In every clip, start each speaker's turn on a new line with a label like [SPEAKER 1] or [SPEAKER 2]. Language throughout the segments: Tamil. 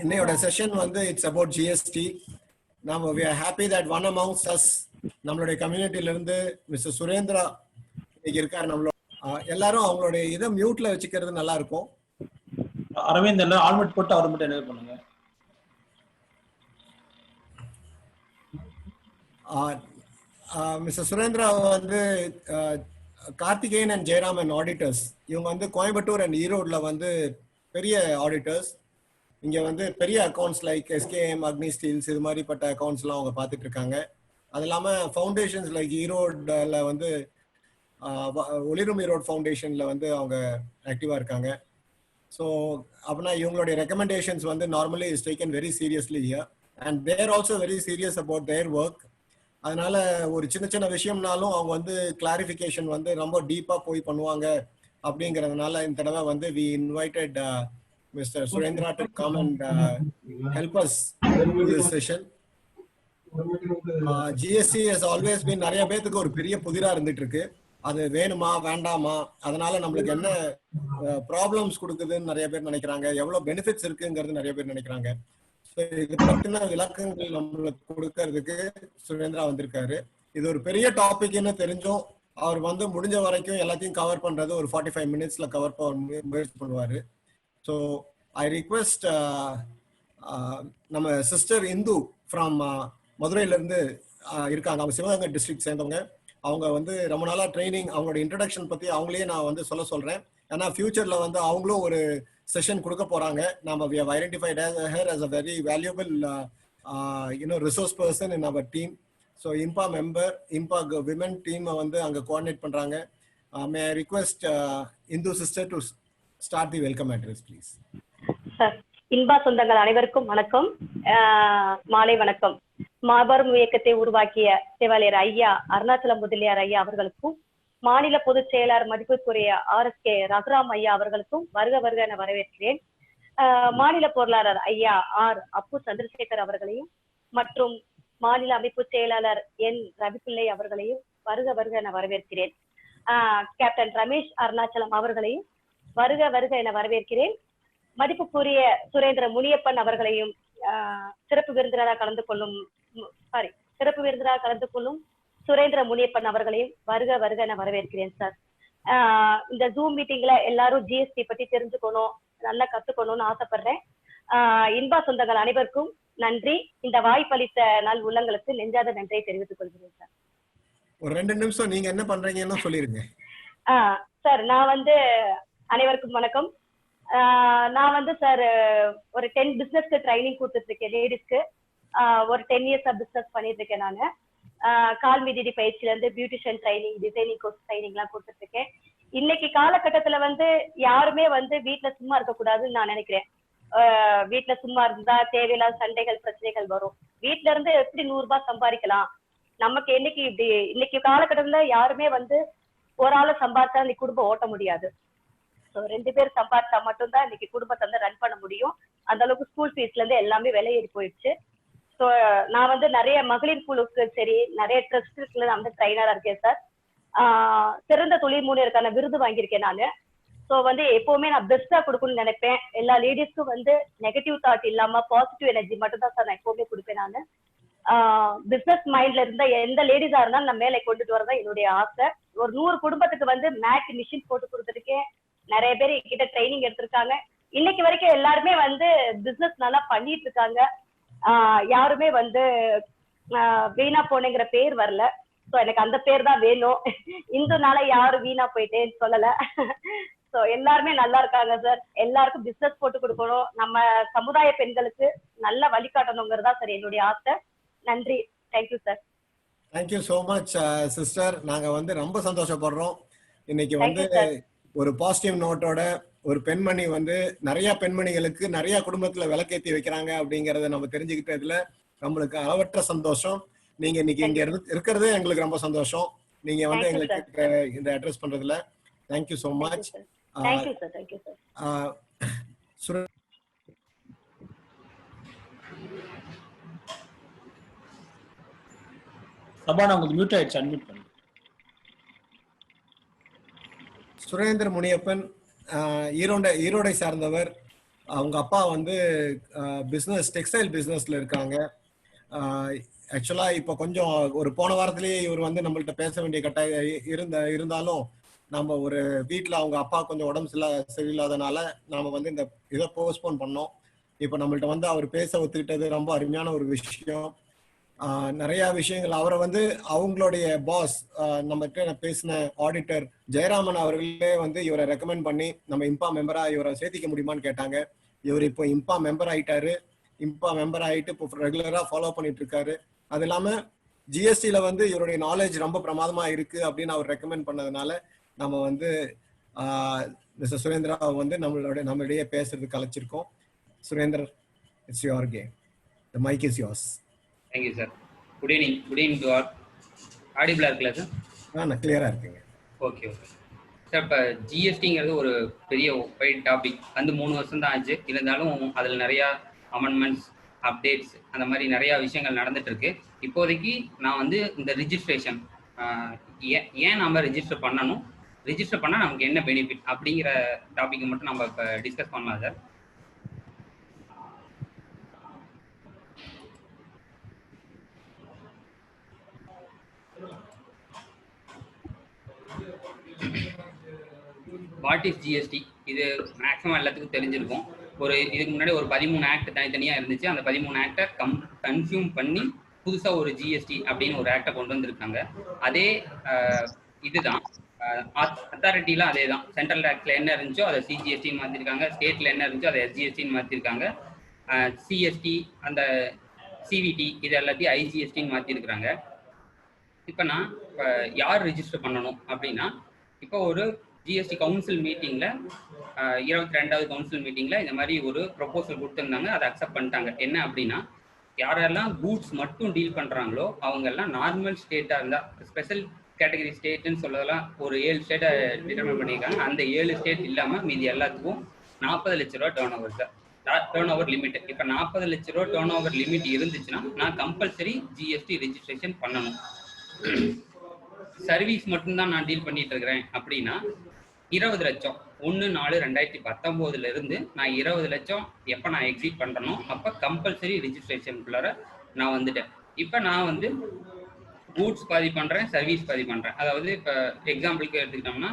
[SPEAKER 1] இன்னையோட செஷன் வந்து இட்ஸ் அபவுட் ஜிஎஸ்டி. நாம we are happy that one amongst us நம்மளுடைய கம்யூனிட்டில இருந்து மிஸ்டர் சுரேந்திரா இன்னைக்கு இருக்காரு. நம்மளோட எல்லாரும் அவங்களுடைய இதை மியூட்ல வச்சுக்கிறது நல்லா இருக்கும்.
[SPEAKER 2] அரவிந்த் எல்லாம் ஆல்மெட் போட்டு அவர் மட்டும் என்ன பண்ணுங்க.
[SPEAKER 1] மிஸ்டர் சுரேந்திரா வந்து கார்த்திகேயன் அண்ட் ஜெயராமன் ஆடிட்டர்ஸ். இவங்க வந்து கோயம்புத்தூர் அண்ட் ஈரோட்ல வந்து பெரிய ஆடிட்டர்ஸ். இங்க வந்து பெரிய அக்கௌண்ட்ஸ் லைக் எஸ்கேஎம், அக்னி ஸ்டீல்ஸ் இது மாதிரிப்பட்ட அக்கௌண்ட்ஸ்லாம் அவங்க பார்த்துட்டு இருக்காங்க. அது இல்லாமல் ஃபவுண்டேஷன்ஸ் லைக் ஈரோட்ல வந்து ஒளிரும் ஈரோட் ஃபவுண்டேஷன்ல வந்து அவங்க ஆக்டிவா இருக்காங்க. ஸோ அப்படின்னா இவங்களுடைய ரெக்கமெண்டேஷன்ஸ் வந்து normally is taken very seriously here and they're also very serious about their work. அதனால ஒரு சின்ன சின்ன விஷயம்னாலும் அவங்க வந்து கிளாரிஃபிகேஷன் வந்து ரொம்ப டீப்பா போய் பண்ணுவாங்க. அப்படிங்கிறதுனால இந்த தடவை வந்து we invited Mr. Surendra to come and help us in this session. GST has always been நிறைய பேருக்கு ஒரு பெரிய புதிரா இருந்துட்டு இருக்கு. அது வேணுமா வேண்டாமா, அதனால நம்மளுக்கு என்ன ப்ராப்ளம்ஸ் கொடுக்குதுன்னு நிறைய பேர் நினைக்கிறாங்க, எவ்வளவு பெனிஃபிட்ஸ் இருக்குங்கிறது நிறைய பேர் நினைக்கிறாங்க. இது பத்தின விளக்கங்கள் நம்மளுக்கு கொடுக்கறதுக்கு சுரேந்திரா வந்திருக்காரு. இது ஒரு பெரிய டாபிக்னு தெரிஞ்சும் அவர் வந்து முடிஞ்ச வரைக்கும் எல்லாத்தையும் கவர் பண்றது ஒரு 45 மினிட்ஸ்ல கவர் பண்ண முயற்சி பண்ணுவாரு. ஸோ ஐ ரிக்வெஸ்ட் நம்ம சிஸ்டர் இந்து ஃப்ரம் மதுரையிலேருந்து இருக்காங்க. அவங்க சிவகங்கை டிஸ்ட்ரிக்ட் சேர்ந்தவங்க. அவங்க வந்து ரொம்ப நாளாக ட்ரைனிங், அவங்களோட இன்ட்ரடக்ஷன் பற்றி அவங்களே நான் வந்து சொல்கிறேன். ஏன்னா ஃபியூச்சரில் வந்து அவங்களும் ஒரு செஷன் கொடுக்க போகிறாங்க. நம்ம we have identified her as a very valuable resource person in our team. So Imba member, இம்பா விமன் டீமை வந்து அங்கே கோஆர்டினேட் பண்ணுறாங்க. May I request Indhu sister to start the welcome address please.
[SPEAKER 3] Sir, Inba சொந்தங்கள் அனைவருக்கும் வணக்கம், மாலை வணக்கம். மாபெரும் இயக்கத்தை உருவாக்கிய சேவாலயர் ஐயா அருணாச்சலம் முதலியார் ஐயா அவர்களுக்கும், மாநில பொதுச் செயலாளர் மதிப்புக்குரிய RSK ரகுராம் ஐயா அவர்களுக்கும் வருக வருக என வரவேற்கிறேன். மாநில பொருளாளர் ஐயா அப்பு சந்திரசேகர் அவர்களையும் மற்றும் மாநில அமைப்பு செயலாளர் ரவிப்பிள்ளை அவர்களையும் வருக வருக என வரவேற்கிறேன். கேப்டன் ரமேஷ் அருணாச்சலம் அவர்களையும் வருக வருக என வரவேற்கிறேன். மதிப்புக்குரிய சுரேந்திர முனியப்பன் அவர்களையும் சிறப்பு விருந்தினராக கலந்து கொள்ளும் சுரேந்திர முனியப்பன் அவர்களையும் வருக வருக என வரவேற்கிறேன் சார். இந்த ஜூம் மீட்டிங்ல எல்லாரும் ஜிஎஸ்டி பத்தி தெரிஞ்சுக்கணும், நல்லா கத்துக்கணும்னு ஆசைப்படுறேன். இன்பா சொந்தங்கள் அனைவருக்கும் நன்றி. இந்த வாய்ப்பளித்த நல் உள்ளங்களுக்கு நெஞ்சாத நன்றியை தெரிவித்துக் கொள்கிறேன் சார்.
[SPEAKER 1] ஒரு 2 நிமிஷம் நீங்க என்ன பண்றீங்கன்னு சொல்லிருங்க.
[SPEAKER 3] சார், நான் வந்து அனைவருக்கும் வணக்கம். நான் வந்து சார் ஒரு 10 பிசினஸ்க்கு ட்ரைனிங் கொடுத்துட்டு இருக்கேன். லேடிஸ்க்கு ஒரு 10 இயர்ஸா பிசினஸ் பண்ணிட்டு இருக்கேன். நான் கால் மிதிடி பயிற்சியில இருந்து beautician training, designing course training எல்லாம் கொடுத்துட்டு இருக்கேன். இன்னைக்கு காலகட்டத்துல வந்து யாருமே வந்து வீட்டுல சும்மா இருக்கக்கூடாதுன்னு நான் நினைக்கிறேன். வீட்டுல சும்மா இருந்தா தேவையில்லாத சண்டைகள், பிரச்சனைகள் வரும். வீட்டுல இருந்து எப்படி 100 ரூபாய் சம்பாதிக்கலாம், நமக்கு இன்னைக்கு காலகட்டத்துல யாருமே வந்து ஒரு ஆளை சம்பாதிச்சா இன்னைக்கு குடும்பம் ஓட்ட முடியாது. 2 பேர் சம்பாதிச்சா மட்டும்தான் இன்னைக்கு குடும்பத்தை வந்து ரன் பண்ண முடியும். அந்த அளவுக்கு ஸ்கூல் ஃபீஸ்ல இருந்து எல்லாமே விலை ஏறி போயிடுச்சு. ஸோ நான் வந்து நிறைய மகளிர் குழுக்கு சரி, நிறைய ட்ரஸ்ட்ல நான் வந்து ட்ரைனரா இருக்கேன் சார். சிறந்த தொழில் முனைவருக்கான விருது வாங்கியிருக்கேன் நான். ஸோ வந்து எப்பவுமே நான் பெஸ்டா கொடுக்கணும்னு நினைப்பேன். எல்லா லேடிஸ்க்கும் வந்து நெகட்டிவ் தாட் இல்லாம பாசிட்டிவ் எனர்ஜி மட்டும் தான் சார் நான் எப்பவுமே கொடுப்பேன். நான் பிசினஸ் மைண்ட்ல இருந்த எந்த லேடிஸா இருந்தாலும் நான் மேலே கொண்டுட்டு வரதான் என்னுடைய ஆசை. ஒரு 100 குடும்பத்துக்கு வந்து மேட் மிஷின் போட்டு கொடுத்துருக்கேன். நிறைய பேர் கிட்ட ட்ரைனிங் எடுத்திருக்காங்க. இன்னைக்கு வரைக்கும் எல்லாருமே வந்து பிசினஸ் நல்லா பண்ணிட்டு இருக்காங்க. யாருமே வந்து வீணா போனேங்கிற பேர் வரல. ஸோ எனக்கு அந்த பேர் தான் வேணும். இந்துனால யாரும் வீணா போயிட்டேன்னு சொல்லல. ஸோ எல்லாருமே நல்லா இருக்காங்க சார். எல்லாருக்கும் பிசினஸ் போட்டு கொடுக்கணும், நம்ம சமுதாய பெண்களுக்கு நல்ல வழிகாட்டணுங்கிறதா சார் என்னுடைய ஆசை. நன்றி. Thank you sir.
[SPEAKER 1] Thank you so much sister. நாங்க வந்து ரொம்ப சந்தோஷப்படுறோம். இன்னைக்கு வந்து ஒரு பாசிட்டிவ் நோட்டோட ஒரு பெண்மணி வந்து நிறைய பெண்மணிகளுக்கு நிறைய குடும்பத்துல விளக்கேத்தி வைக்கிறாங்க அப்படிங்கறத நம்ம தெரிஞ்சுக்கிட்டதுல நம்மளுக்கு அளவற்ற சந்தோஷம். நீங்க இன்னைக்கு இங்க இருக்கிறது எங்களுக்கு ரொம்ப சந்தோஷம். நீங்க வந்து எங்களுக்கு இந்த அட்ரஸ் பண்றதுல தேங்க்யூ சோ மச்.
[SPEAKER 2] சபானா உங்களுக்கு மியூட் ஆயிடுச்சு, அன்மியூட் பண்ணுங்க.
[SPEAKER 1] சுரேந்திர முனியப்பன் ஈரோடை சார்ந்தவர். அவங்க அப்பா வந்து பிஸ்னஸ் டெக்ஸ்டைல் பிஸ்னஸ்ல இருக்காங்க. ஆக்சுவலா இப்போ கொஞ்சம் ஒரு போன வாரத்திலேயே இவர் வந்து நம்மள்ட்ட பேச வேண்டிய கட்டாயம் இருந்தாலும் நம்ம ஒரு வீட்டில் அவங்க அப்பா கொஞ்சம் உடம்பு சரியில்லாதனால நாம வந்து இந்த இதை போஸ்ட்போன் பண்ணோம். இப்போ நம்மள்ட்ட வந்து அவர் பேச ஒத்துக்கிட்டது ரொம்ப அருமையான ஒரு விஷயம். நிறைய விஷயங்கள் அவரை வந்து அவங்களுடைய பாஸ் நம்ம பேசின ஆடிட்டர் ஜெயராமன் அவர்களே வந்து இவரை ரெக்கமெண்ட் பண்ணி நம்ம இம்பா மெம்பரா இவரை சேர்த்திக்க முடியுமான்னு கேட்டாங்க. இவர் இப்போ இம்பா மெம்பர் ஆயிட்டாரு. இம்பா மெம்பர் ஆயிட்டு இப்போ ரெகுலரா ஃபாலோ பண்ணிட்டு இருக்காரு. அது இல்லாம ஜிஎஸ்டியில வந்து இவருடைய நாலேஜ் ரொம்ப பிரமாதமா இருக்கு அப்படின்னு அவர் ரெக்கமெண்ட் பண்ணதுனால நம்ம வந்து மிஸ்டர் சுரேந்திரா வந்து நம்மளுடைய பேசுறதுக்கு அழைச்சிருக்கோம். Surender, it's your game. The mike is yours.
[SPEAKER 4] Thank you sir. Good evening to all. ஆடிபிளா இருக்குல்ல சார்?
[SPEAKER 1] நான் கிளியரா இருக்குங்க.
[SPEAKER 4] Okay sir. இப்போ ஜிஎஸ்டிங்கிறது ஒரு பெரிய வைட் டாபிக். வந்து 3 வருஷம் தான் ஆச்சு. இருந்தாலும் அதில் நிறையா அமெண்ட்மெண்ட்ஸ், அப்டேட்ஸ், அந்த மாதிரி நிறையா விஷயங்கள் நடந்துட்டு இருக்கு. இப்போதைக்கு நான் வந்து இந்த ரிஜிஸ்ட்ரேஷன் ஏன் நம்ம ரிஜிஸ்டர் பண்ணணும், ரிஜிஸ்டர் பண்ணால் நமக்கு என்ன பெனிஃபிட் அப்படிங்கிற டாப்பிக்கை மட்டும் நம்ம இப்போ டிஸ்கஸ் பண்ணலாம் சார். What is GST? இது மேக்ஸிமம் எல்லாத்துக்கும் தெரிஞ்சிருக்கும். இதுக்கு முன்னாடி ஒரு 13 ஆக்ட் தனித்தனியாக இருந்துச்சு. அந்த 13 ஆக்டை கன்சியூம் பண்ணி புதுசாக ஒரு ஜிஎஸ்டி அப்படின்னு ஒரு ஆக்டை கொண்டு வந்திருக்காங்க. அதே இதுதான் அத்தாரிட்டிலாம் அதே தான். சென்ட்ரல் டேக்ஸில் என்ன இருந்துச்சோ அதை சிஜிஎஸ்டின்னு மாற்றிருக்காங்க. ஸ்டேட்டில் என்ன இருந்துச்சோ அதை எஸ்ஜிஎஸ்டின்னு மாற்றிருக்காங்க. சிஎஸ்டி, அந்த சிவிடி, இது எல்லாத்தையும் ஐஜிஎஸ்டின்னு மாற்றிருக்கிறாங்க. இப்போ யார் ரிஜிஸ்டர் பண்ணணும் அப்படின்னா, இப்போ ஒரு ஜிஎஸ்டி கவுன்சில் மீட்டிங்கில் 22வது கவுன்சில் மீட்டிங்கில் இந்த மாதிரி ஒரு ப்ரொபோசல் கொடுத்துருந்தாங்க. அதை அக்செப்ட் பண்ணிட்டாங்க. என்ன அப்படின்னா, யாரெல்லாம் கூட்ஸ் மட்டும் டீல் பண்ணுறாங்களோ அவங்கெல்லாம் நார்மல் ஸ்டேட்டாக இருந்தால், ஸ்பெஷல் கேட்டகரி ஸ்டேட்டுன்னு சொல்லலாம், ஒரு 7 ஸ்டேட்டை டிட்டர்மைன் பண்ணியிருக்காங்க. அந்த 7 ஸ்டேட் இல்லாமல் மீதி எல்லாத்துக்கும் 40 லட்ச ரூபா turn over sir, turn over limit. இப்போ 40 லட்ச ரூபா டேர்ன் ஓவர் லிமிட் இருந்துச்சுன்னா நான் கம்பல்சரி ஜிஎஸ்டி ரெஜிஸ்ட்ரேஷன் பண்ணணும். சர்வீஸ் மட்டும்தான் நான் டீல் பண்ணிட்டு இருக்கிறேன் அப்படின்னா 20 லட்சம் 1/4/2019 இருந்து நான் 20 லட்சம் எப்போ நான் எக்ஸிட் பண்ணுறனோ அப்போ கம்பல்சரி ரிஜிஸ்ட்ரேஷனுக்குள்ளார நான் வந்துட்டேன். இப்போ நான் வந்து கூட்ஸ் பாதி பண்ணுறேன், சர்வீஸ் பாதி பண்ணுறேன். அதாவது இப்போ எக்ஸாம்பிளுக்கு எடுத்துக்கிட்டோம்னா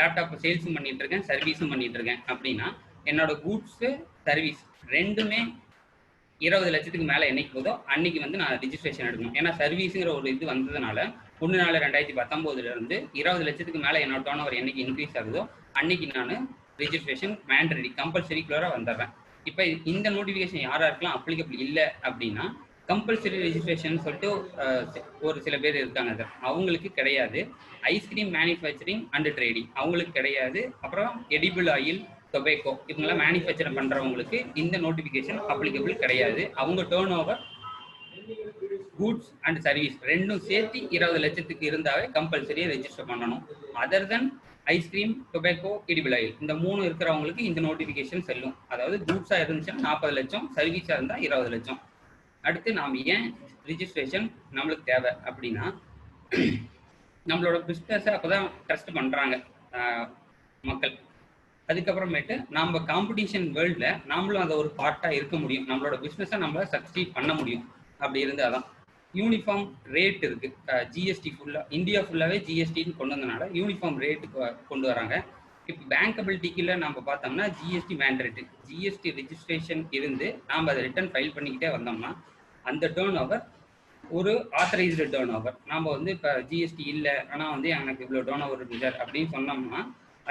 [SPEAKER 4] லேப்டாப் சேல்ஸும் பண்ணிட்டு இருக்கேன், சர்வீஸும் பண்ணிட்டு இருக்கேன் அப்படின்னா என்னோட கூட்ஸு சர்வீஸ் ரெண்டுமே 20 லட்சத்துக்கு மேலே என்னைக்கு போதோ அன்னைக்கு வந்து நான் ரிஜிஸ்ட்ரேஷன் எடுக்கணும். ஏன்னா சர்வீஸுங்கிற ஒரு இது வந்ததுனால 1/4/2019 இருந்து 20 லட்சத்துக்கு மேலே என்னோட டர்ன் ஓவர் என்னைக்கு இன்க்ரீஸ் ஆகுதோ அன்னைக்கு நான் ரிஜிஸ்ட்ரேஷன் மேண்டரி கம்பல்சரிக்குள்ளார வந்துடுறேன். இப்போ இந்த நோட்டிஃபிகேஷன் யாராருக்கெல்லாம் அப்ளிகபிள் இல்லை அப்படின்னா, கம்பல்சரி ரெஜிஸ்ட்ரேஷன் சொல்லிட்டு ஒரு சில பேர் இருக்காங்க சார், அவங்களுக்கு கிடையாது. ஐஸ்கிரீம் மேனுஃபேக்சரிங் அண்ட் ட்ரேடிங் அவங்களுக்கு கிடையாது. அப்புறம் எடிபிள் ஆயில், டொபேக்கோ இவங்கெல்லாம் மேனுஃபேக்சர் பண்ணுறவங்களுக்கு இந்த நோட்டிஃபிகேஷன் அப்ளிகபிள் கிடையாது. அவங்க turn over goods and service ரெண்டும் சேர்த்து 20 லட்சத்துக்கு இருந்தாவே கம்பல்சரியாக ரெஜிஸ்டர் பண்ணணும். அதர் தென் ஐஸ்கிரீம், டொபேக்கோ, எடிபிள் ஆயில் இந்த 3 இருக்கிறவங்களுக்கு இந்த நோட்டிஃபிகேஷன் செல்லும். அதாவது கூட்ஸாக இருந்துச்சுன்னா 40 லட்சம், சர்வீஸாக இருந்தால் 20 லட்சம். அடுத்து நாம் ஏன் ரிஜிஸ்ட்ரேஷன் நம்மளுக்கு தேவை அப்படின்னா, நம்மளோட பிஸ்னஸை அப்போ தான் ட்ரஸ்ட் பண்ணுறாங்க மக்கள். அதுக்கப்புறமேட்டு நம்ம காம்படிஷன் வேர்ல்டில் நம்மளும் அதை ஒரு பார்ட்டாக இருக்க முடியும். நம்மளோட பிஸ்னஸை நம்ம சக்சீட் பண்ண முடியும். அப்படி இருந்தால் தான் யூனிஃபார்ம் ரேட் இருக்குது. ஜிஎஸ்டி ஃபுல்லாக இந்தியா ஃபுல்லாகவே ஜிஎஸ்டின்னு கொண்டு வந்தனால யூனிஃபார்ம் ரேட்டு கொண்டு வராங்க. இப்போ பேங்கபிலிட்டிக்குள்ள நம்ம பார்த்தோம்னா ஜிஎஸ்டி மேண்டேட், ஜிஎஸ்டி ரெஜிஸ்ட்ரேஷன் இருந்து நாம் அதை ரிட்டர்ன் ஃபைல் பண்ணிக்கிட்டே வந்தோம்னா அந்த டேர்ன் ஓவர் ஒரு ஆத்தரைஸ்டு டேர்ன் ஓவர். நாம் வந்து இப்போ ஜிஎஸ்டி இல்லை ஆனால் வந்து எனக்கு இவ்வளோ டேர்ன் ஓவர் இருக்குது சார் அப்படின்னு சொன்னோம்னா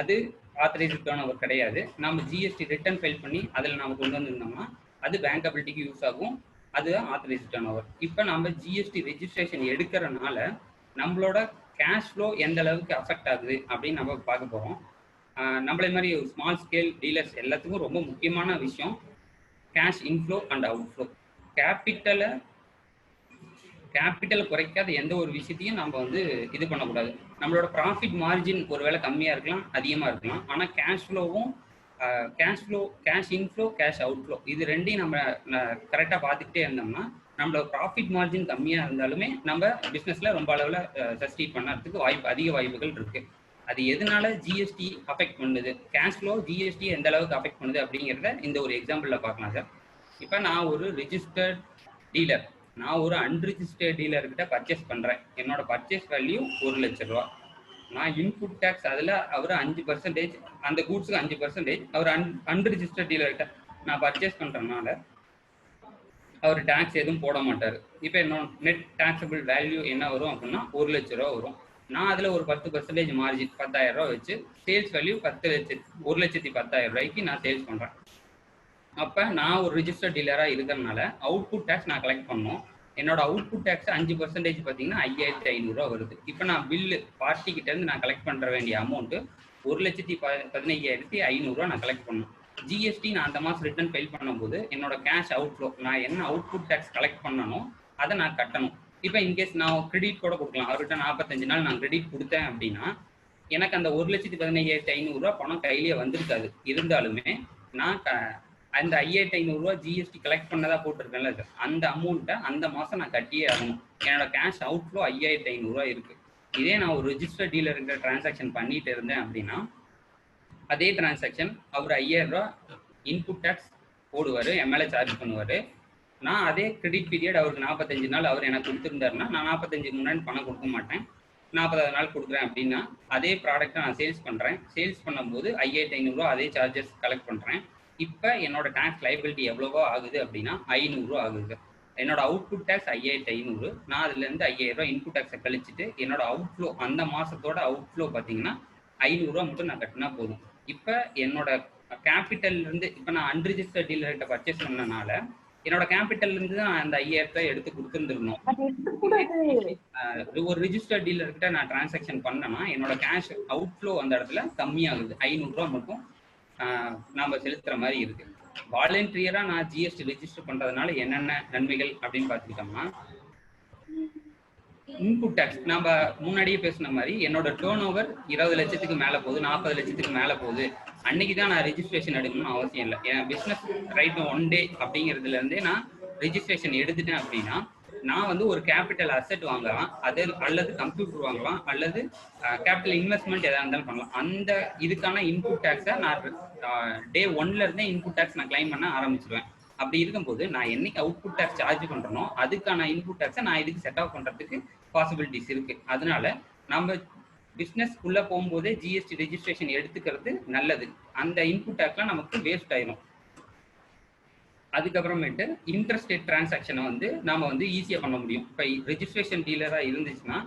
[SPEAKER 4] அது ஆத்தரைஸ்டு டேர்ன் ஓவர் கிடையாது. நம்ம ஜிஎஸ்டி ரிட்டர்ன் ஃபைல் பண்ணி அதில் நம்ம கொண்டு வந்திருந்தோம்னா அது பேங்கபிலிட்டிக்கு யூஸ் ஆகும். அதுதான் ஆத்தரைஸ்டு டேர்ன் ஓவர். இப்போ நம்ம ஜிஎஸ்டி ரெஜிஸ்ட்ரேஷன் எடுக்கிறனால நம்மளோட கேஷ் ஃப்ளோ எந்த அளவுக்கு அஃபெக்ட் ஆகுது அப்படின்னு நம்ம பார்க்க போகிறோம். நம்மளே மாதிரி ஒரு ஸ்மால் ஸ்கேல் டீலர்ஸ் எல்லாத்துக்கும் ரொம்ப முக்கியமான விஷயம் கேஷ் இன்ஃப்ளோ அண்ட் அவுட்ஃப்ளோ. கேபிட்டலை குறைக்காத எந்த ஒரு விஷயத்தையும் நம்ம வந்து இது பண்ணக்கூடாது. நம்மளோட ப்ராஃபிட் மார்ஜின் ஒருவேளை கம்மியாக இருக்கலாம், அதிகமாக இருக்கலாம். ஆனால் கேஷ் ஃப்ளோவும் கேஷ் இன்ஃப்ளோ, கேஷ் அவுட்ஃப்ளோ இது ரெண்டையும் நம்ம கரெக்டாக பார்த்துக்கிட்டே இருந்தோம்னா நம்மளோட ப்ராஃபிட் மார்ஜின் கம்மியாக இருந்தாலுமே நம்ம பிஸ்னஸில் ரொம்ப அளவில் சஸ்டீட் பண்ணுறதுக்கு அதிக வாய்ப்புகள் இருக்குது. அது எதனால ஜிஎஸ்டி அஃபெக்ட் பண்ணுது, கேஷ் ஃப்ளோ ஜிஎஸ்டி எந்த அளவுக்கு அஃபெக்ட் பண்ணுது அப்படிங்கிறத இந்த ஒரு எக்ஸாம்பிளில் பார்க்கலாம் சார். இப்போ நான் ஒரு ரிஜிஸ்டர்ட் டீலர், நான் ஒரு அன்ரிஜிஸ்டர்ட் டீலர்கிட்ட பர்ச்சேஸ் பண்ணுறேன். என்னோட பர்ச்சேஸ் வேல்யூ 1 லட்ச ரூபா. நான் இன்புட் டேக்ஸ் அதில் அவர் 5%, அந்த கூட்ஸுக்கு 5%, அவர் அன்ரிஜிஸ்டர்ட் டீலர்கிட்ட நான் பர்ச்சேஸ் பண்ணுறதுனால அவர் டேக்ஸ் எதுவும் போட மாட்டார். இப்போ என்னோட நெட் டேக்ஸபிள் வேல்யூ என்ன வரும் அப்படின்னா 1 லட்ச ரூபா வரும். நான் அதில் ஒரு 10% மார்ஜின் 10,000 ரூபா வச்சு சேல்ஸ் வேல்யூ 1,10,10,000 ரூபாய்க்கு நான் சேல்ஸ் பண்ணுறேன். அப்போ நான் ஒரு ரிஜிஸ்டர்ட் டீலராக இருக்கிறதுனால அவுட்புட் டேக்ஸ் நான் கலெக்ட் பண்ணோம். என்னோட அவுட்புட் டேக்ஸ் 5% பார்த்தீங்கன்னா 5,500 வருது. இப்போ நான் பில்லு பார்ட்டிக்கிட்டேருந்து நான் கலெக்ட் பண்ணுற வேண்டிய அமௌண்ட்டு 1,15,500 நான் கலெக்ட் பண்ணணும். ஜிஎஸ்டி நான் அந்த மாதம் ரிட்டர்ன் ஃபைல் பண்ணும்போது என்னோட கேஷ் அவுட்ஃப்ளோ, நான் என்ன அவுட்புட் டேக்ஸ் கலெக்ட் பண்ணணும் அதை நான் கட்டணும். இப்போ இன்கேஸ் நான் கிரெடிட் கூட கொடுக்கலாம், அவர்கிட்ட 45 நாள் நான் கிரெடிட் கொடுத்தேன் அப்படின்னா எனக்கு அந்த 1,15,500 பணம் கையிலேயே வந்திருக்காது. இருந்தாலுமே நான் அந்த 5,500 ஜிஎஸ்டி கலெக்ட் பண்ணதா போட்டிருக்கேன்ல சார், அந்த அமௌண்ட்டை அந்த மாதம் நான் கட்டியே ஆகணும். என்னோட கேஷ் அவுட்ஃப்ளோ 5,500 இருக்குது. இதே நான் ஒரு ரிஜிஸ்டர்ட் டீலருங்கிற டிரான்சாக்ஷன் பண்ணிட்டு இருந்தேன் அப்படின்னா அதே டிரான்சாக்ஷன் அவர் 5,000 இன்புட் டேக்ஸ் போடுவார், எம்எல்ஏ சார்ஜ் பண்ணுவார். நான் அதே கிரெடிட் பீரியட் அவருக்கு 45 நாள் அவர் எனக்கு கொடுத்துருந்தாருன்னா நான் 45 முன்னாடி பணம் கொடுக்க மாட்டேன். 40 நாள் கொடுக்குறேன் அப்படின்னா அதே ப்ராடக்ட்டை நான் சேல்ஸ் பண்ணுறேன். சேல்ஸ் பண்ணும்போது 5,500 அதே சார்ஜஸ் கலெக்ட் பண்ணுறேன். இப்போ என்னோட டேக்ஸ் லைபிலிட்டி எவ்வளவோ ஆகுது அப்படின்னா 500 ஆகுது. என்னோட அவுட்புட் டேக்ஸ் 5,500, நான் அதுலேருந்து 5,000 இன்புட் டேக்ஸை கழிச்சிட்டு என்னோட அவுட்ஃப்ளோ அந்த மாதத்தோட அவுட்ஃப்ளோ பார்த்தீங்கன்னா 500 மட்டும் நான் கட்டினா போதும். இப்போ என்னோட கேபிட்டல்லேருந்து, இப்போ நான் அன்ரிஜிஸ்டர்ட் டீலர்கிட்ட பர்ச்சேஸ் பண்ணனால என்னோட கேபிட்டல்லேருந்து தான் அந்த 5,000 எடுத்து கொடுத்துருந்துருக்கணும். ஒரு ரிஜிஸ்டர்ட் டீலர்கிட்ட நான் டிரான்சாக்ஷன் பண்ணேன்னா என்னோட கேஷ் அவுட்ஃப்ளோ அந்த இடத்துல கம்மியாகுது. 500 மட்டும் நாம் செலுத்துகிற மாதிரி இருக்குது. வாலண்டியராக நான் ஜிஎஸ்டி ரெஜிஸ்டர் பண்ணுறதுனால என்னென்ன நன்மைகள் அப்படின்னு பார்த்துக்கிட்டோம்னா, இன்புட் டேக்ஸ் நம்ம முன்னாடியே பேசின மாதிரி என்னோட டேர்ன் ஓவர் 20 லட்சத்துக்கு மேலே போகுது, 40 லட்சத்துக்கு மேலே போகுது, அன்னைக்கு தான் நான் ரெஜிஸ்ட்ரேஷன் எடுக்கணும்னு அவசியம் இல்லை. என் பிஸ்னஸ் ரைட் 1 டே அப்படிங்கிறதுலேருந்தே நான் ரெஜிஸ்ட்ரேஷன் எடுத்துட்டேன் அப்படின்னா நான் வந்து ஒரு கேபிட்டல் அசெட் வாங்கலாம், அது அல்லது கம்ப்யூட்டர் வாங்கலாம், அல்லது கேபிட்டல் இன்வெஸ்ட்மெண்ட் எதாக இருந்தாலும் பண்ணலாம். அந்த இதுக்கான இன்புட் டேக்ஸை நான் டே 1லேருந்தே இன்புட் டேக்ஸ் நான் கிளைம் பண்ண ஆரம்பிச்சிடுவேன். அப்படி இருக்கும்போது நான் என்னைக்கு அவுட்புட் டேக்ஸ் சார்ஜ் பண்ணுறனோ அதுக்கான இன்புட் டேக்ஸை நான் இதுக்கு செட் ஆஃப் பண்ணுறதுக்கு பாசிபிலிட்டிஸ் இருக்குது. அதனால நம்ம பிஸ்னஸ்க்குள்ளே போகும்போதே ஜிஎஸ்டி ரெஜிஸ்ட்ரேஷன் எடுத்துக்கிறது நல்லது. அந்த இன்புட் டேக்ஸ்லாம் நமக்கு வேஸ்ட் ஆயிரும். அதுக்கப்புறமேட்டு இன்டர்ஸ்டேட் டிரான்சாக்ஷனை வந்து நாம் வந்து ஈஸியாக பண்ண முடியும். இப்போ ரெஜிஸ்ட்ரேஷன் டீலராக இருந்துச்சுன்னா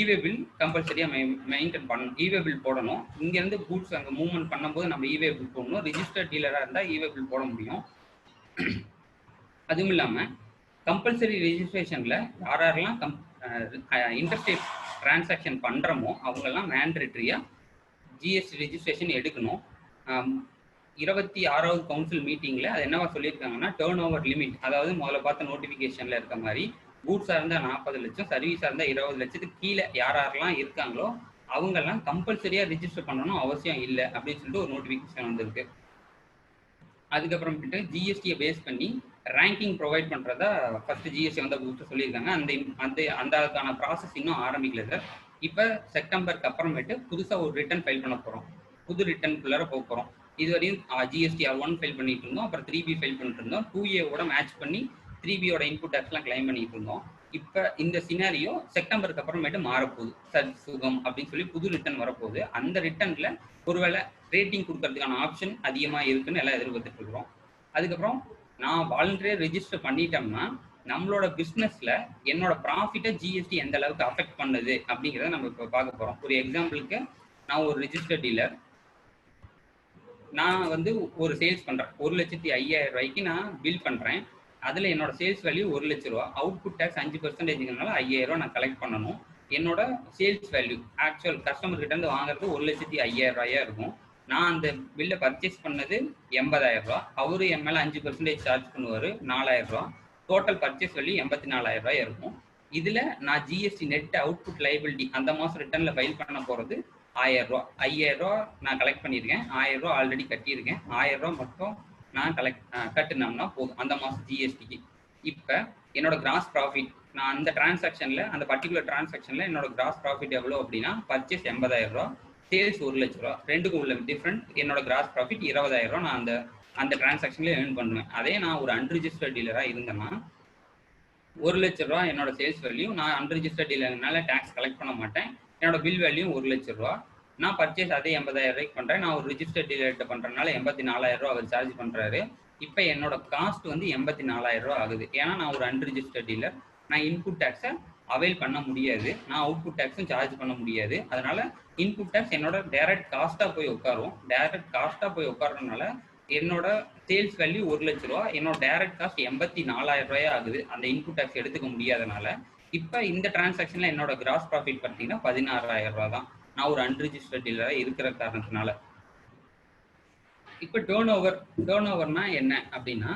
[SPEAKER 4] இவே பில் கம்பல்சரியாக மெயின்டைன் பண்ணணும், இவே பில் போடணும். இங்கேருந்து கூட்ஸ் அங்கே மூவ்மெண்ட் பண்ணும்போது நம்ம இவே பில் போடணும். ரிஜிஸ்டர்ட் டீலராக இருந்தால் இவே பில் போட முடியும். அதுவும் இல்லாமல் கம்பல்சரி ரெஜிஸ்ட்ரேஷனில் யாரெல்லாம் இன்டர்ஸ்டேட் டிரான்சாக்ஷன் பண்ணுறோமோ அவங்கெல்லாம் மேண்டேட்ரியாக ஜிஎஸ்டி ரெஜிஸ்ட்ரேஷன் எடுக்கணும். 26வது கவுன்சில் மீட்டிங்கில் அது என்னவா சொல்லியிருக்காங்கன்னா, டேர்ன் ஓவர் லிமிட், அதாவது முதல்ல பார்த்த நோட்டிஃபிகேஷனில் இருக்க மாதிரி கூட்ஸாக இருந்தால் 40 லட்சம், சர்வீஸாக இருந்தால் 20 லட்சத்துக்கு கீழே யாரெல்லாம் இருக்காங்களோ அவங்கெல்லாம் கம்பல்சரியாக ரிஜிஸ்டர் பண்ணணும் அவசியம் இல்லை அப்படின்னு சொல்லிட்டு ஒரு நோட்டிஃபிகேஷன் வந்திருக்கு. அதுக்கப்புறமேட்டு ஜிஎஸ்டியை பேஸ் பண்ணி ரேங்கிங் ப்ரொவைட் பண்ணுறதா ஃபஸ்ட்டு ஜிஎஸ்டி வந்து கூப்பிட்டு சொல்லியிருக்காங்க. அந்த அதுக்கான ப்ராசஸ் இன்னும் ஆரம்பிக்கல சார். இப்போ செப்டம்பருக்கு அப்புறமேட்டு புதுசாக ஒரு ரிட்டர்ன் ஃபைல் பண்ண போகிறோம், புது ரிட்டர்னுக்குள்ளார போக போகிறோம். இதுவரையும் ஜிஎஸ்டி 1 ஃபைல் பண்ணிட்டு இருந்தோம், அப்புறம் 3B ஃபைல் பண்ணிட்டு இருந்தோம், 2A மேட்ச் பண்ணி 3Bயோட இன்புட் டேக்ஸ்லாம் கிளைம் பண்ணிட்டு இருந்தோம். இப்போ இந்த சினாரியோ செப்டம்பருக்கு அப்புறமேட்டு மாறப்போகுது. சுகம் அப்படின்னு சொல்லி புது ரிட்டர்ன் வரப்போகுது. அந்த ரிட்டர்னில் ஒருவேளை ரேட்டிங் கொடுக்கறதுக்கான ஆப்ஷன் அதிகமாக இருக்குன்னு எல்லாம் எதிர்பார்த்துட்டு இருக்கிறோம். அதுக்கப்புறம் நான் வாலண்டியர் ரெஜிஸ்டர் பண்ணிட்டோம்னா நம்மளோட பிஸ்னஸில் என்னோட ப்ராஃபிட்டை ஜிஎஸ்டி எந்த அளவுக்கு அஃபெக்ட் பண்ணுது அப்படிங்கிறத நம்ம இப்போ பார்க்க போகிறோம். ஒரு எக்ஸாம்பிளுக்கு, நான் ஒரு ரிஜிஸ்டர் டீலர், நான் வந்து ஒரு சேல்ஸ் பண்ணுறேன், 1,05,000 ரூபாய்க்கு நான் பில் பண்ணுறேன். அதில் என்னோட சேல்ஸ் வேல்யூ 1 லட்ச ரூபா, அவுட்புட் டேக்ஸ் 5%னால 5,000 நான் கலெக்ட் பண்ணணும். என்னோட சேல்ஸ் வேல்யூ ஆக்சுவல் கஸ்டமர்கிட்ட இருந்து வாங்குறது 1,05,000 ரூபாயா இருக்கும். நான் அந்த பில்லை பர்ச்சேஸ் பண்ணது 80,000 ரூபா, அவரு என் மேலே 5% சார்ஜ் பண்ணுவார், 4,000 ரூபா. டோட்டல் பர்ச்சேஸ் வேல்யூ 84,000 ரூபாய் இருக்கும். இதில் நான் ஜிஎஸ்டி நெட் அவுட்புட் லைபிலிட்டி அந்த மாதம் ரிட்டர்னில் ஃபைல் பண்ண போகிறது 1,000 ரூபா. 5,000 ரூபா நான் கலெக்ட் பண்ணியிருக்கேன், 1,000 ரூபா ஆல்ரெடி கட்டியிருக்கேன். 1,000 ரூபா மட்டும் நான் கட்டினோம்னா போதும் அந்த மாதம் ஜிஎஸ்டிக்கு. இப்போ என்னோட கிராஸ் ப்ராஃபிட், நான் அந்த டிரான்சாக்ஷனில் அந்த பர்டிகுலர் டிரான்சாக்ஷனில் என்னோட கிராஸ் ப்ராஃபிட் எவ்வளோ அப்படின்னா, பர்ச்சேஸ் 80,000 ரூபா, சேல்ஸ் 1 லட்ச ரூபா, ரெண்டுக்கும் உள்ள டிஃப்ரெண்ட் என்னோட கிராஸ் ப்ராஃபிட் 20,000 ரூபா நான் அந்த டிரான்சாக்ஷன்ல ஏர்ன் பண்ணுவேன். அதே நான் ஒரு அன்ரிஜிஸ்டர்ட் டீலரா இருந்தேன்னா 1 லட்ச ரூபா என்னோட சேல்ஸ் வேல்யூ, நான் அன்ரிஜிஸ்டர்ட் டீலர்னால டாக்ஸ் கலெக்ட் பண்ண மாட்டேன், என்னோட பில் வேல்யூ 1 லட்ச ரூபா, நான் பர்ச்சேஸ் அதே 80,000 ரூபாய்க்கு பண்றேன், நான் ஒரு ரிஜிஸ்டர்ட் டீலர்கிட்ட பண்றதுனால 84,000 ரூபா அவர் சார்ஜ் பண்றாரு. இப்போ என்னோட காஸ்ட் வந்து 84,000 ரூபா ஆகுது. ஏன்னா நான் ஒரு அன்ரிஜிஸ்டர்ட் டீலர், நான் இன்புட் டேக்ஸை அவைல் பண்ண முடியாது, நான் அவுட்புட் டேக்ஸும் சார்ஜ் பண்ண முடியாது. அதனால இன்புட் டேக்ஸ் என்னோட டைரக்ட் காஸ்டா போய் உட்காரும். டைரக்ட் காஸ்டா போய் உட்காரறதுனால என்னோட சேல்ஸ் வேல்யூ 1 லட்ச ரூபா, என்னோட டைரக்ட் காஸ்ட் 84,000 ரூபாயா ஆகுது அந்த இன்புட் டேக்ஸ் எடுத்துக்க முடியாதனால. இப்போ இந்த டிரான்சாக்ஷன்ல என்னோட கிராஸ் ப்ராஃபிட் பார்த்தீங்கன்னா 16,000 ரூபா தான், நான் ஒரு அன்ரிஜிஸ்டர்ட் டீலரா இருக்கிற காரணத்தினால. இப்போ டேர்ன் ஓவர்னா என்ன அப்படின்னா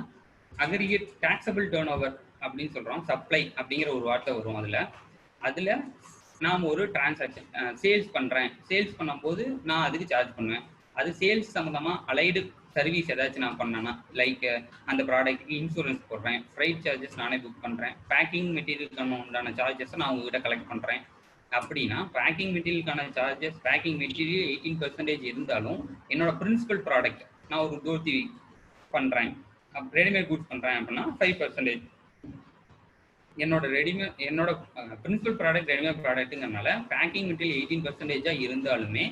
[SPEAKER 4] அக்ரிகேட் டாக்ஸபிள் டேர்ன் ஓவர் அப்படின்னு சொல்றோம். சப்ளை அப்படிங்கிற ஒரு வார்த்தை வரும் அதுல நாம் ஒரு டிரான்சாக்ஷன் சேல்ஸ் பண்றேன், சேல்ஸ் பண்ணும்போது நான் அதுக்கு சார்ஜ் பண்ணுவேன். அது சேல்ஸ் சம்மந்தமா அலைடு சர்வீஸ் ஏதாச்சும் நான் பண்ணேன்னா, லைக் அந்த ப்ராடக்ட்டுக்கு இன்சூரன்ஸ் போடுறேன், ஃப்ரைட் சார்ஜஸ் நானே புக் பண்றேன், பேக்கிங் மெட்டீரியலுக்கான உண்டான சார்ஜஸ் நான் உங்ககிட்ட கலெக்ட் பண்றேன் அப்படின்னா, பேக்கிங் மெட்டீரியலுக்கான சார்ஜஸ், பேக்கிங் மெட்டீரியல் 18% இருந்தாலும் என்னோட பிரின்சிபல் ப்ராடக்ட் நான் ஒரு தோத்தி பண்றேன், ரெடிமேட் கூட்ஸ் பண்றேன் அப்படின்னா 5%. என்னோட principal product readymade product packing material 18% இருந்தாலுமே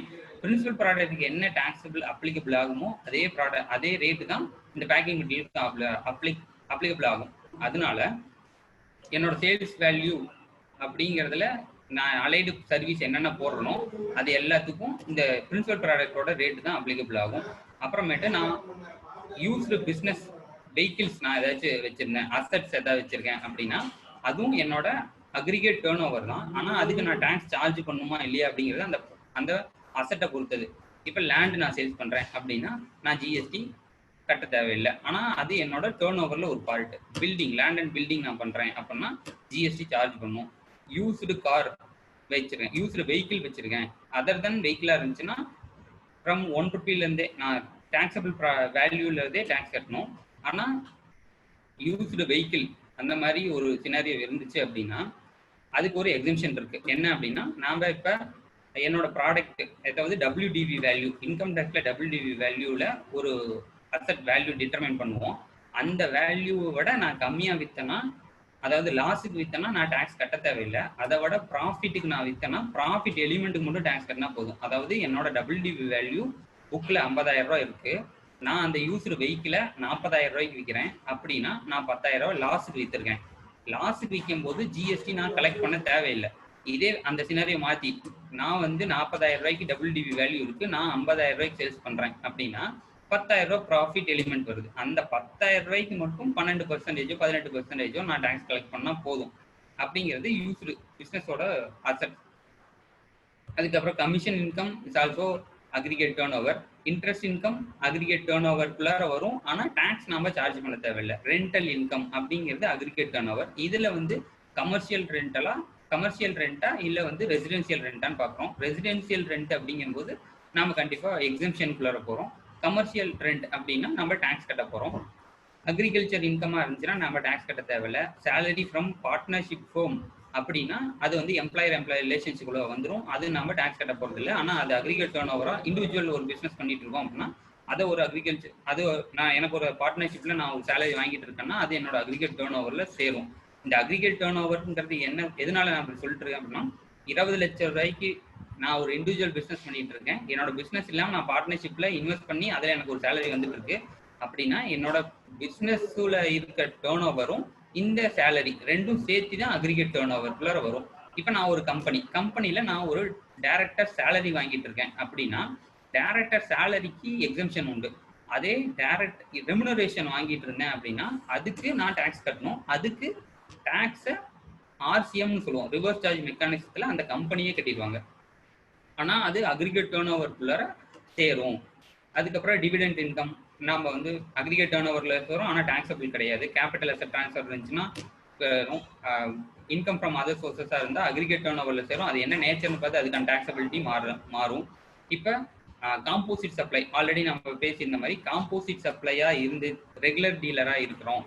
[SPEAKER 4] பிரின்சிபல் ப்ராடக்ட்டுக்கு என்ன டாக்ஸபிள் அப்ளிகபிள் ஆகுமோ அதே ரேட்டு தான் இந்த பேக்கிங் மெட்டீரியலுக்கு அப்ளிகபிள் ஆகும். அதனால என்னோட சேல்ஸ் வேல்யூ அப்படிங்கிறதுல நான் அலைடு சர்வீஸ் என்னென்ன போடுறனோ அது எல்லாத்துக்கும் இந்த பிரின்சிபல் ப்ராடக்டோட ரேட்டு தான் அப்ளிகபிள் ஆகும். அப்புறமேட்டு நான் யூஸ்டு பிஸ்னஸ் வெஹிக்கிள்ஸ் நான் ஏதாச்சும் வச்சிருந்தேன், அசட்ஸ் ஏதாவது வச்சிருக்கேன் அப்படின்னா அதுவும் என்னோட அக்ரிகேட் டேர்ன் ஓவர் தான். ஆனால் அதுக்கு நான் டேக்ஸ் சார்ஜ் பண்ணுமா இல்லையா அப்படிங்கிறது அந்த அசட்டை பொறுத்தது. இப்போ லேண்ட் நான் சேல்ஸ் பண்ணுறேன் அப்படின்னா நான் ஜிஎஸ்டி கட்ட தேவையில்லை, ஆனால் அது என்னோட டேர்ன் ஓவரில் ஒரு பார்ட். லேண்ட் அண்ட் பில்டிங் நான் பண்ணுறேன் அப்படின்னா ஜிஎஸ்டி சார்ஜ் பண்ணும். யூஸ்டு கார் வச்சிருக்கேன், யூஸ்டு வெஹிக்கிள் வச்சிருக்கேன், அதர் தென் வெஹிக்கிளாக இருந்துச்சுன்னா ஃப்ரம் 1 ரூபீலேருந்தே நான் டாக்ஸபிள் வேல்யூலேருந்தே டேக்ஸ் கட்டணும். ஆனால் யூஸ்டு வெஹிக்கிள் அந்த மாதிரி ஒரு சினாரியோ இருந்துச்சு அப்படின்னா அதுக்கு ஒரு எக்ஸம்ஷன் இருக்கு. என்ன அப்படின்னா நாம இப்போ என்னோட ப்ராடக்ட் அதாவது டபிள்யூடிவி வேல்யூ, இன்கம் டேக்ஸ்ல டபிள்யூடிவி வேல்யூவில் ஒரு அசட் வேல்யூ டிட்டர்மைன் பண்ணுவோம். அந்த வேல்யூவை விட நான் கம்மியாக விற்றேன்னா, அதாவது லாஸுக்கு விற்றேன்னா நான் டேக்ஸ் கட்ட தேவையில்லை. அதை விட ப்ராஃபிட்டுக்கு நான் விற்றேன்னா ப்ராஃபிட் எலிமெண்ட்டுக்கு மட்டும் டேக்ஸ் கட்டினா போதும். அதாவது என்னோட டபிள்யூடிவி வேல்யூ புக்கில் 50,000 ரூபா இருக்கு, நான் அந்த யூஸ்டு வெஹிக்கிளை 40,000 ரூபாய்க்கு விற்கிறேன் அப்படின்னா நான் 10,000 ரூபாய் லாஸுக்கு விற்றுருக்கேன். லாஸுக்கு விற்கும் போது ஜிஎஸ்டி நான் கலெக்ட் பண்ண தேவையில்லை. இதே அந்த சினாரியோ மாற்றி நான் 40,000 ரூபாய்க்கு டபிள்யூடிவி வேல்யூ இருக்கு, நான் 50,000 ரூபாய்க்கு சேல்ஸ் பண்றேன் அப்படின்னா 10,000 ரூபாய் ப்ராஃபிட் எலிமெண்ட் வருது. அந்த 10,000 ரூபாய்க்கு மட்டும் 12% 18% நான் டேக்ஸ் கலெக்ட் பண்ணா போதும். அப்படிங்கிறது யூஸ்டு பிஸ்னஸோட அசட். அதுக்கப்புறம் commission income is also aggregate turnover. Interest income aggregate டேர்ன் ஓவருக்குள்ளார வரும், ஆனால் டாக்ஸ் நம்ம சார்ஜ் பண்ண தேவையில்லை. ரெண்டல் இன்கம் அப்படிங்கிறது அக்ரிகேட் டேர்ன் ஓவர். இதுல கமர்ஷியல் ரெண்டா இல்லை ரெசிடென்சியல் ரெண்டான்னு பார்க்குறோம். ரெசிடென்சியல் ரெண்ட் அப்படிங்கும்போது நம்ம கண்டிப்பாக எக்ஸம்ஷனுக்குள்ளார போகிறோம். கமர்ஷியல் ரெண்ட் அப்படின்னா நம்ம டாக்ஸ் கட்ட போகிறோம். அக்ரிகல்ச்சர் இன்கமாக இருந்துச்சுன்னா நம்ம டாக்ஸ் கட்ட தேவையில்லை. சேலரி ஃப்ரம் பார்ட்னர்ஷிப் ஃபோம் அப்படின்னா அது எம்ப்ளாயர் ரிலேஷன்ஷிப்ல வந்துடும், அது நம்ம டாக்ஸ் கட்ட போகிறது இல்லை. ஆனால் அது அக்ரிகேட் டேர்ன் ஓவரா இண்டிவிஜுவல் ஒரு பிஸ்னஸ் பண்ணிட்டு இருக்கோம் அப்படின்னா அதை ஒரு அக்ரிகல்ச்சர், அது நான் எனக்கு ஒரு பார்ட்னர்ஷிப்ல நான் ஒரு சேலரி வாங்கிட்டு இருக்கேன்னா அது என்னோட அக்ரிகேட் டேர்ன் ஓவரில் சேரும். இந்த அக்ரிகேட் டேர்ன் ஓவர்ங்கிறது எதனால நான் அப்படி சொல்லிட்டு இருக்கேன் அப்படின்னா 20 லட்சம் ரூபாய்க்கு நான் ஒரு இண்டிவிஜுவல் பிஸ்னஸ் பண்ணிட்டு இருக்கேன், என்னோட பிஸ்னஸ் இல்லாமல் நான் பார்ட்னர்ஷிப்ல இன்வெஸ்ட் பண்ணி அதில் எனக்கு ஒரு சேலரி வந்துட்டு இருக்கு அப்படின்னா என்னோட பிஸ்னஸ்ல இருக்க டேர்ன் ஓவரும் இந்த சேலரி ரெண்டும் சேர்த்து தான் அக்ரிகேட் டேர்ன் ஓவருக்குள்ள வரும். இப்போ நான் ஒரு கம்பெனியில நான் ஒரு டைரக்டர் சேலரி வாங்கிட்டு இருக்கேன் அப்படின்னா டைரக்டர் சேலரிக்கு எக்ஸம்ஷன் உண்டு. அதே டைரக்ட் ரெமுனரேஷன் வாங்கிட்டு இருந்தேன் அப்படின்னா அதுக்கு நான் டாக்ஸ் கட்டணும். அதுக்கு டாக்ஸை ஆர்சிஎம்னு சொல்லுவோம், ரிவர்ஸ் சார்ஜ் மெக்கானிசத்துல அந்த கம்பெனியே கட்டிடுவாங்க. ஆனால் அது அக்ரிகேட் டேர்ன் ஓவருக்குள்ள சேரும். அதுக்கப்புறம் டிவிடெண்ட் இன்கம் நம்ம அக்ரிகேட் டேர்ன் ஓவரில் வரும், ஆனால் டாக்ஸபிள் கிடையாது. கேபிட்டல் அசெட் ட்ரான்ஸ்ஃபர் இருந்துச்சுன்னா இன்கம் ஃப்ரம் அதர் சோர்சஸாக இருந்தால் அக்ரிகேட் டேர்ன் ஓவரில் சேரும். அது என்ன நேச்சர்னு பார்த்து அதுக்கான டாக்ஸபிலிட்டி மாறும். இப்போ காம்போசிட் சப்ளை ஆல்ரெடி நம்ம பேசியிருந்த மாதிரி காம்போசிட் சப்ளையாக இருந்து ரெகுலர் டீலராக இருக்கிறோம்,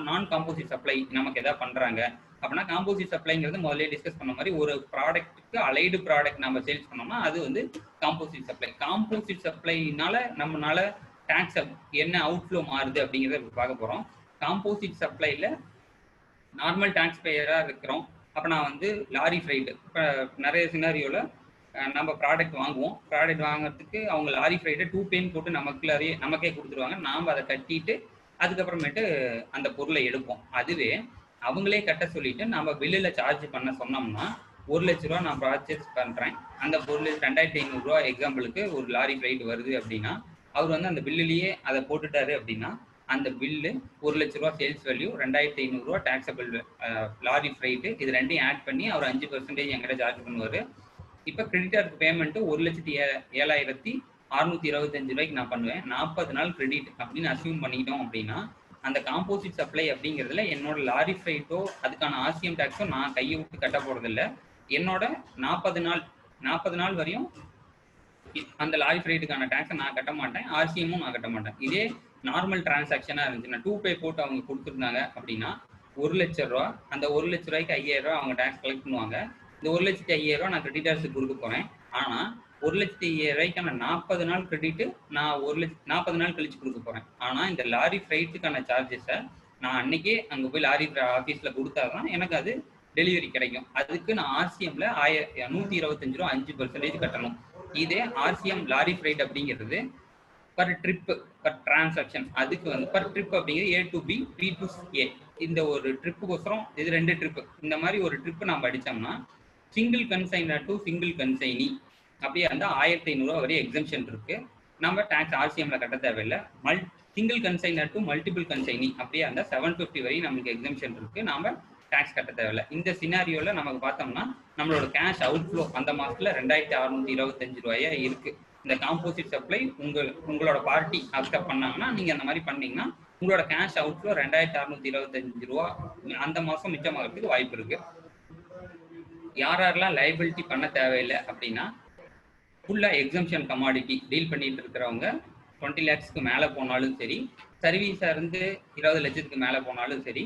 [SPEAKER 4] நான் காம்போசிட் சப்ளை நமக்கு எதாவது பண்ணுறாங்க அப்படின்னா காம்போசிட் சப்ளைங்கிறது முதல்ல டிஸ்கஸ் பண்ண மாதிரி ஒரு ப்ராடக்ட்டுக்கு அலைடு ப்ராடக்ட் நம்ம சேல்ஸ் பண்ணோம்னா அது வந்து காம்போசிட் சப்ளை. காம்போசிட் சப்ளைனால நம்மளால டேக்ஸ் என்ன அவுட்ஃப்ளோ மாறுது அப்படிங்கிறத பார்க்க போகிறோம். காம்போசிட் சப்ளைல நார்மல் டாக்ஸ் பேயராக இருக்கிறோம். அப்போ நான் வந்து லாரி ஃப்ரைட் இப்போ நிறைய சினாரியோவில் நம்ம ப்ராடக்ட் வாங்குவோம். ப்ராடக்ட் வாங்குறதுக்கு அவங்க லாரி ஃப்ரைட்டை 2 பேன் போட்டு நமக்கே கொடுத்துருவாங்க. நாம் அதை கட்டிட்டு அதுக்கப்புறமேட்டு அந்த பொருளை எடுப்போம். அதுவே அவங்களே கட்ட சொல்லிட்டு நம்ம பில்லில் சார்ஜ் பண்ண சொன்னோம்னா 1 லட்ச ரூபா நான் பர்ச்சேஸ் பண்ணுறேன், அந்த பொருள் 2500 ரூபா எக்ஸாம்பிளுக்கு ஒரு லாரி ஃப்ரைட் வருது அப்படின்னா அவர் வந்து அந்த பில்லுலேயே அதை போட்டுட்டாரு அப்படின்னா அந்த பில்லு 1 லட்ச ரூபா சேல்ஸ் வேல்யூ, 2500 ரூபா டாக்ஸபிள் லாரி ஃப்ரைட்டு, இது ரெண்டையும் ஆட் பண்ணி அவர் 5% என்கிட்ட சார்ஜ் பண்ணுவார். இப்போ கிரெடிட்டருக்கு பேமெண்ட்டு 1,07,625 ரூபாய்க்கு நான் பண்ணுவேன். 40 நாள் கிரெடிட் அப்படின்னு அசியூம் பண்ணிக்கிட்டோம் அப்படின்னா அந்த காம்போசிட் சப்ளை அப்படிங்கிறதுல என்னோட லாரி ஃப்ரைட்டோ அதுக்கான ஆர்சிஎம் டாக்ஸோ நான் கையை விட்டு கட்ட போகிறதில்ல. என்னோட 40 நாள் வரையும் அந்த லாரி ஃப்ரைட்டுக்கான டாக்ஸை நான் கட்ட மாட்டேன், ஆர்சிஎம்மும் நான் கட்ட மாட்டேன். இதே நார்மல் டிரான்சாக்ஷனாக இருந்துச்சுன்னா 2 பே போட்டு அவங்க கொடுத்துருந்தாங்க அப்படின்னா 1 லட்ச ரூபா, அந்த 1 லட்ச ரூபாய்க்கு 5000 ரூபா அவங்க டாக்ஸ் கலெக்ட் பண்ணுவாங்க. இந்த 1,50,000 ரூபா நான் கிரெடிட்டர்ஸுக்கு கொடுக்க போகிறேன். ஆனால் 1,50,000 ரூபாய்க்கான 40 நாள் கிரெடிட்டு நான் 40 நாள் கழிச்சு கொடுக்க போகிறேன். ஆனால் இந்த லாரி ஃப்ரைட்டுக்கான சார்ஜஸை நான் அன்னைக்கே அங்கே போய் லாரி ஆஃபீஸில் கொடுத்தா தான் எனக்கு அது டெலிவரி கிடைக்கும். அதுக்கு நான் ஆர்சிஎம்ல 125 ரூபா 5% கட்டணும். இதே ஆர்சிஎம் லாரி ஃப்ரைட் அப்படிங்கிறது பர் ட்ரிப்பு பர் டிரான்சாக்ஷன், அதுக்கு வந்து பர் ட்ரிப் அப்படிங்கிறது A to B, B to A. இந்த ஒரு ட்ரிப்புக்கோசரம் இது 2 ட்ரிப்பு, இந்த மாதிரி ஒரு ட்ரிப்பு நம்ம அடித்தோம்னா சிங்கிள் கன்சைனர் டு சிங்கிள் கன்சைனி அப்படியே அந்த 1500 ரூபா வரை எக்ஸம்ஷன் இருக்கு. நம்ம டாக்ஸ் ஆர்சிஎம்ல கட்ட தேவையில்லை. சிங்கிள் கன்சைனர் டு மல்டிபிள் கன்சைனி அப்படியே அந்த 750 வரையும் நமக்கு எக்ஸம்ஷன் இருக்கு. நாம டாக்ஸ் கட்ட தேவையில்லை. இந்த சினாரியோல நமக்கு பார்த்தோம்னா நம்மளோட கேஷ் அவுட்ஃப்ளோ அந்த மாசத்துல 2625 ரூபாயா இருக்கு. இந்த காம்போசிட் சப்ளை உங்களோட பார்ட்டி அக்செப்ட் பண்ணாங்கன்னா நீங்க அந்த மாதிரி பண்ணீங்கன்னா உங்களோட கேஷ் அவுட்ஃப்ளோ 2625 ரூபா அந்த மாசம் மிச்சமாகிறதுக்கு வாய்ப்பு இருக்கு. யாரெல்லாம் லைபிலிட்டி பண்ண தேவையில்லை அப்படின்னா ஃபுல்லா எக்ஸம்ஷன் கமாடிட்டி டீல் பண்ணிட்டு இருக்கிறவங்க 20 lakhsக்கு மேலே போனாலும் சரி, சர்வீஸா இருந்து 20 லட்சத்துக்கு மேலே போனாலும் சரி,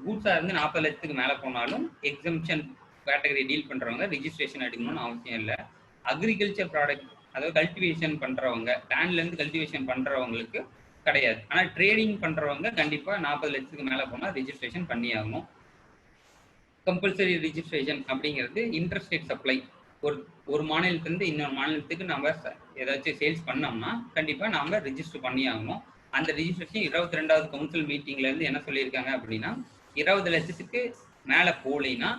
[SPEAKER 4] கூட்ஸா இருந்து 40 லட்சத்துக்கு மேலே போனாலும் எக்ஸம்ஷன் கேட்டகரி டீல் பண்றவங்க ரிஜிஸ்ட்ரேஷன் எடுக்கணும்னு அவசியம் இல்லை. அக்ரிகல்ச்சர் ப்ராடக்ட் அதாவது கல்டிவேஷன் பண்றவங்க, லேண்ட்ல இருந்து கல்டிவேஷன் பண்றவங்களுக்கு கிடையாது. ஆனால் ட்ரேடிங் பண்றவங்க கண்டிப்பா 40 லட்சத்துக்கு மேலே போனால் ரிஜிஸ்ட்ரேஷன் பண்ணி ஆகணும். கம்பல்சரி ரிஜிஸ்ட்ரேஷன் அப்படிங்கிறது இன்டர்ஸ்டேட் சப்ளை. ஒரு மாநிலத்திலிருந்து இன்னொரு மாநிலத்துக்கு நம்ம ஏதாச்சும் சேல்ஸ் பண்ணோம்னா கண்டிப்பா நாம ரிஜிஸ்டர் பண்ணி ஆகணும். அந்த ரிஜிஸ்ட்ரேஷன் 22வது கவுன்சில் மீட்டிங்ல இருந்து என்ன சொல்லியிருக்காங்க அப்படின்னா 20 லட்சத்துக்கு மேல போகலைன்னா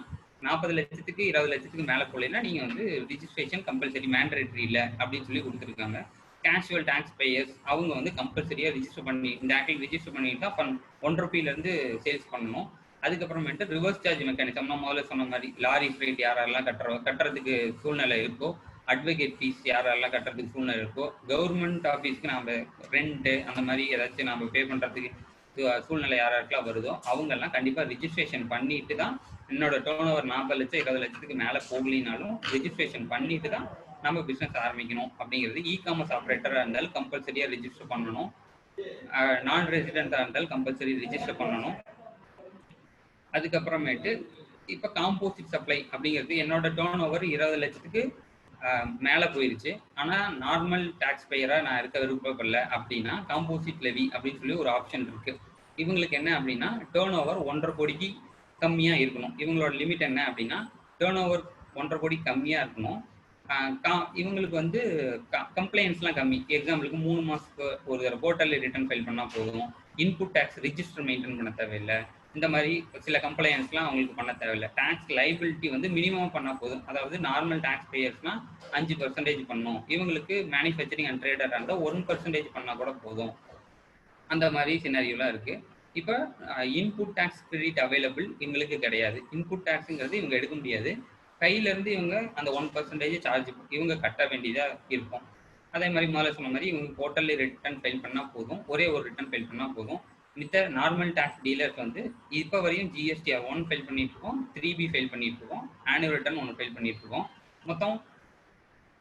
[SPEAKER 4] 40 லட்சத்துக்கு 20 லட்சத்துக்கு மேல போகலைன்னா நீங்க வந்து ரிஜிஸ்ட்ரேஷன் கம்பல்சரி மேண்டேட்டரி இல்லை அப்படின்னு சொல்லி கொடுத்துருக்காங்க. கேஷுவல் டாக்ஸ் பேயர்ஸ் அவங்க வந்து கம்பல்சரியா ரிஜிஸ்டர் பண்ணி இந்த ஆக்டில் ரிஜிஸ்டர் பண்ணிட்டு தான் ₹1 இருந்து சேல்ஸ் பண்ணணும். அதுக்கப்புறமேட்டு ரிவர்ஸ் சார்ஜ் மெக்கானிசம் நான் முதல்ல சொன்ன மாதிரி லாரி ஃப்ரைட் யாரெல்லாம் கட்டுறதுக்கு சூழ்நிலை இருக்கோ, அட்வொகேட் ஃபீஸ் யாரெல்லாம் கட்டுறதுக்கு சூழ்நிலை இருக்கோ, கவர்மெண்ட் ஆஃபீஸ்க்கு நம்ம ரெண்ட்டு அந்த மாதிரி ஏதாச்சும் நம்ம பே பண்ணுறதுக்கு சூழ்நிலை யாருக்கெல்லாம் வருதோ அவங்கெல்லாம் கண்டிப்பாக ரிஜிஸ்ட்ரேஷன் பண்ணிட்டு தான் என்னோட டர்ன் ஓவர் 40 லட்சம் 20 லட்சத்துக்கு மேலே போகலினாலும் ரிஜிஸ்ட்ரேஷன் பண்ணிட்டு தான் நம்ம பிஸ்னஸ் ஆரம்பிக்கணும் அப்படிங்கிறது. இ-காமர்ஸ் ஆப்ரேட்டராக இருந்தாலும் கம்பல்சரியாக ரிஜிஸ்டர் பண்ணணும். நான் ரெசிடென்ட்டாக இருந்தாலும் கம்பல்சரி ரிஜிஸ்டர் பண்ணணும். அதுக்கப்புறமேட்டு இப்போ காம்போசிட் சப்ளை அப்படிங்கிறது என்னோட டர்ன் ஓவர் 20 லட்சத்துக்கு மேலே போயிருச்சு, ஆனால் நார்மல் டாக்ஸ் பேயராக நான் இருக்க விருப்பப்படல அப்படின்னா காம்போசிட் லெவி அப்படின்னு சொல்லி ஒரு ஆப்ஷன் இருக்கு. இவங்களுக்கு என்ன அப்படின்னா டர்ன் ஓவர் 1.5 கோடிக்கு கம்மியாக இருக்கணும். இவங்களோட லிமிட் என்ன அப்படின்னா டர்ன் ஓவர் 1.5 கோடி கம்மியாக இருக்கணும். இவங்களுக்கு வந்து கம்ப்ளைண்ட்ஸ்லாம் கம்மி. எக்ஸாம்பிளுக்கு 3 மாதத்துக்கு ஒரு தடவை போர்ட்டலில் ரிட்டர்ன் ஃபைல் பண்ணால் போதும். இன்புட் டேக்ஸ் ரிஜிஸ்டர் மெயின்டைன் பண்ண தேவையில்லை. இந்த மாதிரி சில கம்ப்ளைண்ட்ஸ்லாம் அவங்களுக்கு பண்ண தேவையில்லை. டேக்ஸ் லைபிலிட்டி வந்து மினிமம் பண்ணால் போதும். அதாவது நார்மல் டேக்ஸ் பேயர்ஸ்னால் 5% பண்ணணும். இவங்களுக்கு மேனுஃபேக்சரிங் அண்ட் ட்ரேடராக இருந்தால் 1% பண்ணால் கூட போதும். அந்த மாதிரி சினாரியோலாம் இருக்குது. இப்போ இன்புட் டேக்ஸ் கிரெடிட் அவைலபிள் இவங்களுக்கு கிடையாது. இன்புட் டேக்ஸுங்கிறது இவங்க எடுக்க முடியாது. கையிலேருந்து இவங்க அந்த 1% சார்ஜ் இவங்க கட்ட வேண்டியதாக இருக்கும். அதே மாதிரி முதல்ல சொன்ன மாதிரி இவங்க போர்ட்டலில் ரிட்டர்ன் ஃபைல் பண்ணால் போதும். ஒரே ஒரு ரிட்டர்ன் ஃபைல் பண்ணால் போதும். மித்த நார்மல் டேக்ஸ் டீலர்ஸ் வந்து இப்போ வரையும் GSTR 1 ஃபைல் பண்ணிட்டு இருக்கோம், 3B ஃபைல் பண்ணிட்டு இருக்கோம், ஆனுவல் ரிட்டர்ன் 1 ஃபைல் பண்ணிட்டு இருக்கோம். மொத்தம்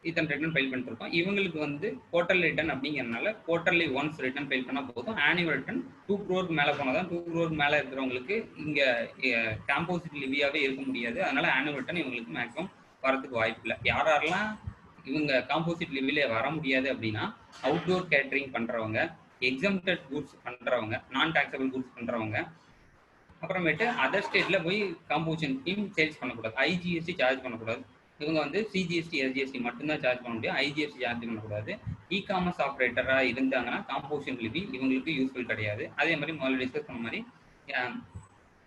[SPEAKER 4] இத்தனை ரிட்டர்ன் ஃபைல் பண்ணிருக்கோம். இவங்களுக்கு வந்து குவார்டர்லி ரிட்டர்ன் அப்படிங்கிறதுனால குவார்டர்லி ஒன்ஸ் ரிட்டர்ன் ஃபைல் பண்ணால் போதும். ஆனுவல் ரிட்டர்ன் 2 crore மேலே போனால் தான் 2 crore மேலே இருக்கிறவங்களுக்கு இங்கே காம்போசிட் லிவியாவே இருக்க முடியாது. அதனால ஆனுவல் ரிட்டர்ன் இவங்களுக்கு மேக்ஸிமம் வரதுக்கு வாய்ப்பு இல்லை. யாரெல்லாம் இவங்க காம்போசிட் லிவிலே வர முடியாது அப்படின்னா அவுட்டோர் கேட்டரிங் பண்ணுறவங்க, எக்ஸம்டட் கூட்ஸ் பண்ணுறவங்க, நான் டாக்ஸபிள் கூட்ஸ் பண்ணுறவங்க, அப்புறமேட்டு அதர் ஸ்டேட்ல போய் காம்போசிஷன் ஸ்கீம் சேல்ஸ் பண்ணக்கூடாது, ஐஜிஎஸ்டி சார்ஜ் பண்ணக்கூடாது. இவங்க வந்து சிஜிஎஸ்டி எஸ்ஜிஎஸ்டி மட்டும்தான் சார்ஜ் பண்ண முடியும், ஐஜிஎஸ்டி சார்ஜ் பண்ணக்கூடாது. இ காமர்ஸ் ஆப்ரேட்டராக இருந்தாங்கன்னா காம்போசிஷன் லிவி இவங்களுக்கு யூஸ்ஃபுல் கிடையாது. அதே மாதிரி முதல்ல டிஸ்கஸ் பண்ண மாதிரி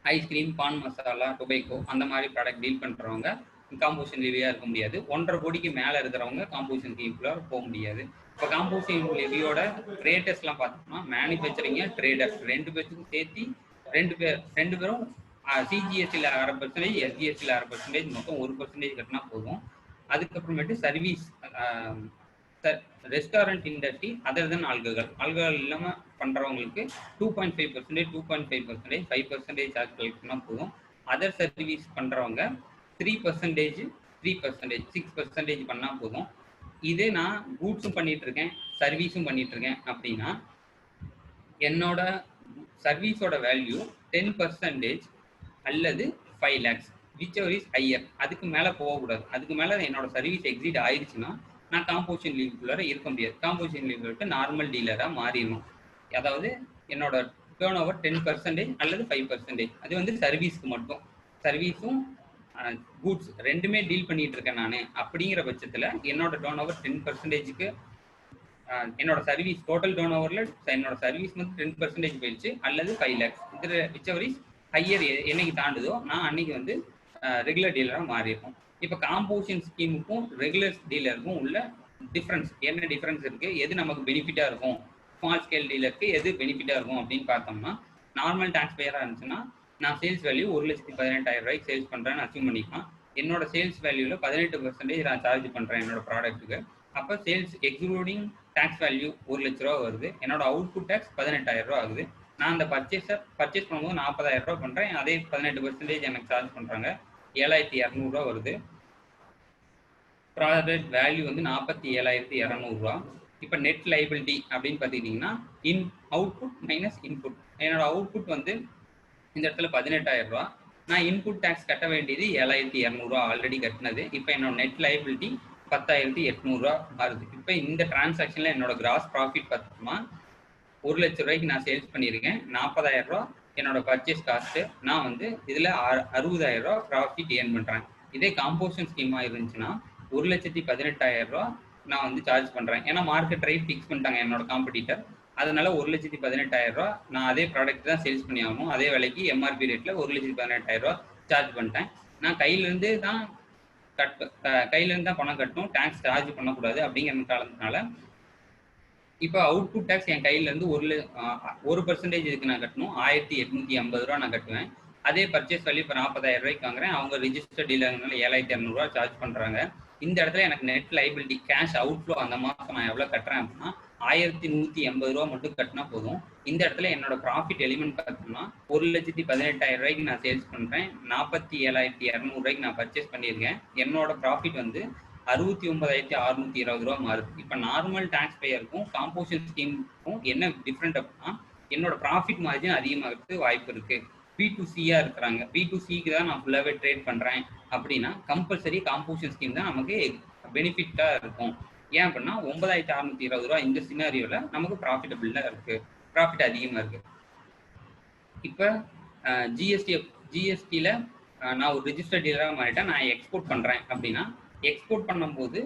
[SPEAKER 4] ஐஸ்கிரீம், பான் மசாலா, டொபேக்கோ அந்த மாதிரி ப்ராடக்ட் டீல் பண்ணுறவங்க காம்போசிஷன் லிவியாக இருக்க முடியாது. 1.5 கோடிக்கு மேலே இருக்கிறவங்க காம்போசிஷன் ஸ்கீம்குள்ள போக முடியாது. இப்போ காம்போசிஷன் லிவியோட ரேட்டர்ஸ்லாம் பார்த்தோம்னா மேனுஃபேக்சரிங், ட்ரேடர் ரெண்டு பேருக்கும் சேர்த்து ரெண்டு பேரும் சிஜிஎஸ்டியில் 1/2%, எஸ்ஜிஎஸ்டியில் 1/2%, மொத்தம் 1% கட்டினா போதும். அதுக்கப்புறமேட்டு சர்வீஸ், ரெஸ்டாரண்ட் இண்டஸ்ட்ரி, அதர் தென் ஆல்கஹால் இல்லாமல் பண்ணுறவங்களுக்கு 2.5%, 2.5%, 5% சார்ஜ் கலெக்ட் பண்ணால் போதும். அதர் சர்வீஸ் பண்ணுறவங்க 3%, 3%, 6% பண்ணால் போதும். இதே நான் கூட்ஸும் பண்ணிட்டு இருக்கேன், சர்வீஸும் பண்ணிட்டு இருக்கேன் அப்படின்னா என்னோட சர்வீஸோட வேல்யூ 10% அல்லது 5 lakhs, which ever is higher. அதுக்கு மேலே போகக்கூடாது. அதுக்கு மேலே என்னோட சர்வீஸ் எக்ஸிட் ஆயிடுச்சுன்னா நான் காம்போசிஷன் லீவுக்குள்ளார இருக்க முடியாது. காம்போசிஷன் லீவ் விட்டு நார்மல் டீலராக மாறிடணும். அதாவது என்னோட டேர்ன் ஓவர் 10% அல்லது 5%. அது வந்து சர்வீஸ்க்கு மட்டும். சர்வீஸும் கூட்ஸ் ரெண்டுமே டீல் பண்ணிட்டு இருக்கேன் நான். அப்படிங்கிற பட்சத்தில் என்னோட டேர்ன் ஓவர் 10%க்கு என்னோட சர்வீஸ் டோட்டல் டேர்ன் ஓவரில் என்னோட சர்வீஸ் வந்து 10% போயிடுச்சு அல்லது 5 lakhs. இது விச் எவர் இஸ் ஹையர் என்னைக்கு தாண்டுதோ நான் அன்னைக்கு வந்து ரெகுலர் டீலராக மாறியிருக்கோம். இப்போ காம்போசிஷன் ஸ்கீமுக்கும் ரெகுலர் டீலருக்கும் உள்ள டிஃப்ரென்ஸ் என்ன டிஃப்ரென்ஸ் இருக்குது, எது நமக்கு பெனிஃபிட்டாக இருக்கும், ஸ்மால் ஸ்கேல் டீலருக்கு எது பெனிஃபிட்டாக இருக்கும் அப்படின்னு பார்த்தோம்னா, நார்மல் டாக்ஸ் பேயராக இருந்துச்சுன்னா நான் சேல்ஸ் வேல்யூ 1,18,000 ரூபாய்க்கு சேல்ஸ் பண்ணுறேன்னு அச்சீவ் பண்ணிக்கலாம். என்னோட சேல்ஸ் வேல்யூவில் 18% நான் சார்ஜ் பண்ணுறேன் என்னோட ப்ராடக்ட்டுக்கு. அப்போ சேல்ஸ் எக்ஸ்க்ளூடிங் டாக்ஸ் வேல்யூ 1 லட்ச ரூபா வருது. என்னோட அவுட்புட் டேக்ஸ் 18,000 ரூபா ஆகுது. நான் அந்த பர்ச்சேஸ் பண்ணும்போது 40,000 ரூபா பண்ணுறேன், அதே 18% எனக்கு சார்ஜ் பண்ணுறாங்க, 7,200 ரூபா வருது. ப்ராடக்ட் வேல்யூ வந்து 47,200 ரூபா. இப்போ நெட் லைபிலிட்டி அப்படின்னு பார்த்துக்கிட்டிங்கன்னா அவுட்புட் மைனஸ் இன்புட். என்னோட அவுட்புட் வந்து இந்த இடத்துல 18,000 ரூபா, நான் இன்புட் டேக்ஸ் கட்ட வேண்டியது 7,200 ரூபா ஆல்ரெடி கட்டினது. இப்போ என்னோட நெட் லைபிலிட்டி 10,800 ரூபா வருது. இப்போ இந்த டிரான்சாக்ஷனில் என்னோட கிராஸ் ப்ராஃபிட் பார்த்தோம்னா 1 லட்ச ரூபாய்க்கு நான் சேல்ஸ் பண்ணியிருக்கேன், 40,000 ரூபா என்னோட பர்ச்சேஸ் காஸ்ட்டு, நான் வந்து இதில் 60,000 ரூபா ப்ராஃபிட் ஏர்ன் பண்ணுறேன். இதே காம்போசிஷன் ஸ்கீமாக இருந்துச்சுன்னா 1,18,000 ரூபா நான் வந்து சார்ஜ் பண்ணுறேன். ஏன்னா மார்க்கெட் ரேட் ஃபிக்ஸ் பண்ணிட்டாங்க என்னோட காம்படிட்டர். அதனால 1,18,000 ரூபா நான் அதே ப்ராடக்ட் தான் சேல்ஸ் பண்ணி ஆகணும். அதே விலைக்கு எம்ஆர்பி ரேட்டில் 1,18,000 ரூபா சார்ஜ் பண்ணிட்டேன். நான் கையிலேருந்து தான் பணம் கட்டணும், டேக்ஸ் சார்ஜ் பண்ணக்கூடாது அப்படிங்கிற காரணத்தினால இப்போ அவுட்புட் டேக்ஸ் என் கையிலேருந்து 1% இதுக்கு நான் கட்டணும், 1,850 ரூபா நான் கட்டுவேன். அதே பர்ச்சேஸ் வேல்யூ இப்போ 40,000 ரூபாய்க்கு வாங்குறேன், அவங்க ரிஜிஸ்டர் டீலர்னால 7,200 ரூபா சார்ஜ் பண்ணுறாங்க. இந்த இடத்துல எனக்கு நெட் லைபிலிட்டி கேஷ் அவுட்ஃப்ளோ அந்த மாதம் நான் எவ்வளோ கட்டுறேன் அப்படின்னா 1,180 ரூபா மட்டும் கட்டினா போதும். இந்த இடத்துல என்னோட ப்ராஃபிட் எலிமெண்ட் பார்த்தோம்னா 1,18,000 ரூபாய்க்கு நான் சேல்ஸ் பண்ணுறேன், 47,200 ரூபாய்க்கு நான் பர்ச்சேஸ் பண்ணியிருக்கேன். என்னோட ப்ராஃபிட் வந்து 69,620 ரூபா மாறுது. இப்போ நார்மல் டாக்ஸ் பேயருக்கும் காம்போசிஷன் ஸ்கீமுக்கும் என்ன டிஃப்ரெண்ட் அப்படின்னா என்னோட ப்ராஃபிட் மார்ஜின் அதிகமாகிறதுக்கு வாய்ப்பு இருக்குது. B2Cயாக இருக்கிறாங்க, B2Cக்கு தான் நான் ஃபுல்லாகவே ட்ரேட் பண்ணுறேன் அப்படின்னா கம்பல்சரி காம்போசிஷன் ஸ்கீம் தான் நமக்கு பெனிஃபிட்டாக இருக்கும். ஏன் அப்படின்னா 9,620 ரூபா இந்த சினாரியோவில் நமக்கு ப்ராஃபிட்டபிளாக இருக்குது, ப்ராஃபிட் அதிகமாக இருக்குது. இப்போ ஜிஎஸ்டியில் நான் ஒரு ரிஜிஸ்டர் டீலராக மாறிட்டேன், நான் எக்ஸ்போர்ட் பண்ணுறேன் அப்படின்னா எக்ஸ்போர்ட் பண்ணும்போது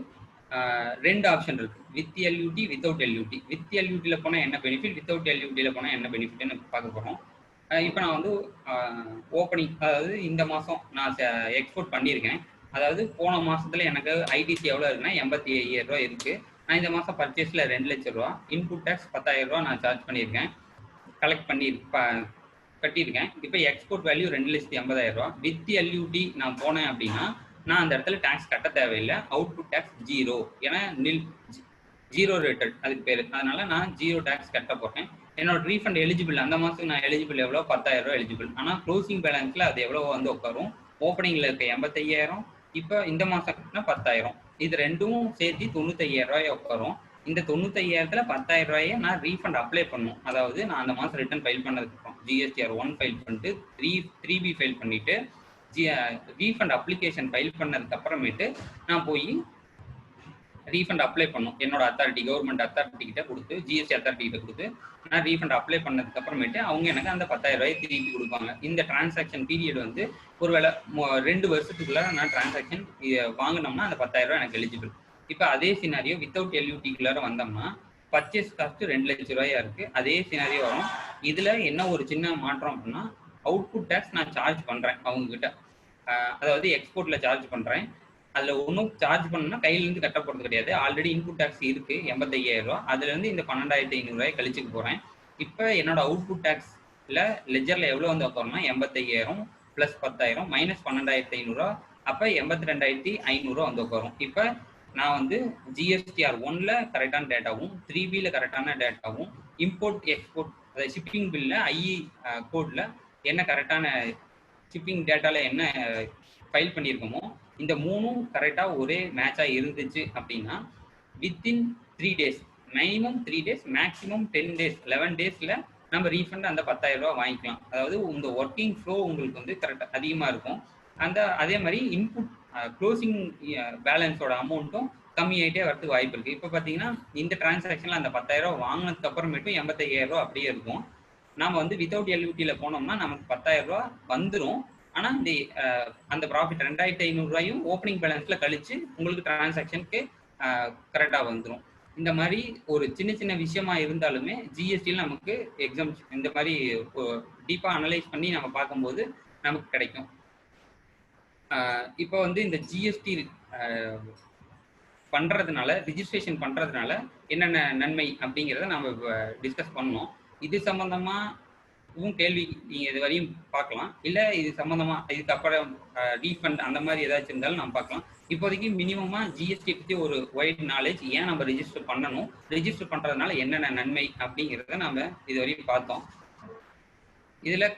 [SPEAKER 4] 2 ஆப்ஷன் இருக்குது, with LUT, without LUT. With எல்யூடியில் போனால் என்ன பெனிஃபிட், வித்தவுட் எல்யூடியில் போனால் என்ன பெனிஃபிட்னு பார்க்க போகிறோம். இப்போ நான் வந்து ஓப்பனிங், அதாவது இந்த மாதம் நான் எக்ஸ்போர்ட் பண்ணியிருக்கேன். அதாவது போன மாதத்தில் எனக்கு ஐடிசி எவ்வளோ இருக்குன்னா 85,000 ரூபா இருக்குது. நான் இந்த மாதம் பர்ச்சேஸில் 2 லட்ச ரூபா, இன்புட் டேக்ஸ் 10,000 ரூபா நான் சார்ஜ் பண்ணியிருக்கேன், கட்டியிருக்கேன். இப்போ எக்ஸ்போர்ட் வேல்யூ 2,80,000 ரூபா. வித் எல்யூடி நான் போனேன் அப்படின்னா நான் அந்த இடத்துல டேக்ஸ் கட்ட தேவையில்லை, அவுட்புட் டேக்ஸ் 0, ஏன்னா ஜீரோ ரேட்டட் அதுக்கு பேர். அதனால நான் 0 டேக்ஸ் கட்ட போகிறேன். என்னோட ரீஃபண்ட் எலிஜிபிள் அந்த மாதத்துக்கு நான் எலிஜிபிள் எவ்வளோ 10,000 ரூபா எலிஜிபிள். ஆனால் க்ளோசிங் பேலன்ஸில் அது எவ்வளோ வந்து உட்காரும், ஓப்பனிங்கில் இருக்க 85,000 இப்போ இந்த மாசம் கட்டினா 10,000. இது ரெண்டும் சேர்த்து 95,000 உட்காரும். இந்த 95,000த்துல 10,000 நான் ரீஃபண்ட் அப்ளை பண்ணும். அதாவது நான் அந்த மாசம் ரிட்டர்ன் ஃபைல் பண்ணதுக்கு அப்புறம் GSTR 1 ஃபைல் பண்ணிட்டு 3B ஃபைல் பண்ணிட்டு ரீஃபண்ட் அப்ளிகேஷன் ஃபைல் பண்ணதுக்கு அப்புறமேட்டு நான் போய் ரீஃபண்ட் அப்ளை பண்ணும். என்னோட அத்தாரிட்டி, கவர்மெண்ட் அத்தாரிட்டி கிட்ட கொடுத்து, GST அத்தாரிட்டி கிட்ட கொடுத்து நான் ரீஃபண்ட் அப்ளை பண்ணதுக்கு அப்புறமேட்டு அவங்க எனக்கு அந்த 10,000 திருப்பி கொடுப்பாங்க. இந்த டிரான்சாக்ஷன் பீரியட் வந்து ஒருவேளை 2 வருஷத்துக்குள்ள நான் டிரான்சாக்ஷன் வாங்கினோம்னா அந்த 10,000 எனக்கு எலிஜிபிள். இப்போ அதே சினாரியோ வித்தவுட் LUTக்குள்ளார வந்தோம்னா பர்ச்சேஸ் காஸ்ட் 2 லட்ச ரூபாயா இருக்கு. அதே சினாரியோ வரும். இதுல என்ன ஒரு சின்ன மாற்றம் அப்படின்னா அவுட்புட் டேக்ஸ் நான் சார்ஜ் பண்றேன் அவங்க கிட்ட. அதாவது எக்ஸ்போர்ட்ல சார்ஜ் பண்றேன். அதுல ஒன்றும் சார்ஜ் பண்ணா கையில இருந்து கட்ட போறது கிடையாது. ஆல்ரெடி இன்புட் டேக்ஸ் இருக்கு 85,000. அதுல இருந்து இந்த 12,500 கழிச்சுக்க போறேன். இப்போ என்னோட அவுட்புட் டேக்ஸ்ல லெஜர்ல எவ்வளவு வந்து உட்காரணும், 85,000 பிளஸ் 10,000 மைனஸ் 12,500, அப்ப 82,500 வந்து உட்காரும். இப்போ நான் வந்து GSTR 1ல கரெக்டான டேட்டாவும் 3Bல கரெக்டான டேட்டாவும் இம்போர்ட் எக்ஸ்போர்ட் அதாவது ஷிப்பிங் பில்ல IE கோட்ல என்ன கரெக்டான ஷிப்பிங் டேட்டால என்ன ஃபைல் பண்ணியிருக்கோமோ இந்த மூணும் கரெக்டா ஒரே மேட்சா இருந்துச்சு அப்படின்னா within 3 days, minimum 3 days, maximum 10 days, 11 daysல நம்ம ரீஃபண்ட் அந்த 10,000 வாங்கிக்கலாம். அதாவது இந்த ஒர்க்கிங் ஃப்ளோ உங்களுக்கு வந்து கரெக்டா அதிகமா இருக்கும். அதே மாதிரி இன்புட் க்ளோசிங் பேலன்ஸோட அமௌண்ட்டும் கம்மியாயிட்டே வரதுக்கு வாய்ப்பு இருக்கு. இப்போ பார்த்தீங்கன்னா இந்த டிரான்சாக்ஷன்ல அந்த 10,000 வாங்கினதுக்கு அப்புறமேட்டும் 85,000 அப்படியே இருக்கும். நாம வந்து வித்தவுட் LUTல போனோம்னா நமக்கு 10,000 வந்துடும். ஆனா அந்த ப்ராஃபிட் 2,500 ஓப்பனிங் பேலன்ஸ்ல கழிச்சு உங்களுக்கு டிரான்சாக்ஷனுக்கு கரெக்டா வந்துடும். இந்த மாதிரி ஒரு சின்ன சின்ன விஷயமா இருந்தாலுமே ஜிஎஸ்டியில் நமக்கு எக்ஸாம் இந்த மாதிரி டீப்பா அனலைஸ் பண்ணி நம்ம பார்க்கும்போது நமக்கு கிடைக்கும். இப்போ வந்து இந்த ஜிஎஸ்டி பண்றதுனால, ரிஜிஸ்ட்ரேஷன் பண்றதுனால என்னென்ன நன்மை அப்படிங்கிறத நம்ம டிஸ்கஸ் பண்ணோம். இது சம்பந்தமா கேள்வி நீங்க இது வரையும் பார்க்கலாம், இல்ல இது சம்பந்தமா இதுக்கப்புறம் ரீஃபண்ட் அந்த மாதிரி ஏதாச்சும் இருந்தாலும் நம்ம பார்க்கலாம். இப்போதைக்கு மினிமமா ஜிஎஸ்டி பத்தி ஒரு வைட் நாலேஜ், ஏன் நம்ம ரெஜிஸ்டர் பண்ணணும், ரெஜிஸ்டர் பண்றதுனால என்னென்ன நன்மை அப்படிங்கிறத நம்ம இது வரையும் பார்த்தோம். இதுல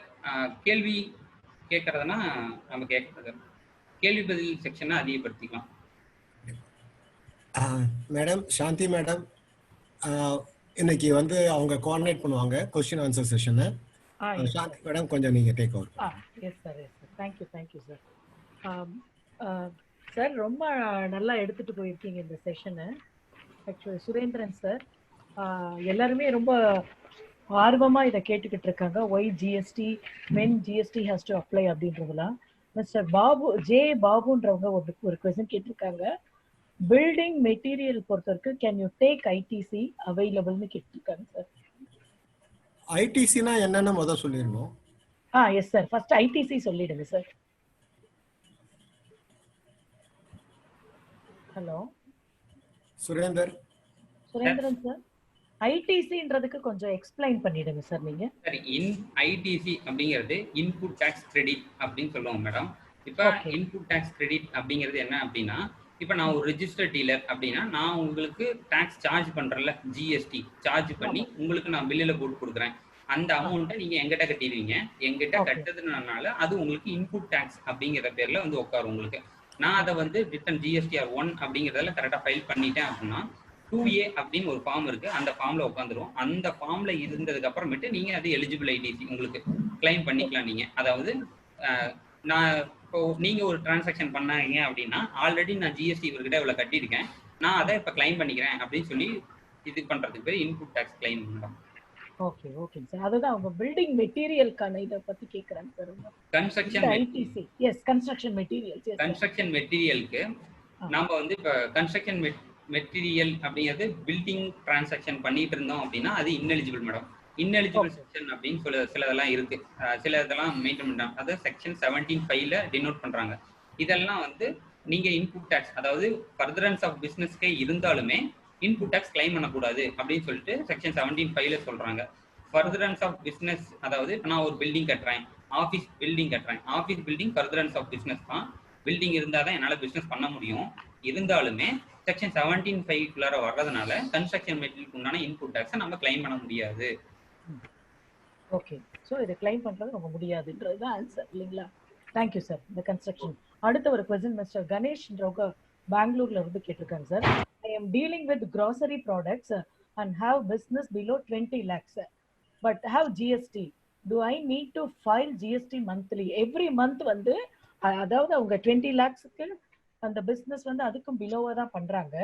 [SPEAKER 4] கேள்வி கேட்கறதுனா நம்ம கேட்கறது கேள்வி பதில் செக்ஷனை அதிகப்படுத்திக்கலாம்.
[SPEAKER 1] மேடம் சாந்தி மேடம் இன்னைக்கு வந்து அவங்க கோஆர்டினேட் பண்ணுவாங்க கொஸ்டின் ஆன்சர் செஷனை. சாந்தி மேடம் கொஞ்சம் நீங்க take over.
[SPEAKER 5] S sir, yes sir, thank you sir. Sir ரொம்ப நல்லா எடுத்துட்டு போயிருக்கீங்க இந்த செஷனை. ஆக்சுவலி சுரேந்திரன் சார் எல்லாருமே ரொம்ப ஆர்வமா இதை கேட்டுக்கிட்டு இருக்காங்க. Why GST when GST has to apply அப்படின்றதுலாம். மிஸ்டர் பாபு பாபுன்றவங்க ஒரு கொஸ்டின் கேட்டிருக்காங்க. பில்டிங் மெட்டீரியல் பொறுத்த வரைக்கும் கேன் யூ டேக் ஐடிசி அவைலபிள்னு கேட்டிருக்காங்க சார்.
[SPEAKER 1] ஐடிசினா என்னன்னு முதல்ல சொல்லிடணும்.
[SPEAKER 5] எஸ் சார், ஃபர்ஸ்ட் ஐடிசி சொல்லிடுங்க சார். ஹலோ சுரேந்திரன் சார், ஐடிசின்றதுக்கு கொஞ்சம் எக்ஸ்பிளைன் பண்ணிடுங்க சார் நீங்க.
[SPEAKER 4] சரி, ஐடிசி அப்படிங்கிறது இன்புட் டாக்ஸ் கிரெடிட் அப்படின்னு சொல்லுவோம் மேடம். இப்போ இன்புட் டாக்ஸ் கிரெடிட் அப்படிங்கிறது என்ன அப்படின்னா, இப்போ நான் ஒரு ரெஜிஸ்டர் டீலர் அப்படின்னா நான் உங்களுக்கு டாக்ஸ் சார்ஜ் பண்றேன்ல, ஜிஎஸ்டி சார்ஜ் பண்ணி உங்களுக்கு நான் பில்லில் போட்டு கொடுக்குறேன். அந்த அமௌண்ட்டை நீங்க எங்கிட்ட கட்டிடுவீங்க. எங்கிட்ட கட்டுறதுனால அது உங்களுக்கு இன்புட் டாக்ஸ் அப்படிங்கிற பேர்ல வந்து உட்காரும் உங்களுக்கு. நான் அதை வந்து ரிட்டன் GSTR 1 அப்படிங்கிறதுல கரெக்டா ஃபைல் பண்ணிட்டேன் அப்படின்னா 2A அப்படின்னு ஒரு ஃபார்ம் இருக்கு, அந்த ஃபார்ம்ல உட்காந்துரும். அந்த ஃபார்ம்ல இருந்ததுக்கு அப்புறமேட்டு நீங்க அது எலிஜிபிள் ஐடிசி உங்களுக்கு கிளைம் பண்ணிக்கலாம் நீங்க. அதாவது நான் இப்போ நீங்க ஒரு டிரான்சாக்ஷன் பண்ணாங்க அப்படின்னா ஆல்ரெடி நான் ஜிஎஸ்டி இவர்கிட்ட இவ்வளவு கட்டியிருக்கேன், நான் அதை இப்ப கிளைம் பண்ணிக்கிறேன் அப்படின்னு சொல்லி இது பண்றதுக்கு பேர் இன்புட் டாக்ஸ் கிளைம் பண்ணுறோம்.
[SPEAKER 5] ஓகே சார், அதுதான் அவங்க பில்டிங் மெட்டீரியலுக்கான இத பத்தி கேக்குறாங்க சார்.
[SPEAKER 4] Construction
[SPEAKER 5] ITC S construction materials.
[SPEAKER 4] Construction மெட்டீரியலுக்கு நாம வந்து இப்ப கன்ஸ்ட்ரக்ஷன் மெட்டீரியல் அப்படிங்கிறது பில்டிங் டிரான்சாக்ஷன் பண்ணிட்டு இருந்தோம் அப்படின்னா அது இன்எலிஜிபிள் மேடம். இன்எலிஜிபிள் செக்ஷன் அப்படின்னு சிலதெல்லாம் இருக்கு, சில இதெல்லாம் மெயின்டைன் பண்றாங்க. அதை செக்ஷன் 17(5)ல டினோட் பண்றாங்க. இதெல்லாம் வந்து நீங்க இன்புட் டாக்ஸ், அதாவது ஃபர்தரன்ஸ் ஆஃப் பிசினஸ்க்கே இருந்தாலுமே இன்புட் டாக்ஸ் கிளைம் பண்ணக்கூடாது அப்படின்னு சொல்லிட்டு செக்ஷன் 17(5)ல சொல்றாங்க. ஃபர்தரன்ஸ் ஆஃப் பிசினஸ், அதாவது நான் ஒரு பில்டிங் கட்டுறேன், office building furtherance of business தான். பில்டிங் இருந்தால் தான் என்னால் பிசினஸ் பண்ண முடியும். இருந்தாலுமே செக்ஷன் 17(5)குள்ளார வர்றதுனால கன்ஸ்ட்ரக்ஷன் மெட்டீரியலுக்கு உண்டான இன்புட் டாக்ஸை நம்ம கிளைம் பண்ண முடியாது.
[SPEAKER 5] ஓகே, ஸோ இதை கிளைம் பண்றது ரொம்ப முடியாதுன்றது தான் ஆன்சர் இல்லைங்களா? Thank you sir. இந்த கன்ஸ்ட்ரக்ஷன் அடுத்த ஒரு கொஸ்டின் மிஸ்டர் கணேஷ் பெங்களூர்ல இருந்து கேட்டிருக்காங்க sir. I am dealing with grocery products and have business below 20 lakhs but have GST. To I need to file GST monthly every month? வந்து அதாவது அவங்க 20 lakhsக்கு அந்த பிசினஸ் வந்து அதுக்கும் பிலோவா தான் பண்றாங்க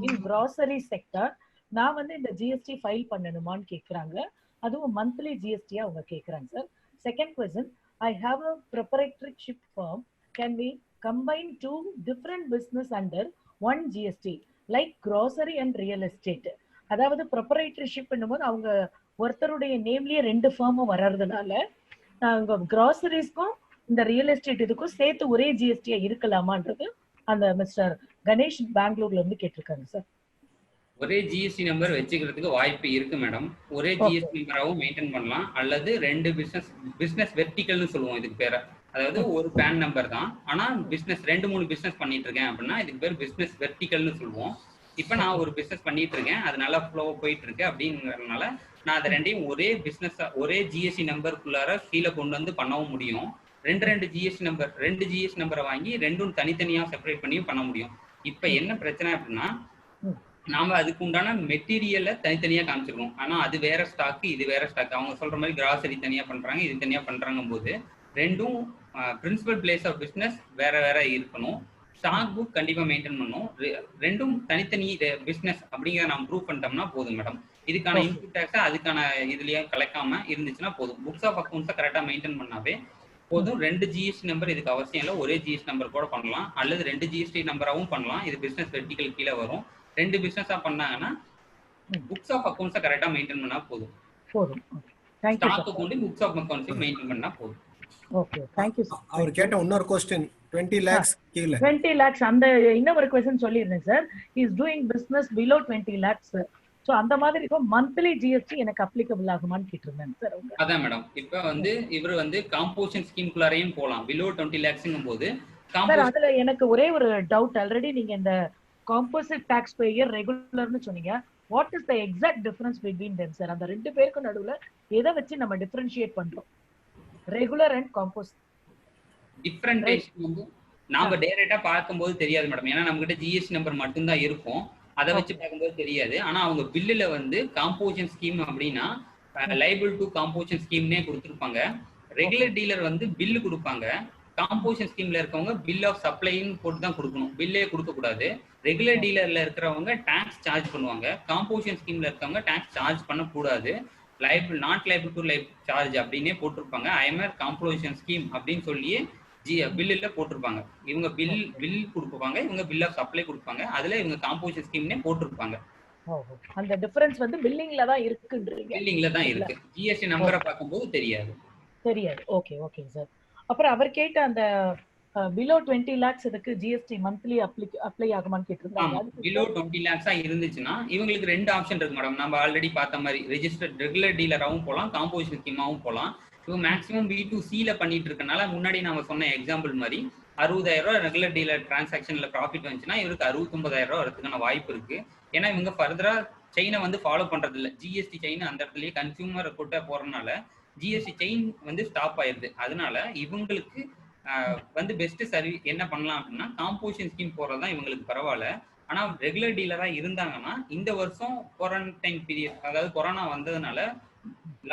[SPEAKER 5] இன் grocery செக்டர். நான் வந்து இந்த ஜிஎஸ்டி ஃபைல் பண்ணணுமான்னு கேக்குறாங்க. அதுவும் மந்த்லி ஜிஎஸ்டியா அவங்க கேக்குறாங்க sir. Second question, I have a proprietorship firm. Can we combine two different business under one GST like grocery and real estate? அதாவது proprietorship பண்ணும்போது அவங்க ஒருத்தருடைய நேம்லயே 2 ஃபார்மும் வர்றதுனால அவங்க groceries-க்கும் இந்த ரியல் எஸ்டேட் இதுக்கும் சேர்த்து ஒரே ஜிஎஸ்டியா இருக்கலாமான்றது அந்த மிஸ்டர் கணேஷ் பெங்களூர்ல இருந்து கேட்டிருக்காங்க சார்.
[SPEAKER 4] ஒரே ஜிஎஸ்டி நம்பர் வச்சுக்கிறதுக்கு வாய்ப்பு இருக்கு மேடம். ஒரே ஜிஎஸ்டி நம்பராகவும் மெயின்டைன் பண்ணலாம், அல்லது 2 பிசினஸ் வெர்டிகல்னு சொல்லுவோம் இதுக்கு பேரை. அதாவது ஒரு பேன் நம்பர் தான், ஆனா பிசினஸ் 2-3 பிசினஸ் பண்ணிட்டு இருக்கேன் அப்படின்னா இதுக்கு பேர் பிசினஸ் வெர்டிகல்னு சொல்லுவோம். இப்ப நான் ஒரு பிசினஸ் பண்ணிட்டு இருக்கேன், அது நல்லா ஃப்ளோ போயிட்டு இருக்கு அப்படிங்கறதுனால நான் அதை 2ஐயும் ஒரே பிசினஸ் ஒரே ஜிஎஸ்டி நம்பருக்குள்ளார கீழே கொண்டு வந்து பண்ணவும் முடியும். 2 ஜிஎஸ்டி நம்பரை வாங்கி 2ம் தனித்தனியா செப்பரேட் பண்ணியும் பண்ண முடியும். இப்ப என்ன பிரச்சனை அப்படின்னா, நாம அதுக்கு உண்டான மெட்டீரியலை தனித்தனியா காமிச்சிருக்கோம். ஆனா அது வேற ஸ்டாக், இது வேற ஸ்டாக். அவங்க சொல்ற மாதிரி கிராசரி தனியா பண்றாங்க, இது தனியா பண்றாங்க போது 2ம் பிரின்சிபல் பிளேஸ் ஆஃப் பிசினஸ் வேற வேற இருக்கணும். ஸ்டாக் புக் கண்டிப்பா மெயின்டைன் பண்ணணும். 2ம் தனித்தனி பிசினஸ் அப்படிங்கிறத நம்ம ப்ரூவ் பண்ணிட்டோம்னா போதும் மேடம். இதுக்கான இன்புட் டேக்ஸ் அதுக்கான இதுலயே கலக்காம இருந்துச்சுன்னா போதும். புக்ஸ் ஆஃப் அக்கௌண்ட்ஸை கரெக்டா மெயின்டைன் பண்ணாவே போதும். 2 ஜிஎஸ்டி நம்பர் இதுக்கு அவசியம் இல்லை, ஒரே ஜிஎஸ்டி நம்பர் கூட பண்ணலாம், அல்லது 2 ஜிஎஸ்டி நம்பராகவும் பண்ணலாம். இது பிசினஸ் வெர்டிகல் கீழே வரும். 2 பிசினஸா பண்ணாங்கன்னா புக்ஸ் ஆஃப் அக்கௌண்ட்ஸை கரெக்டா மெயின்டைன் பண்ணா போதும். ஸ்டாக் அக்கவுண்ட் புக்ஸ் ஆஃப் அக்கௌண்ட்ஸை மெயின்டைன் பண்ணா போதும்.
[SPEAKER 5] Okay, thank you sir.
[SPEAKER 1] அவர் கேட்ட இன்னொரு क्वेश्चन 20 lakhs கீழ
[SPEAKER 5] 20 lakhs அந்த இன்னொரு क्वेश्चन சொல்லிருந்தேன் sir. he is doing business below 20 lakhs. So அந்த மாதிரி இப்போ மந்த்லி ஜிஎஸ்டி எனக்கு அப்ளிகபிள் ஆகுமான்னு கேட்டிருந்தேன் சார்.
[SPEAKER 4] அதான் மேடம், இப்போ வந்து இவர் வந்து காம்போசிஷன் ஸ்கீம்குள்ளாரையும் போலாம் பிலோ 20 lakhsங்கும் போது.
[SPEAKER 5] சார் அதுல எனக்கு ஒரே ஒரு டவுட், ஆல்ரெடி நீங்க இந்த காம்போசிட் டாக்ஸ் பேயர் ரெகுலர்னு சொன்னீங்க. What is the exact difference between them sir? அந்த 2 பேருக்கு நடுவுல எதை வச்சு நம்ம டிஃபரன்ஷியேட் பண்றோம்? ரெகுலர் அண்ட் காம்போசிட்
[SPEAKER 4] டிஃபரன்ஷியேஷன் வந்து நாம டைரக்டா பார்க்கும்போது தெரியாது மேடம். ஏன்னா நம்ம கிட்ட ஜிஎஸ்டி நம்பர் மட்டும் தான் இருக்கும், அதை வச்சு பார்க்கும்போது தெரியாது. ஆனா அவங்க பில்லுல வந்து காம்போசிஷன் ஸ்கீம் அப்படின்னா லைபிள் டு காம்போசிஷன் ஸ்கீம்னே கொடுத்துருப்பாங்க. ரெகுலர் டீலர் வந்து பில்லு கொடுப்பாங்க. காம்போசிஷன் ஸ்கீம்ல இருக்கவங்க பில் ஆஃப் சப்ளைன்னு போட்டு தான் கொடுக்கணும், பில்லே கொடுக்க கூடாது. ரெகுலர் டீலர்ல இருக்கிறவங்க டாக்ஸ் சார்ஜ் பண்ணுவாங்க. காம்போசிஷன் ஸ்கீம்ல இருக்கவங்க டாக்ஸ் சார்ஜ் பண்ணக்கூடாது. Liable not liable to charge அப்படின்னே போட்டிருப்பாங்க. ஐஎம்ஆர் காம்போசிஷன் ஸ்கீம் அப்படின்னு சொல்லியே பில்லுல போட்டிருப்பாங்க. இவங்க பில் கொடுப்பாங்க, இவங்க பில் ஆஃப் சப்ளை கொடுப்பாங்க. அதுல இவங்க காம்போசிஷன் ஸ்கீம்னே போட்டிருப்பாங்க.
[SPEAKER 5] அந்த டிஃபரன்ஸ் வந்து பில்லிங்ல தான் இருக்குன்றீங்க.
[SPEAKER 4] பில்லிங்ல தான் இருக்கு, ஜிஎஸ்டி நம்பரை பார்க்கும்போது தெரியாது.
[SPEAKER 5] Okay okay sir. அப்புறம் அவர் கேட்ட அந்த பிலோ 20 lakhs இதுக்கு ஜிஎஸ்டி மந்த்லி அப்ளை ஆகுமான்னு கேட்டிருந்தாங்க.
[SPEAKER 4] பிலோ 20 lakhs இருந்துச்சுன்னா இவங்களுக்கு 2 ஆப்ஷன் இருக்கு மேடம். நம்ம ஆல்ரெடி பார்த்த மாதிரி ரெஜிஸ்டர்ட் ரெகுலர் டீலராகவும் போகலாம், காம்போசிஷன் ஸ்கீமாவும் போகலாம். இவங்க மேக்ஸிமம் B2Cல பண்ணிட்டு இருக்கனால முன்னாடி நம்ம சொன்ன எக்ஸாம்பிள் மாதிரி 60,000 ரெகுலர் டீலர் டிரான்சாக்ஷன்ல ப்ராஃபிட் வந்துச்சுன்னா இவருக்கு 69,000 வரதுக்கான வாய்ப்பு இருக்கு. ஏன்னா இவங்க ஃபர்தரா செயினை வந்து ஃபாலோ பண்றது இல்லை. ஜிஎஸ்டி செயின் அந்த இடத்துலயே கன்சியூமர் கூட்ட போறதுனால ஜிஎஸ்டி செயின் வந்து ஸ்டாப் ஆயிருது. அதனால இவங்களுக்கு வந்து பெஸ்ட் சர்வீஸ் என்ன பண்ணலாம் அப்படின்னா காம்போசிஷன் ஸ்கீம் போறதுதான் இவங்களுக்கு பரவாயில்ல. ஆனா ரெகுலர் டீலரா இருந்தாங்கன்னா இந்த வருஷம் குவாரண்டைன் பீரியட், அதாவது கொரோனா வந்ததுனால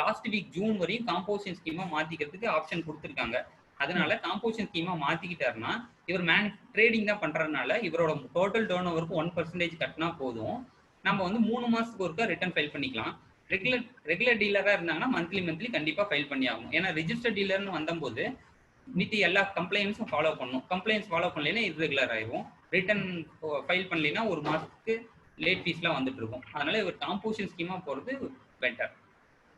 [SPEAKER 4] லாஸ்ட் வீக் ஜூன் வரையும் காம்போசிஷன் ஸ்கீமா மாத்திக்கிறதுக்கு ஆப்ஷன் கொடுத்துருக்காங்க. அதனால காம்போசிஷன் ஸ்கீமா மாத்திக்கிட்டாருன்னா இவர் ட்ரேடிங் தான் பண்றதுனால இவரோட டோட்டல் டர்ன் ஓவருக்கு 1% கட்டினா போதும். நம்ம வந்து 3 மாசத்துக்கு ஒருக்கா ரிட்டர்ன் ஃபைல் பண்ணிக்கலாம். ரெகுலர் டீலரா இருந்தாங்கன்னா மந்த்லி கண்டிப்பா ஃபைல் பண்ணி ஆகும். ஏன்னா ரெஜிஸ்டர் டீலர்னு வந்தபோது மீதி எல்லா கம்ப்ளைண்ட்ஸும் ஃபாலோ பண்ணணும். கம்ப்ளைண்ட்ஸ் ஃபாலோ பண்ணலைன்னா இர்ரெகுலர் ஆயிடும். ரிட்டர்ன் ஃபைல் பண்ணலைன்னா 1 மாசத்துக்கு லேட் ஃபீஸ்லாம் வந்துட்டு இருக்கும். அதனால இவர் காம்போசிஷன் ஸ்கீமா போறது பெட்டர்.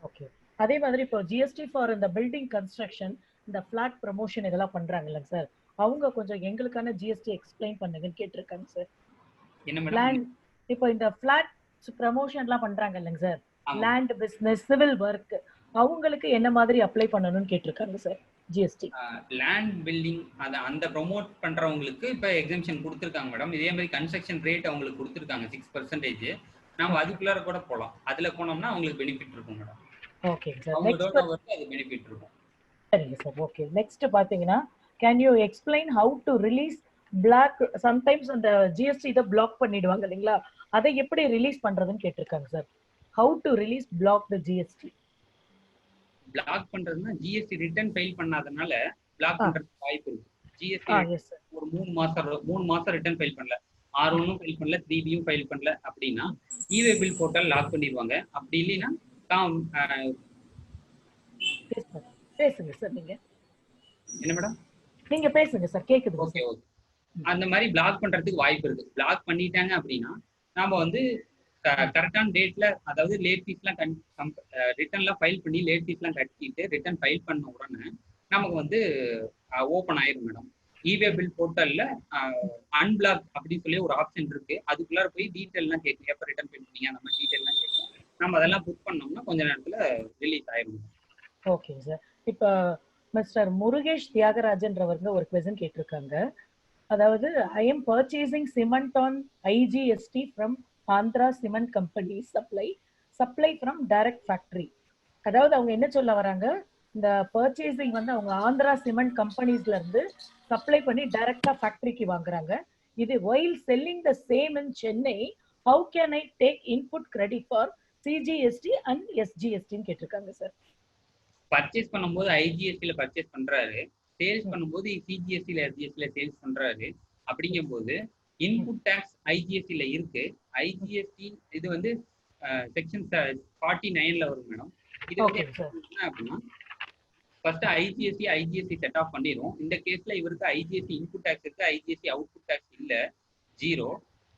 [SPEAKER 5] ஓகே. அதே மாதிரி இப்போ ஜிஎஸ்டி ஃபார் இந்த பில்டிங் கன்ஸ்ட்ரக்ஷன், இந்த ஃபிளாட் ப்ரமோஷன் இதெல்லாம் பண்றாங்கல்ல சார், அவங்க கொஞ்சம் எங்களுக்கான ஜிஎஸ்டி எக்ஸ்பிளைன் பண்ணுங்கன்னு கேட்டிருக்காங்க சார்.
[SPEAKER 4] என்ன மேடம்?
[SPEAKER 5] இப்போ இந்த ஃபிளாட் ப்ரமோஷன்லாம் பண்றாங்க இல்லைங்க sir, land business civil work, அவங்களுக்கு என்ன மாதிரி அப்ளை பண்ணணும்னு கேட்டிருக்காங்க சார் ஜிஎஸ்டி.
[SPEAKER 4] லேண்ட் பில்டிங் அந்த ப்ரொமோட் பண்றவங்களுக்கு இப்போ எக்ஸம்ஷன் கொடுத்துருக்காங்க மேடம். இதே மாதிரி கன்ஸ்ட்ரக்ஷன் ரேட் அவங்களுக்கு கொடுத்துருக்காங்க 6%. நாம அதுக்குள்ளார கூட போகலாம். அதுல போனோம்னா அவங்களுக்கு பெனிஃபிட் இருக்கும் மேடம்.
[SPEAKER 5] Okay sir.
[SPEAKER 4] அவங்க டோட்டல் அது பெனிஃபிட் இருக்கும்.
[SPEAKER 5] சரிங்க சார். ஓகே. நெக்ஸ்ட் பாத்தீங்கன்னா can you explain how to release block? Sometimes அந்த ஜிஎஸ்டி இதை பிளாக் பண்ணிடுவாங்க இல்லைங்களா, அதை எப்படி ரிலீஸ் பண்றதுன்னு கேட்டிருக்காங்க sir. How to release block the GST?
[SPEAKER 4] Block பண்றதுன்னா ஜிஎஸ்டி ரிட்டர்ன் ஃபைல் பண்ணாதனால பிளாக் பண்றதுக்கு வாய்ப்பு இருக்கு. ஜிஎஸ்டி ஒரு 3 மாசம் ரிட்டர்ன் ஃபைல் பண்ணல, R1 ஃபைல் பண்ணல, 3B ஃபைல் பண்ணல அப்படின்னா இவே பில் போர்ட்டல் லாக் பண்ணிடுவாங்க. அப்படி இல்லைன்னா
[SPEAKER 5] பேசுங்க சார். நீங்க
[SPEAKER 4] என்ன மேடம்?
[SPEAKER 5] நீங்க பேசுங்க சார், கேக்குது.
[SPEAKER 4] Okay okay. அந்த மாதிரி பிளாக் பண்றதுக்கு வாய்ப்பு இருக்கு. பிளாக் பண்ணிட்டாங்க அப்படின்னா நாம வந்து கரெக்டான டேட்ல, அதாவது லேட் ஃபீஸ்லாம் ரிட்டர்ன்லாம் ஃபைல் பண்ணி லேட் ஃபீஸ்லாம் கட்டிட்டு ரிட்டர்ன் ஃபைல் பண்ண உடனே நமக்கு வந்து ஓப்பன் ஆயிரும் மேடம். இவே பில் போர்ட்டல்ல அன்பிளாக் அப்படின்னு சொல்லி ஒரு ஆப்ஷன் இருக்கு. அதுக்குள்ளார போய் டீட்டெயில்லாம் கேட்கும், எப்போ ரிட்டர்ன் ஃபைல் பண்ணீங்க அந்த மாதிரி டீட்டெயில்லாம் கேட்கும். நம்ம அதெல்லாம் புக் பண்ணோம்னா கொஞ்ச நேரத்துல ரிலீஸ் ஆயிரும்.
[SPEAKER 5] Okay sir. இப்போ மிஸ்டர் முருகேஷ் தியாகராஜன்றவங்க ஒரு கொஸ்டின் கேட்டிருக்காங்க. அதாவது I am purchasing cement on IGST from Andhra cement company supply from direct factory. அதாவது அவங்க என்ன சொல்ல வராங்க, இந்த பர்ச்சேசிங் வந்து அவங்க ஆந்திரா சிமெண்ட் கம்பெனிஸ்ல இருந்து சப்ளை பண்ணி டைரக்டா ஃபேக்டரிக்கு வாங்குறாங்க. இது while selling the same in Chennai, how can I take input credit for CGST and SGST ன்னு கேட்டிருக்காங்க சார்.
[SPEAKER 4] பர்ச்சேஸ் பண்ணும்போது ஐஜிஎஸ்டில பர்ச்சேஸ் பண்றாரு, சேல்ஸ் பண்ணும்போது சிஜிஎஸ்டில எஸ்ஜிஎஸ்டில சேல்ஸ் பண்றாரு. அப்படிங்கும்போது இன்புட் டேக்ஸ் ஐஜிஎஸ்டில இருக்கு. ஐஜிஎஸ்டி இது வந்து செக்ஷன் 49ல வரும் மேடம். இது வந்து என்ன அப்படின்னா ஃபர்ஸ்ட் ஐஜிஎஸ்டி செட் ஆஃப் பண்ணிடும். இந்த கேஸ்ல இவருக்கு ஐஜிஎஸ்டி இன்புட் டேக்ஸ் இருக்கு, ஐஜிஎஸ்டி அவுட்புட் டேக்ஸ் இல்ல, 0.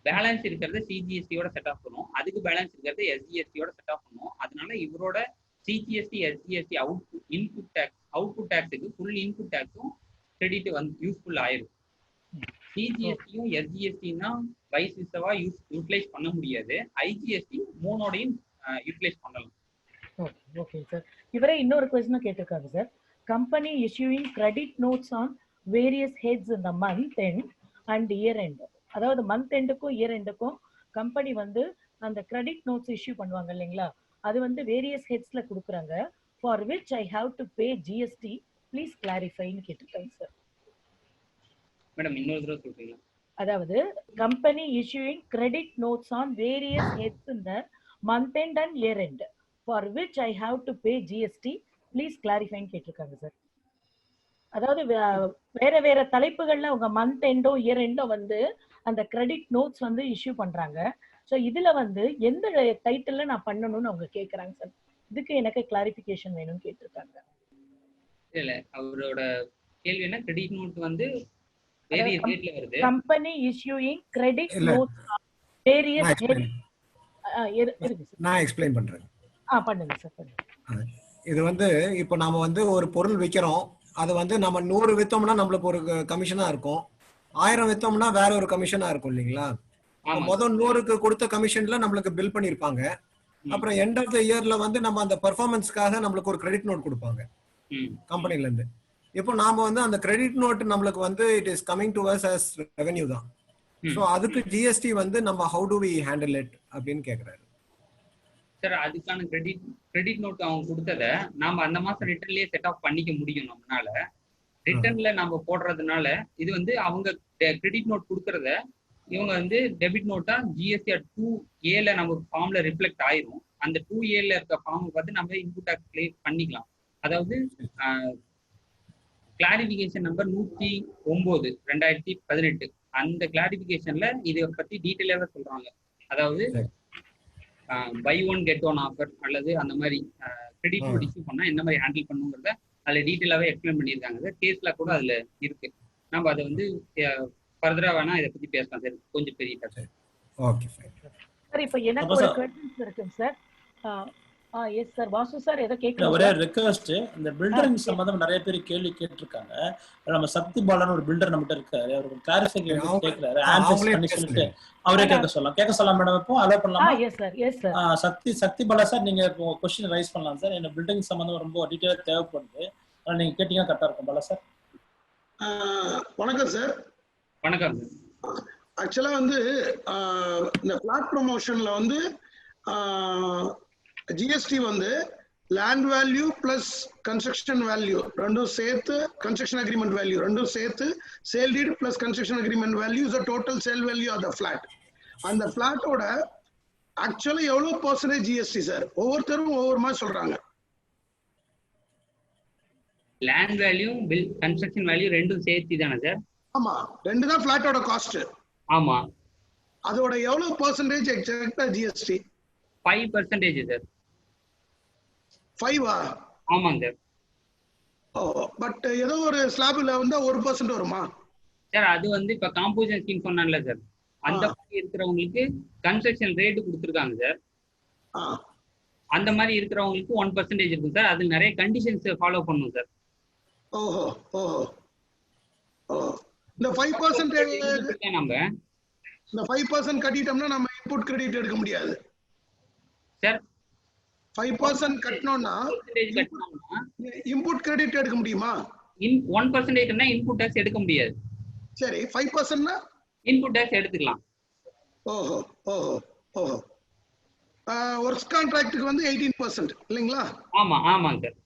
[SPEAKER 4] பேலன்ஸ் இருக்கிறது சிஜிஎஸ்டியோட செட் ஆஃப் பண்ணும், அதுக்கு பேலன்ஸ் இருக்கிறது எஸ்ஜிஎஸ்டியோட செட் ஆஃப் பண்ணும். அதனால இவரோட சிஜிஎஸ்டி எஸ்ஜிஎஸ்டி அவுட்புட் டேக்ஸுக்கு ஃபுல் இன்புட் டேக்ஸும் கிரெடிட் வந்து யூஸ்ஃபுல் ஆயிரும். சிஜிஎஸ்டியும் எஸ்ஜிஎஸ்டின்னா வைஸ் விசவா யூட்டிலைஸ் பண்ண முடியாது. ஐஜிஎஸ்டி மூணோடையும் யூட்டிலைஸ் பண்ணலாம்.
[SPEAKER 5] Okay sir. இவரே இன்னொரு क्वेश्चन கேட்டிருக்காங்க சார். Company issuing credit notes on various heads in the month end and year end. அதாவது மந்த் எண்டுக்கும் இயர் எண்டுக்கும் கம்பெனி வந்து அந்த கிரெடிட் நோட்ஸ் இஷ்யூ பண்ணுவாங்க இல்லைங்களா, அது வந்து வேரியஸ் ஹெட்ஸ்ல கொடுக்குறாங்க. For which I have to pay GST, please கிளாரிஃபைன்னு கேட்டிருக்காங்க சார்.
[SPEAKER 4] மேடம் இன்னொரு தடவை சொல்றீங்களா?
[SPEAKER 5] அதாவது company issuing credit notes on various heads in the month end and year end, for which I have to pay GST, please clarify ன்னு கேட்டிருக்காங்க சார். அதாவது வேற தலைப்புகள்ல உங்க மந்த் எண்டோ இயர் எண்டோ வந்து அந்த கிரெடிட் நோட்ஸ் வந்து இஷ்யூ பண்றாங்க. ஸோ இதுல வந்து எந்த டைட்டில்ல நான் பண்ணணும்னு அவங்க கேட்கறாங்க சார். இதுக்கு எனக்கு கிளாரிஃபிகேஷன் வேணும்னு கேட்டிருக்காங்க.
[SPEAKER 4] இல்ல அவரோட கேள்வி என்ன, கிரெடிட் நோட் வந்து வேரியஸ் டேட்ல வருது.
[SPEAKER 5] Company issuing credit notes various
[SPEAKER 1] நான் எக்ஸ்பிளைன் பண்றேன்.
[SPEAKER 5] பண்ணுங்க சார் பண்ணுங்க.
[SPEAKER 1] இது வந்து இப்போ நாம வந்து ஒரு பொருள் விற்கிறோம், அது வந்து நம்ம 100 வித்தோம்னா நம்மளுக்கு ஒரு கமிஷனா இருக்கும், 1000 வித்தோம்னா வேற ஒரு கமிஷனா இருக்கும் இல்லைங்களா. முதல் 100க்கு கொடுத்த கமிஷன்ல நம்மளுக்கு பில் பண்ணிருப்பாங்க. அப்புறம் எண்ட் ஆஃப் த இயர்ல வந்து நம்ம அந்த பெர்ஃபார்மன்ஸ்க்காக நம்மளுக்கு ஒரு கிரெடிட் நோட் கொடுப்பாங்க கம்பெனில இருந்து. இப்போ நாம வந்து அந்த கிரெடிட் நோட் நம்மளுக்கு வந்து it is coming to us as revenue தான். சோ அதுக்கு ஜிஎஸ்டி வந்து நம்ம how do we handle it அப்படின்னு கேக்குறாரு
[SPEAKER 4] சார். அதுக்கான கிரெடிட் நோட் அவங்க கொடுத்தத நாம அந்த மாசம் ரிட்டர்ன்லயே செட் ஆஃப் பண்ணிக்க முடியும் நம்மளால. ரிட்டர்ன்ல நாம போடுறதுனால இது வந்து அவங்க கிரெடிட் நோட் கொடுக்கறத இவங்க வந்து டெபிட் நோட்டா ஜிஎஸ்டி 2A நம்ம ஃபார்ம்ல ரிஃப்ளெக்ட் ஆயிரும். அந்த 2A இருக்க ஃபார்ம் பார்த்து நம்ம இன்புட் டாக்ஸ் கிளைம் பண்ணிக்கலாம். அதாவது கிளாரிபிகேஷன் நம்பர் 109 2018 அந்த கிளாரிபிகேஷன்ல இதை பத்தி டீட்டெயிலாக சொல்றாங்க. அதாவது buy one get one offer அல்லது அந்த மாதிரி கிரெடிட் நோட் இஷ்யூ பண்ணா என்ன மாதிரி ஹேண்டில் பண்ணுங்கிறத அதுல டீட்டெயிலாவே எக்ஸ்பிளைன் பண்ணியிருக்காங்க. கேஸ்ல கூட அதுல இருக்கு. நம்ம அதை வந்து ஃபர்தரா வேணா இதை பத்தி பேசலாம் சார், கொஞ்சம் பெரிய சார்.
[SPEAKER 1] ஓகே
[SPEAKER 5] சார் இப்போ எனக்கு ஒரு क्वेश्चन இருக்குங்க sir. Yes sir Vasu sir ஏதோ கேட்கணும்.
[SPEAKER 2] ஒரே ரிக்வெஸ்ட், இந்த பில்டரிங் சம்பந்தமா நிறைய பேர் கேள்வி கேட்டிருக்காங்க. நம்ம சக்தி பாலன் ஒரு பில்டர் நம்மகிட்ட இருக்காரு, அவருக்கு கிளாரிஃபிகேஷன் கேக்குறாரு, ஆன்சர் பண்ணி சொல்லிட்டு அவரே கேட்க சொல்லலாம் மேடம். இப்போ அலோ பண்ணலாமா?
[SPEAKER 5] Yes sir.
[SPEAKER 2] Sakthi Bala sir நீங்க இப்போ क्वेश्चन ரைஸ் பண்ணலாம் சார். இந்த பில்டிங் சம்பந்தமா ரொம்ப டீடைலா தேவைப்படுது, அதனால நீங்க கேட்டீங்கன்னா கரெக்டா இருக்கும். பாலா சார்
[SPEAKER 6] வணக்கம் சார்.
[SPEAKER 4] வணக்கம்.
[SPEAKER 6] ஆக்சுவலா வந்து இந்த பிளாட் ப்ரொமோஷன்ல வந்து ஜிஎஸ்டி வந்து land value plus construction value ரெண்டும் சேர்த்து, கன்ஸ்ட்ரக்ஷன் அக்ரிமெண்ட் வேல்யூ ரெண்டும் சேர்த்து, sale deed plus construction agreement value is total sale value of the flat. அந்த பிளாட்டோட ஆக்சுவலி எவ்வளவு பர்சன்டேஜ் ஜிஎஸ்டி சார்? ஒவ்வொருத்தரும் ஒவ்வொரு மாதிரி சொல்றாங்க.
[SPEAKER 4] Land value bill construction value ரெண்டும் சேர்த்து தானே சார்?
[SPEAKER 6] ஆமா, ரெண்டு தான் பிளாட்டோட காஸ்ட்.
[SPEAKER 4] ஆமா.
[SPEAKER 6] அதோட எவ்வளவு பர்சன்டேஜ் எக்ஸாக்ட்டா ஜிஎஸ்டி?
[SPEAKER 4] 5% சார்.
[SPEAKER 6] 5ஆ?
[SPEAKER 4] ஆமாங்க சார்.
[SPEAKER 6] ஓ, பட் ஏதோ ஒரு ஸ்லாப்ல வந்து 1% வருமா
[SPEAKER 4] சார்? அது வந்து இப்ப காம்போசிஷன் ஸ்கீம் சொன்னான்ல சார், அந்த மாதிரி இருக்கிறவங்களுக்கு கன்ஸ்ட்ரக்ஷன் ரேட்டு கொடுத்துருக்காங்க சார். அந்த மாதிரி இருக்கிறவங்களுக்கு 1% இருக்கும் சார். அது நிறைய கண்டிஷன்ஸ் ஃபாலோ பண்ணும் சார்.
[SPEAKER 6] ஓஹோ ஓஹோ ஓ. இந்த 5%
[SPEAKER 4] நம்ம
[SPEAKER 6] இந்த 5% கட்டிட்டோம்னா நம்ம இன்புட் கிரெடிட் எடுக்க முடியாது
[SPEAKER 4] சார்.
[SPEAKER 6] 5% கட்டணும்னா இன்புட் கிரெடிட் எடுக்க முடியுமா?
[SPEAKER 4] 1%னா இன்புட் டாக்ஸ் எடுக்க முடியாது.
[SPEAKER 6] சரி, 5%னா
[SPEAKER 4] இன்புட் டாக்ஸ் எடுத்துக்கலாம்.
[SPEAKER 6] ஓஹோ ஓஹோ ஓஹோ. ஒர்க்ஸ் கான்ட்ராக்ட்டுக்கு வந்து 18% இல்லைங்களா?
[SPEAKER 4] ஆமா ஆமாங்க சார்.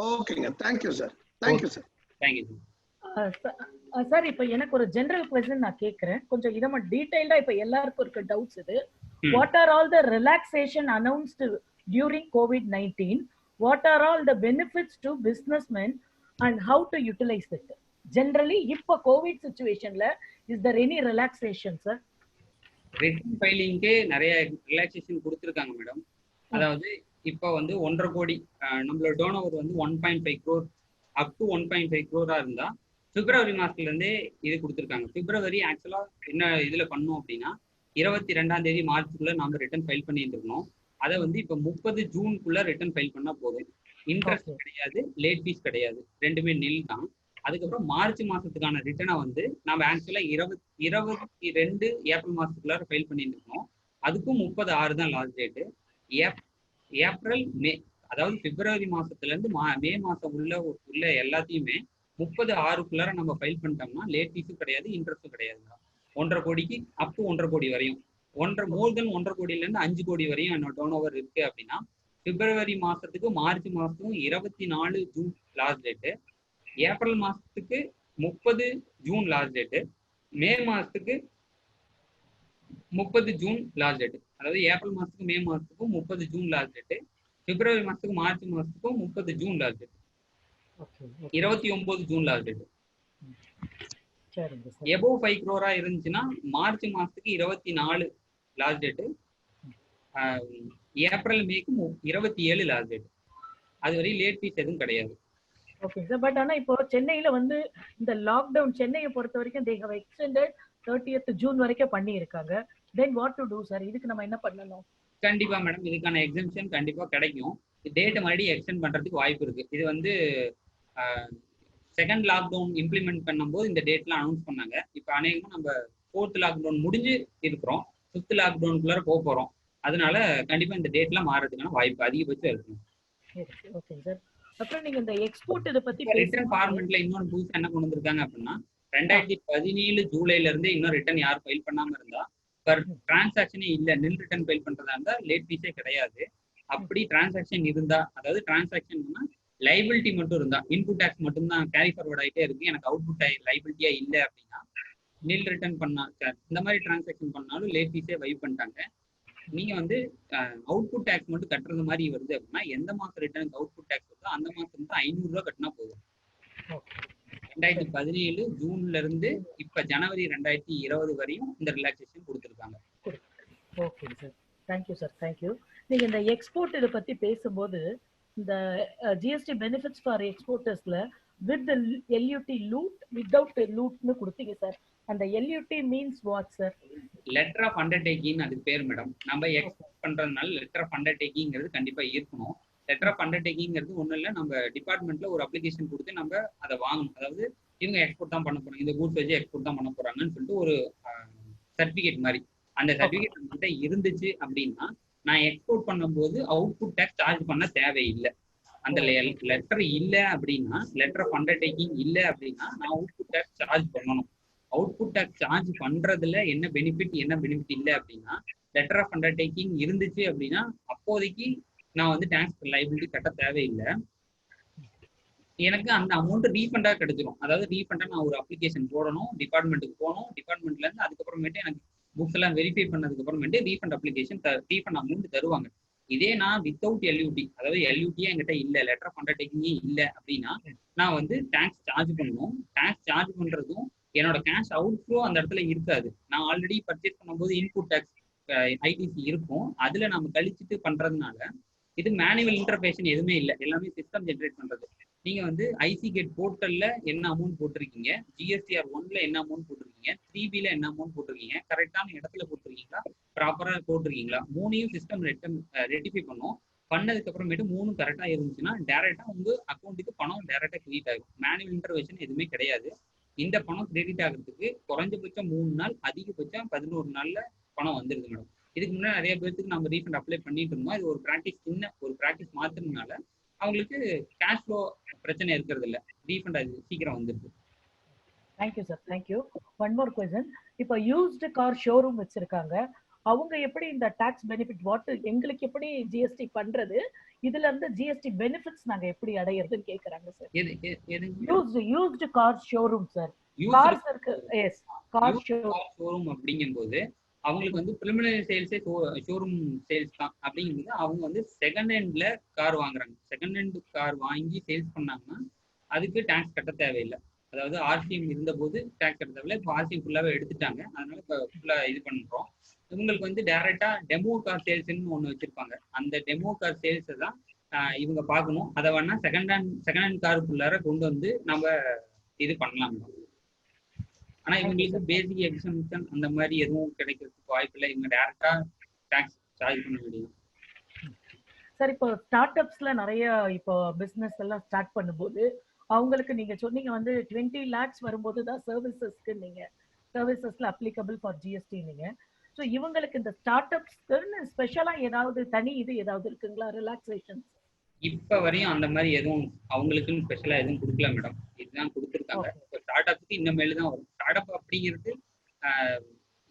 [SPEAKER 6] ஓகேங்க, thank you sir. Thank you sir.
[SPEAKER 4] Thank you sir.
[SPEAKER 5] Sir இப்போ எனக்கு ஒரு ஜெனரல் क्वेश्चन நான் கேக்குறேன். கொஞ்சம் இதமா டீடைலா இப்போ எல்லாருக்கும் இருக்க டவுட்ஸ் இது. What are all the relaxation announced during COVID-19? What are all the benefits to businessmen and how to utilize it? Generally, இப்போ COVID situationல is there any relaxation, sir?
[SPEAKER 4] Return ஃபைலிங்க்கு நிறைய ரிலாக்ஸேஷன் கொடுத்துருக்காங்க மேடம். அதாவது இப்போ வந்து 1.5 கோடி நம்மளோட டோனோவர் வந்து 1.5 crore அப் டு 1.5 crore இருந்தா பிப்ரவரி மாசத்துல இருந்தே இது கொடுத்துருக்காங்க. பிப்ரவரி ஆக்சுவலா என்ன இதுல பண்ணோம் அப்படின்னா 22ஆம் தேதி மார்ச்சுக்குள்ள நாம ரிட்டர்ன் ஃபைல் பண்ணியிருந்துருக்கணும். அதை வந்து இப்போ 30 ஜூனுக்குள்ள ரிட்டர்ன் ஃபைல் பண்ணா போதும். இன்ட்ரெஸ்ட் கிடையாது, லேட் ஃபீஸ் கிடையாது, ரெண்டுமே நில் தான். அதுக்கப்புறம் மார்ச் மாசத்துக்கான ரிட்டர்னை வந்து நம்ம ஆக்சுவலா 22 ஏப்ரல் மாசத்துக்குள்ளார ஃபைல் பண்ணியிருந்தோம். அதுக்கும் 30/6 தான் லாஸ்ட் டேட்டு. ஏப்ரல் மே, அதாவது பிப்ரவரி மாசத்துல இருந்து மே மாசம் உள்ள எல்லாத்தையுமே 30/6க்குள்ளார நம்ம ஃபைல் பண்ணிட்டோம்னா லேட் ஃபீஸும் கிடையாது, இன்ட்ரெஸ்டும் கிடையாது. 1.5 கோடிக்கு அப் டு 1.5 கோடி வரையும், மோர் தென் 1.5 கோடியில இருந்து 5 கோடி வரையும் என்னோட டர்ன் ஓவர் இருக்கு அப்படின்னா பிப்ரவரி மாசத்துக்கு மார்ச் மாசத்துக்கும் 24 ஜூன் லாஸ்ட் டேட்டு, ஏப்ரல் மாசத்துக்கு 30 ஜூன் லாஸ்ட் டேட்டு, மே மாசத்துக்கு 30 ஜூன் லாஸ்ட் டேட்டு. அதாவது ஏப்ரல் மாசத்துக்கு மே மாசத்துக்கும் 30 ஜூன் லாஸ்ட் டேட்டு, பிப்ரவரி மாசத்துக்கு மார்ச் மாசத்துக்கும் 30 June last date, 29 June last date. Above 5 crore இருந்துச்சுன்னா மார்ச் மாசத்துக்கு 24 லாஸ்ட் டேட்டு, ஏப்ரல் மேக்கு 27 லாஸ்ட் டேட். அது வரை லேட் ஃபீஸ் எதுவும் கிடையாது.
[SPEAKER 5] Okay sir. பட் ஆனா இப்போ சென்னையில வந்து இந்த லாக்டவுன் சென்னையை பொறுத்த வரைக்கும் they have extended 30th June வரைக்கும் பண்ணி இருக்காங்க. then what to do sir? இதுக்கு நம்ம என்ன பண்ணணும்?
[SPEAKER 4] கண்டிப்பா மேடம், இதுக்கான எக்ஸம்ஷன் கண்டிப்பா கிடைக்கும். டேட் மறுபடியும் எக்ஸ்டெண்ட் பண்றதுக்கு வாய்ப்பு இருக்கு. இது வந்து செகண்ட் லாக்டவுன் இம்ப்ளிமெண்ட் பண்ணும்போது இந்த டேட்லாம் அனௌன்ஸ் பண்ணாங்க. இப்போ அநேகமாக நம்ம 4th லாக்டவுன் முடிஞ்சு இருக்கிறோம், 5th லாக்டவுனுக்குள்ளார போக போறோம். அதனால கண்டிப்பா இந்த டேட்லாம் மாறதுக்கான வாய்ப்பு அதிகபட்சம் இருக்கு.
[SPEAKER 5] Okay sir. அப்புறம் நீங்க இந்த எக்ஸ்போர்ட் இத பத்தி
[SPEAKER 4] ரிட்டர்ன் ஃபார்மெட்ல இன்னொரு புதுசா என்ன கொண்டு வந்திருக்காங்க அப்படின்னா 2017 ஜூலைல இருந்து இன்னும் ரிட்டர்ன் யாரும் ஃபைல் பண்ணாம இருந்தா பர் டிரான்சாக்ஷனே இல்ல, நில் ரிட்டர்ன் ஃபைல் பண்றதா இருந்தா லேட் ஃபீஸே கிடையாது. அப்படி டிரான்சாக்ஷன் இருந்தா, அதாவது டிரான்சாக்ஷன்னா லைபிலிட்டி மட்டும் இருந்தா, இன்புட் டேக்ஸ் மட்டும் தான் கேரி ஃபார்வர்ட் ஆகிட்டே இருக்கு, எனக்கு அவுட்புட் லைபிலிட்டியா இல்லை அப்படின்னா நில் ரிட்டர்ன் பண்ணா இந்த மாதிரி டிரான்சாக்ஷன் பண்ணாலும் லேட் ஃபீஸே வைவ் பண்ணிட்டாங்க. நீங்க வந்து அவுட்புட் டேக்ஸ் மட்டும் கட்டுறது மாதிரி வருது அப்படின்னா எந்த மாசம் ரிட்டர்னுக்கு அவுட்புட் டேக்ஸ் வருதோ அந்த மாசம் தான் 500 ரூபாய் கட்டினா போதும். 2017 ஜூன்ல இருந்து இப்ப ஜனவரி 2020 வரையும் இந்த ரிலாக்ஸேஷன் கொடுத்துருக்காங்க.
[SPEAKER 5] Okay sir, thank you sir, thank you. நீங்க இந்த எக்ஸ்போர்ட் இதை பத்தி பேசும்போது இந்த ஜிஎஸ்டி பெனிஃபிட்ஸ் ஃபார் எக்ஸ்போர்ட்டர்ஸ்ல வித் எல்யூடி லூட் வித்அவுட் லூட்னு கொடுத்தீங்க சார். அந்த LUT means what sir?
[SPEAKER 4] Letter of undertaking அதுக்கு பேர் மேடம். நம்ம எக்ஸ்போர்ட் பண்றதுனால லெட்டர் ஆஃப் அண்டர்டேக்கிங்கிறது கண்டிப்பா இருக்கணும். லெட்டர் ஆஃப் அண்டர்டேக்கிங்கிறது ஒன்றும் இல்லை, நம்ம டிபார்ட்மெண்ட்ல ஒரு அப்ளிகேஷன் கொடுத்து நம்ம அதை வாங்கணும். அதாவது இவங்க எக்ஸ்போர்ட் தான் பண்ண போறாங்க, இந்த கூட்ஸ் வச்சு எக்ஸ்போர்ட் தான் பண்ண போறாங்கன்னு சொல்லிட்டு ஒரு சர்டிபிகேட் மாதிரி. அந்த சர்டிபிகேட் நம்மகிட்ட இருந்துச்சு அப்படின்னா நான் எக்ஸ்போர்ட் பண்ணும்போது அவுட்புட் டேக்ஸ் சார்ஜ் பண்ண தேவையில்லை. அந்த லெட்டர் இல்லை அப்படின்னா, லெட்டர் ஆஃப் அண்டர்டேக்கிங் இல்லை அப்படின்னா நான் அவுட்புட் டேக்ஸ் சார்ஜ் பண்ணணும். அவுட்புட் டேக்ஸ் சார்ஜ் பண்றதுல என்ன பெனிஃபிட் இல்லை அப்படின்னா, லெட்டர் ஆஃப் அண்டர்டேக்கிங் இருந்துச்சு அப்படின்னா அப்போதைக்கு நான் வந்து டாக்ஸ் லைபிலிட்டி கட்ட தேவையில்லை. எனக்கு அந்த அமௌண்ட் ரீஃபண்டா கிடைச்சிடும். அதாவது ரீஃபண்டா நான் ஒரு அப்ளிகேஷன் போடணும், டிபார்ட்மெண்ட்டுக்கு போகணும், டிபார்ட்மெண்ட்ல இருந்து அதுக்கப்புறமேட்டு எனக்கு புக்ஸ் எல்லாம் வெரிஃபை பண்ணதுக்கு அப்புறமேட்டு ரீஃபண்ட் அப்ளிகேஷன் ரீஃபண்ட் அமௌண்ட் தருவாங்க. இதே நான் வித்தவுட் எல்யூடி, அதாவது எல்யூடியே என்கிட்ட இல்ல, லெட்டர் ஆஃப் அண்டர்டேக்கிங்கே இல்லை அப்படின்னா நான் வந்து டாக்ஸ் சார்ஜ் பண்ணணும். டாக்ஸ் சார்ஜ் பண்றதும் என்னோட கேஷ் அவுட் ஃப்ளோ அந்த இடத்துல இருக்காது. நான் ஆல்ரெடி பர்ச்சேஸ் பண்ணும்போது இன்புட் டாக்ஸ் ஐடிசி இருக்கும், அதுல நம்ம கழிச்சுட்டு பண்றதுனால இது மேனுவல் இன்டர்ஃபேஷன் எதுவுமே இல்லை, எல்லாமே சிஸ்டம் ஜென்ரேட் பண்றது. நீங்க வந்து ஐசி கேட் போர்ட்டல்ல என்ன அமௌண்ட் போட்டிருக்கீங்க, ஜிஎஸ்டிஆர் 1ல என்ன அமௌண்ட் போட்டிருக்கீங்க, 3Bல என்ன அமௌண்ட் போட்டிருக்கீங்க, கரெக்டான இடத்துல போட்டிருக்கீங்களா, ப்ராப்பரா போட்டிருக்கீங்களா, மூணையும் சிஸ்டம் ரெட்டிஃபை பண்ணும். பண்ணதுக்கு அப்புறமேட்டு 3 கரெக்டா இருந்துச்சுன்னா டைரக்டா உங்க அக்கௌண்ட்டுக்கு பணம் டைரக்டா கிரெடிட் ஆகும். மேனுவல் இன்டர்வென்ஷன் எதுவுமே கிடையாது. இந்த பணம் கிரெடிட் ஆகிறதுக்கு குறைஞ்சபட்சம் 3 நாள், அதிகபட்சம் 11 நாள்ல பணம் வந்துருது மேடம். இதுக்கு முன்னாடி நிறைய பேருக்கு நம்ம ரீஃபண்ட் அப்ளை பண்ணிட்டு இருந்தோம். இது ஒரு ப்ராக்டிஸ், சின்ன ஒரு ப்ராக்டிஸ் மாத்திரனால அவங்களுக்கு கேஷ் ஃப்ளோ பிரச்சனை இருக்கிறது இல்லை, ரீஃபண்ட் அது சீக்கிரம் வந்துருது.
[SPEAKER 5] Thank you sir, thank you. One more question. இப்போ யூஸ்டு கார் ஷோரூம் வச்சிருக்காங்க, அவங்க எப்படி இந்த டாக்ஸ் பெனிஃபிட் வாட் எங்களுக்கு எப்படி ஜிஎஸ்டி பண்றது, இதுல இருந்து ஜிஎஸ்டி பெனிஃபிட்ஸ் நாங்க எப்படி அடையிறதுன்னு கேக்குறாங்க sir. Used car showroom sir, cars இருக்கு. எஸ், கார்
[SPEAKER 4] ஷோரூம் அப்படிங்கும்போது அவங்களுக்கு வந்து பிரிலிமினரி சேல்ஸே ஷோரூம் சேல்ஸ் தான். அப்படிங்கும்போது அவங்க வந்து செகண்ட் ஹேண்ட்ல கார் வாங்குறாங்க. செகண்ட் ஹேண்ட் கார் வாங்கி சேல்ஸ் பண்ணாங்கன்னா அதுக்கு டாக்ஸ் கட்ட தேவையில்லை. அதாவது ஆர்சிஎம் இருந்த போது டாக்ஸ் கட்ட தேவையில்லை, இப்போ ஆர்சிஎம் ஃபுல்லாவே எடுத்துட்டாங்க, அதனால இப்போ ஃபுல்லா இது பண்றோம். இவங்களுக்கு வந்து டைரக்டா டெமோ கார் சேல்ஸ்ன்னு ஒன்று வச்சிருப்பாங்க. அந்த டெமோ கார் சேல்ஸை தான் இவங்க பார்க்கணும். அதை வேணா செகண்ட் ஹேண்ட் காருக்குள்ளார கொண்டு வந்து நம்ம இது பண்ணலாம். ஆனா இவங்களுக்கு பேசிக் எக்ஸம்ஷன் அந்த மாதிரி எதுவும் கிடைக்கிறதுக்கு வாய்ப்பு இல்லை. இவங்க டைரக்டா டாக்ஸ் சார்ஜ் பண்ண முடியும்.
[SPEAKER 5] சார், இப்போ ஸ்டார்ட் அப்ஸ்ல நிறைய இப்போ பிசினஸ் எல்லாம் ஸ்டார்ட் பண்ணும்போது அவங்களுக்கு நீங்க சொன்னீங்க வந்து 20 lakhs வரும்போது தான் சர்வீசஸ்க்கு நீங்க சர்வீசஸ்ல அப்ளிகபிள் ஃபார் ஜிஎஸ்டி நீங்க. ஸோ இவங்களுக்கு இந்த ஸ்டார்ட் அப்ஸ்க்கு ஸ்பெஷலா ஏதாவது தனி இது ஏதாவது இருக்குங்களா, ரிலாக்ஸேஷன்?
[SPEAKER 4] இப்ப வரையும் அந்த மாதிரி எதுவும் அவங்களுக்குன்னு ஸ்பெஷலா எதுவும் கொடுக்கல மேடம். இதுதான் கொடுத்துருக்காங்க. இப்போ ஸ்டார்ட் அப்க்கு இனிமேல் தான் வரும். ஸ்டார்ட் அப் அப்படிங்கிறது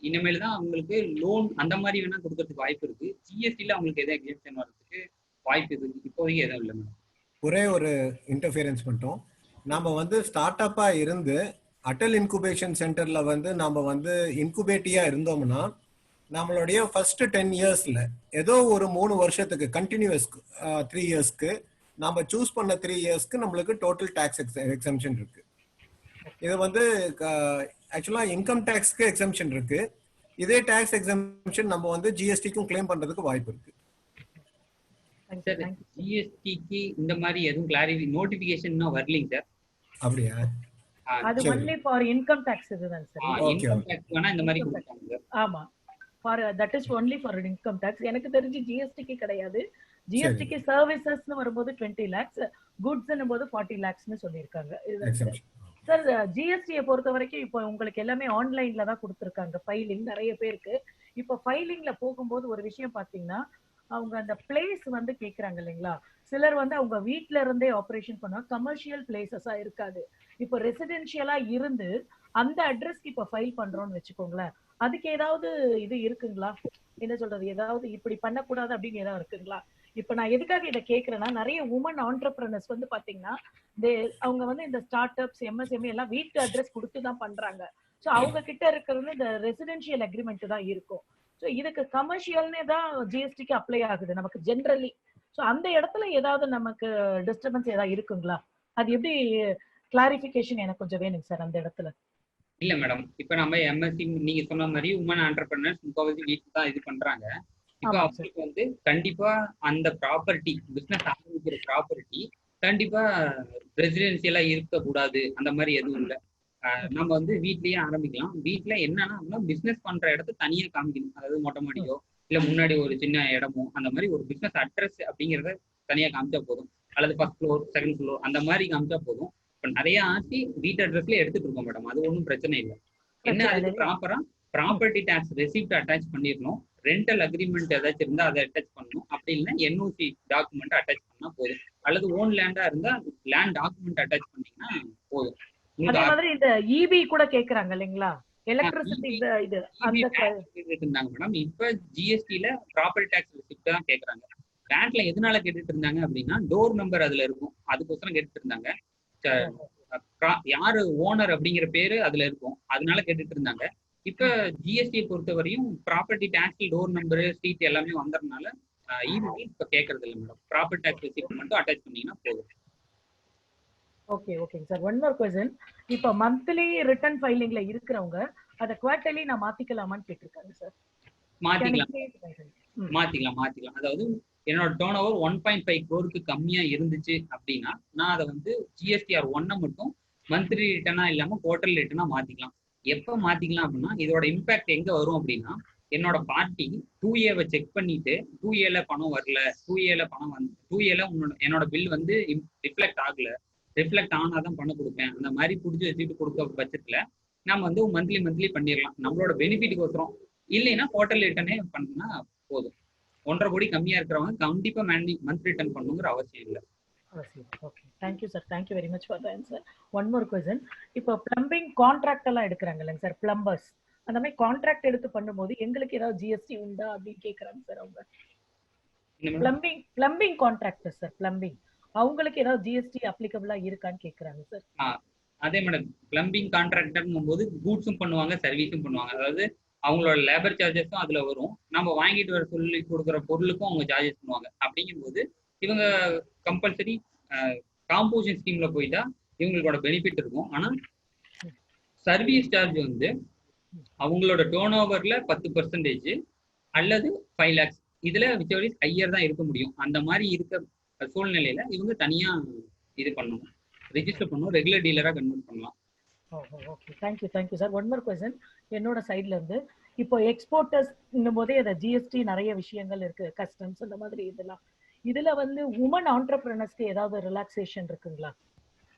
[SPEAKER 4] இனிமேல் தான் அவங்களுக்கு லோன் அந்த மாதிரி வேணா கொடுக்கறதுக்கு வாய்ப்பு இருக்கு. ஜிஎஸ்டில அவங்களுக்கு எதாவது எக்ஸம்ஷன் வர்றதுக்கு வாய்ப்பு இருக்கு. இப்போதைக்கு எதுவும் இல்லை மேடம்.
[SPEAKER 1] ஒரே ஒரு இன்டர்ஃபியரன்ஸ் மட்டும். நாம வந்து ஸ்டார்ட் அப்பா இருந்து அட்டல் இன்குபேஷன் சென்டர்ல வந்து நாம வந்து இன்குபேட்டியா இருந்தோம்னா நம்மளுடைய ஃபர்ஸ்ட் 10 இயர்ஸ்ல ஏதோ ஒரு 3 வருஷத்துக்கு கண்டினியூஸ் 3 இயர்ஸ்க்கு நாம சூஸ் பண்ண 3 இயர்ஸ்க்கு நம்மளுக்கு டோட்டல் டாக்ஸ் எக்ஸம்ஷன் இருக்கு. இது வந்து ஆக்சுவலா இன்கம் டாக்ஸ்க்கு எக்ஸம்ஷன் இருக்கு. இதே டாக்ஸ் எக்ஸம்ஷன் நம்ம வந்து ஜிஎஸ்டிக்கும் கிளைம் பண்றதுக்கு வாய்ப்பு இருக்கு.
[SPEAKER 4] ஜிஎஸ்டிக்கு இந்த மாதிரி எதுவும் கிளாரிஃபை நோட்டிபிகேஷன் வரலீங்க சார்.
[SPEAKER 1] அப்படியா?
[SPEAKER 5] அது only for income tax இதுதான் சார்.
[SPEAKER 4] இன்கம் டாக்ஸ் வேணா இந்த மாதிரி கொடுப்பாங்க.
[SPEAKER 5] ஆமா, for that is only for income tax. எனக்கு தெரிஞ்சு ஜிஎஸ்டிக்கு கிடையாது. ஜிஎஸ்டிக்கு சர்வீசஸ்னு வரும்போது 20 lakhs, குட்ஸ்னும் போது 40 lakhsனு சொல்லியிருக்காங்க. சார், ஜிஎஸ்டியை பொறுத்த வரைக்கும் இப்போ உங்களுக்கு எல்லாமே ஆன்லைன்ல தான் கொடுத்துருக்காங்க ஃபைலிங் நிறைய பேருக்கு. இப்போ ஃபைலிங்ல போகும்போது ஒரு விஷயம் பார்த்தீங்கன்னா அவங்க அந்த பிளேஸ் வந்து கேட்குறாங்க இல்லைங்களா. சிலர் வந்து அவங்க வீட்ல இருந்தே ஆப்ரேஷன் பண்ணா கமர்ஷியல் பிளேசஸா இருக்காது. இப்போ ரெசிடென்ஷியலா இருந்து அந்த அட்ரஸ்க்கு இப்போ ஃபைல் பண்றோம்னு வச்சுக்கோங்களேன், அதுக்கு ஏதாவது இது இருக்குங்களா, என்ன சொல்றது, ஏதாவது இப்படி பண்ணக்கூடாது அப்படின்னு ஏதாவது இருக்குங்களா? இப்ப நான் எதுக்காக இதை கேட்கறேன்னா, நிறைய உமன் ஆண்டர்பிரனர்ஸ் வந்து பாத்தீங்கன்னா அவங்க வந்து இந்த ஸ்டார்ட் அப்ஸ் எம்எஸ்எம்இ எல்லாம் வீட்டு அட்ரஸ் கொடுத்து தான் பண்றாங்க. ஸோ அவங்க கிட்ட இருக்கிறது இந்த ரெசிடென்ஷியல் அக்ரிமெண்ட் தான் இருக்கும். ஸோ இதுக்கு கமர்ஷியல்னே தான் ஜிஎஸ்டிக்கு அப்ளை ஆகுது நமக்கு ஜென்ரலி. ஸோ அந்த இடத்துல ஏதாவது நமக்கு டிஸ்டர்பன்ஸ் ஏதாவது இருக்குங்களா? அது எப்படி கிளாரிபிகேஷன் எனக்கு கொஞ்சம் வேணுங்க சார் அந்த இடத்துல.
[SPEAKER 4] இல்ல மேடம், இப்ப நம்ம எம்எஸ்சி நீங்க சொன்ன மாதிரி உமன் ஆண்டர்பிரனர்ஸ் முக்கால்வாசி வீட்டுக்கு தான் இது பண்றாங்க. இப்ப அவங்களுக்கு வந்து கண்டிப்பா அந்த ப்ராப்பர்ட்டி பிசினஸ் ஆரம்பிக்கிற ப்ராப்பர்ட்டி கண்டிப்பா ரெசிடென்சியலா இருக்கக்கூடாது, அந்த மாதிரி எதுவும் இல்லை. நம்ம வந்து வீட்லயே ஆரம்பிக்கலாம். வீட்டுல என்னன்னா பிசினஸ் பண்ற இடத்த தனியா காமிக்கணும். அதாவது மொட்டை மாடியோ இல்ல முன்னாடி ஒரு சின்ன இடமோ அந்த மாதிரி ஒரு பிசினஸ் அட்ரஸ் அப்படிங்கறத தனியா காமிச்சா போதும். அல்லது ஃபர்ஸ்ட் ஃப்ளோர் செகண்ட் ஃப்ளோர் அந்த மாதிரி காமிச்சா போதும். இப்ப நிறைய ஆட்சி வீட்டு அட்ரஸ்ல எடுத்துட்டு இருக்கோம் மேடம், அது ஒன்றும் பிரச்சனை இல்லை. என்ன அதுக்கு ப்ராப்பரா ப்ராப்பர்ட்டி டாக்ஸ் ரெசிப்ட் அட்டாச் பண்ணிடணும். ரெண்டல் அக்ரிமெண்ட் ஏதாச்சும் இருந்தா அதை அட்டாச் பண்ணணும். அப்படி இல்லைன்னா என்ஓசி டாக்குமெண்ட் அட்டாச் பண்ணா போதும். அல்லது ஓன் லேண்டா இருந்தா லேண்ட் டாக்குமெண்ட் அட்டாச் பண்ணீங்கன்னா போதும்.
[SPEAKER 5] அதே மாதிரி இந்த இபி கூட கேக்குறாங்க இல்லைங்களா, எலக்ட்ரிசிட்டி இது அந்த
[SPEAKER 4] இருந்தாங்க மேடம். இப்ப ஜிஎஸ்டில ப்ராப்பர்ட்டி டாக்ஸ் ரெசிப்ட் தான் கேக்குறாங்க. வேட்ல எதனால கேட்டுட்டு இருந்தாங்க அப்படின்னா டோர் நம்பர் அதுல இருக்கும், அதுக்கோசரம் கேட்டுட்டு இருந்தாங்க. யாரு ஓனர் அப்படிங்கிற பேரு அதுல இருக்கும், அதனால கேட்டுட்டு இருந்தாங்க. இப்ப ஜிஎஸ்டியை பொறுத்தவரையும் property tax door number street எல்லாமே வந்ததுனால இமெயில் இப்ப கேட்கறது இல்லை மேடம். ப்ராப்பர்ட்டி டாக்ஸ் ரெசிப்ட் மட்டும் அட்டாச் பண்ணீங்கன்னா போதும்.
[SPEAKER 5] ஓகே ஓகேங்க சார். One more question. இப்போ மந்த்லி ரிட்டர்ன் ஃபைலிங்ல இருக்கிறவங்க அத குவார்ட்டர்லி நான் மாத்திக்கலாமான்னு கேட்டிருக்காங்க சார்.
[SPEAKER 4] மாத்திக்கலாம். அதாவது என்னோட டர்ன் ஓவர் 1.5 crore கம்மியா இருந்துச்சு அப்படின்னா நான் அதை வந்து GSTR 1 மட்டும் மந்த்லி ரிட்டர்னா இல்லாம குவார்டர்லி ரிட்டர்னா மாத்திக்கலாம். எப்ப மாத்திக்கலாம் அப்படின்னா இதோட இம்பாக்ட் எங்க வரும் அப்படின்னா என்னோட பார்ட்டி 2A செக் பண்ணிட்டு 2Aல பணம் வரல, 2Aல பணம் வந்து 2Aல என்னோட பில் வந்து ரிஃப்ளெக்ட் ஆகல, ரிஃப்ளெக்ட் ஆனாதான் பணம் கொடுப்பேன், அந்த மாதிரி புடிச்சு வச்சுட்டு கொடுக்க பட்சத்துல நம்ம வந்து மந்த்லி பண்ணிடலாம் நம்மளோட பெனிஃபிட்டுக்கு ஒருத்தரும். இல்லைன்னா குவார்டர்லி ரிட்டர்னே பண்ணா போதும். 1.5 கோடி கம்மியா இருக்கிறவங்க கண்டிப்பா மந்த் ரிட்டர்ன் பண்ணுங்கிற அவசியம் இல்லை.
[SPEAKER 5] Okay, thank you sir. Thank you very much for the answer. One more question. இப்போ பிளம்பிங் கான்ட்ராக்ட் எல்லாம் எடுக்கிறாங்க இல்லைங்க சார், பிளம்பர்ஸ், அந்த மாதிரி கான்ட்ராக்ட் எடுத்து பண்ணும்போது எங்களுக்கு ஏதாவது ஜிஎஸ்டி உண்டா அப்படின்னு கேட்கறாங்க சார் அவங்க. பிளம்பிங் கான்ட்ராக்டர் சார், பிளம்பிங் அவங்களுக்கு ஏதாவது ஜிஎஸ்டி அப்ளிகபிளா இருக்கான்னு கேட்கறாங்க சார்.
[SPEAKER 4] அதே மேடம், பிளம்பிங் கான்ட்ராக்டர்ங்கும் போது கூட்ஸும் பண்ணுவாங்க சர்வீஸும் பண்ணுவாங்க. அதாவது அவங்களோட லேபர் சார்ஜஸும் அதுல வரும், நம்ம வாங்கிட்டு வர சொல்லி கொடுக்குற பொருளுக்கும் அவங்க சார்ஜஸ் பண்ணுவாங்க. அப்படிங்கும்போது இவங்க கம்பல்சரி காம்போசிஷன் ஸ்கீம்ல போயிட்டா இவங்களோட பெனிஃபிட் இருக்கும். ஆனா சர்வீஸ் சார்ஜ் வந்து அவங்களோட டர்ன் ஓவர்ல 10% அல்லது 5 lakhs இதுல விச் ஹையர் தான் இருக்க முடியும். அந்த மாதிரி இருக்க சூழ்நிலையில இவங்க தனியா இது பண்ணணும், ரெஜிஸ்டர் பண்ணணும், ரெகுலர் டீலரா கன்வெர்ட் பண்ணலாம்.
[SPEAKER 5] Okay, thank you sir. One more question என்னோட சைடுல இருந்து. இப்போ எக்ஸ்போர்ட்டர்ஸ்ங்கும் போதே அத ஜிஎஸ்டி நிறைய விஷயங்கள் இருக்கு, கஸ்டம்ஸ் அந்த மாதிரி இதெல்லாம். இதுல வந்து உமன் ஆண்டர்பிரினர்ஸ்க்கு ஏதாவது ரிலாக்ஸேஷன் இருக்குங்களா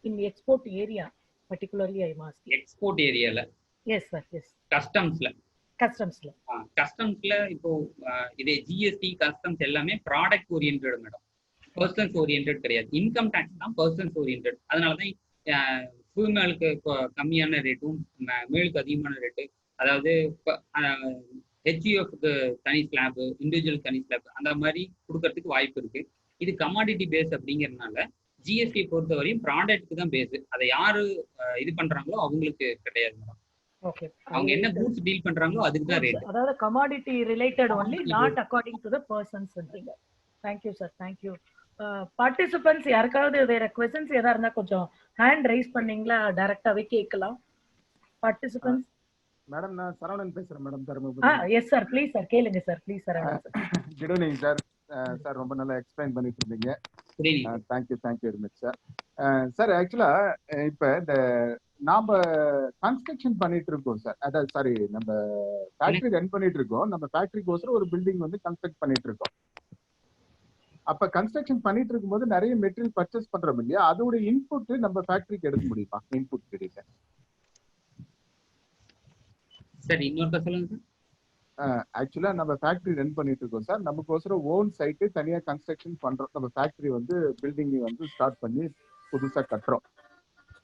[SPEAKER 5] in export area particularly? I mask
[SPEAKER 4] export ஏரியால.
[SPEAKER 5] Yes sir, yes.
[SPEAKER 4] கஸ்டம்ஸ்ல இப்போ இதே ஜிஎஸ்டி கஸ்டம்ஸ் எல்லாமே product oriented madam, persons oriented கிடையாது. இன்கம் டாக்ஸ் தான் பர்சன்ஸ் ஓரியன்டட். அதனாலதான் ஃபீமேலுக்கு கம்மியான ரேட்டும் மேலுக்கு அதிகமான ரேட்டு, அதாவது ஹெச்யூஎஃப்க்கு தனி ஸ்லாப், இண்டிவிஜுவல் தனி ஸ்லாப், அந்த மாதிரி கொடுக்கறதுக்கு வாய்ப்பு இருக்கு. இது கமாடிட்டி பேஸ் அப்படிங்கிறதுனால ஜிஎஸ்டி பொறுத்தவரையும் ப்ராடக்ட்க்கு தான் பேஸ். அதை யாரு இது பண்றாங்களோ அவங்களுக்கு கிடையாது மேடம்.
[SPEAKER 5] ஓகே,
[SPEAKER 4] அவங்க என்ன கூட்ஸ் டீல் பண்றாங்களோ அதுக்கு தான் ரேட்.
[SPEAKER 5] அதாவது commodity related only, not according to the persons சொல்றீங்க. Thank you sir, thank you. பார்ட்டிசிபென்ட்ஸ் யாருக்காவது வேற क्वेश्चंस ஏதா இருந்தா கொஞ்சம் ஹேண்ட் ரைஸ் பண்ணீங்களா, டைரக்டாவே கேட்கலாம். பார்ட்டிசிபென்ட்ஸ்.
[SPEAKER 7] மேடம், நான் சரவணன் பேசுறேன் madam, Dharmapuri.
[SPEAKER 5] Yes sir, please sir, கேளுங்க sir, please sir.
[SPEAKER 7] Good evening sir. Sir ரொம்ப நல்லா எக்ஸ்பிளைன் பண்ணிட்டு இருந்தீங்க. Thank you very much sir. Sir ஆக்சுவலா இப்ப இந்த நாம கன்ஸ்ட்ரக்ஷன் பண்ணிட்டு இருக்கோம் சார், அதாவது சாரி நம்ம ஃபேக்டரி ரன் பண்ணிட்டு இருக்கோம். நம்ம ஃபேக்டரிக்கோசரம் ஒரு பில்டிங் வந்து கன்ஸ்ட்ரக்ட் பண்ணிட்டு இருக்கோம். அப்ப கன்ஸ்ட்ரக்ஷன் பண்ணிட்டு இருக்கும்போது நிறைய மெட்டீரியல் பர்ச்சேஸ் பண்றோம் இல்லையா, அதோட இன்புட் நம்ம ஃபேக்டரிக்கு எடுக்க முடியுமா? இன்புட் கிரெடிட்
[SPEAKER 4] சார் இன்னொரு சொல்லுங்க சார்.
[SPEAKER 7] ஆக்சுவலா நம்ம ஃபேக்டரி ரன் பண்ணிட்டு இருக்கோம் சார். நமக்கோசரம் ஓன் சைட்டு தனியா கன்ஸ்ட்ரக்ஷன் பண்றோம். நம்ம ஃபேக்டரி வந்து பில்டிங் வந்து ஸ்டார்ட் பண்ணி புதுசா கட்டுறோம்.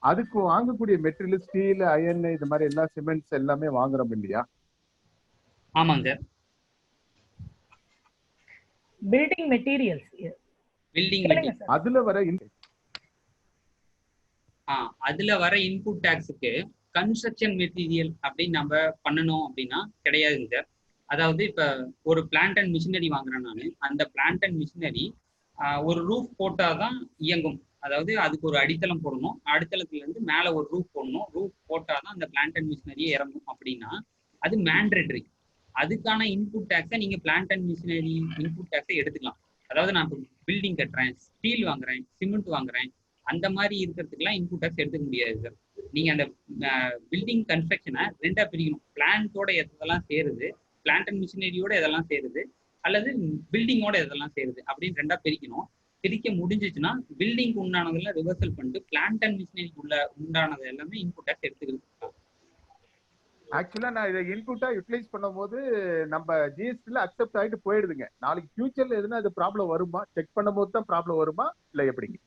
[SPEAKER 7] அதுக்கு வாங்கக்கூடிய மெட்டீரியல் ஸ்டீல், அயன், இது மாதிரி எல்லா சிமெண்ட்ஸ் எல்லாமே வாங்குறோம் இல்லையா?
[SPEAKER 4] ஆமாங்க சார்.
[SPEAKER 5] பில்டிங் மெட்டீரியல்ஸ்,
[SPEAKER 4] அதுல வர இன்புட் டாக்ஸுக்கு கன்ஸ்ட்ரக்ஷன் மெட்டீரியல் அப்படின்னு நம்ம பண்ணணும் அப்படின்னா கிடையாதுங்க சார். அதாவது இப்ப ஒரு பிளான்ட் அண்ட் மிஷினரி வாங்குறேன் நான், அந்த பிளான்ட் அண்ட் மிஷினரி ஒரு ரூஃப் போட்டாதான் இயங்கும். அதாவது அதுக்கு ஒரு அடித்தளம் போடணும், அடித்தளத்துல இருந்து மேல ஒரு ரூஃப் போடணும், ரூஃப் போட்டாதான் அந்த பிளான்ட் அண்ட் மிஷினரியே இறங்கும். அப்படின்னா அது மேண்டேட்டரி. அதுக்கான இன்புட் டேக்ஸை நீங்க பிளான்ட் அண்ட் மிஷினரி இன்புட் டேக்ஸை எடுத்துக்கலாம். அதாவது நான் இப்போ பில்டிங் கட்டுறேன், ஸ்டீல் வாங்குறேன், சிமெண்ட் வாங்குறேன், அந்த மாதிரி இருக்கிறதுக்குலாம் இன்புட் டேக்ஸ் எடுத்துக்க முடியாது சார். நீங்க அந்த பில்டிங் கன்ஸ்ட்ரக்ஷனை ரெண்டா பிரிக்கணும். பிளான்ட்டோட எதெல்லாம் சேருது, பிளான்ட் அண்ட் மிஷினரியோட எதெல்லாம் சேருது, அல்லது பில்டிங்கோட எதெல்லாம் சேருது அப்படின்னு ரெண்டா பிரிக்கணும். பிரிக்க முடிஞ்சிச்சுன்னா பில்டிங்க்கு உண்டானதெல்லாம் ரிவர்சல் பண்ணிட்டு பிளான்ட் அண்ட் மிஷினரிக்கு உண்டானது எல்லாமே இன்புட் டேக்ஸ் எடுத்துக்கிறது.
[SPEAKER 7] ஆக்சுவலா நான் இதை இன்புட்டா யூட்டிலைஸ் பண்ணும்போது நம்ம ஜிஎஸ்டில அக்செப்ட் ஆகிட்டு போயிடுதுங்க. நாளைக்கு ஃபியூச்சர்ல எதுனா அது ப்ராப்ளம் வருமா? செக் பண்ணும்போது தான் ப்ராப்ளம் வருமா இல்ல எப்படிங்க?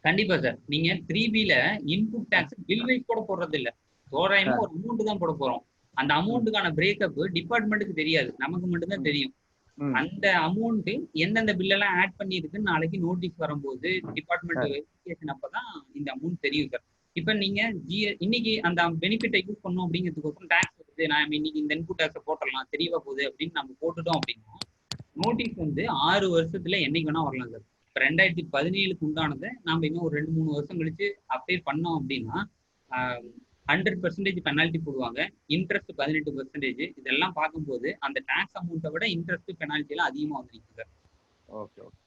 [SPEAKER 4] கண்டிப்பா சார். நீங்க 3Bல இன்புட் டாக்ஸ் பில் வைஸ் கூட போடுறது இல்ல, தோராயமா ஒரு அமௌண்ட் தான் போட போறோம். அந்த அமௌண்ட்டுக்கான பிரேக்கப் டிபார்ட்மெண்ட்டுக்கு தெரியாது, நமக்கு மட்டும்தான் தெரியும். அந்த அமௌண்ட் எந்தெந்த பில்லெல்லாம் ஆட் பண்ணிருக்குன்னு நாளைக்கு நோட்டீஸ் வரும்போது டிபார்ட்மெண்ட் வெரிஃபிகேஷன் அப்பதான் இந்த அமௌண்ட் தெரியும் சார். இப்ப நீங்க இன்னைக்கு அந்த பெனிஃபிட்டை யூஸ் பண்ணும் அப்படிங்கிறதுக்கு டாக்ஸ் வருது, நான் இன்னைக்கு இந்த இன்புட் டாக்ஸ் போட்டுடலாம் தெரியவா போகுது அப்படின்னு நம்ம போட்டுட்டோம் அப்படின்னா நோட்டீஸ் வந்து 6 வருஷத்துல என்னைக்கு வேணா வரலாம் சார். இப்ப 2017க்கு உண்டானதை நம்ம இன்னும் ஒரு 2-3 வருஷம் கழிச்சு அப்ளை பண்ணோம் அப்படின்னா 100% பெனால்ட்டி போடுவாங்க, இன்ட்ரெஸ்ட் 18%. இதெல்லாம் பார்க்கும்போது அந்த டாக்ஸ் அமௌண்ட்டை விட இன்ட்ரெஸ்ட் பெனால்ட்டி எல்லாம் அதிகமா வந்துருக்கு sir.
[SPEAKER 7] Okay okay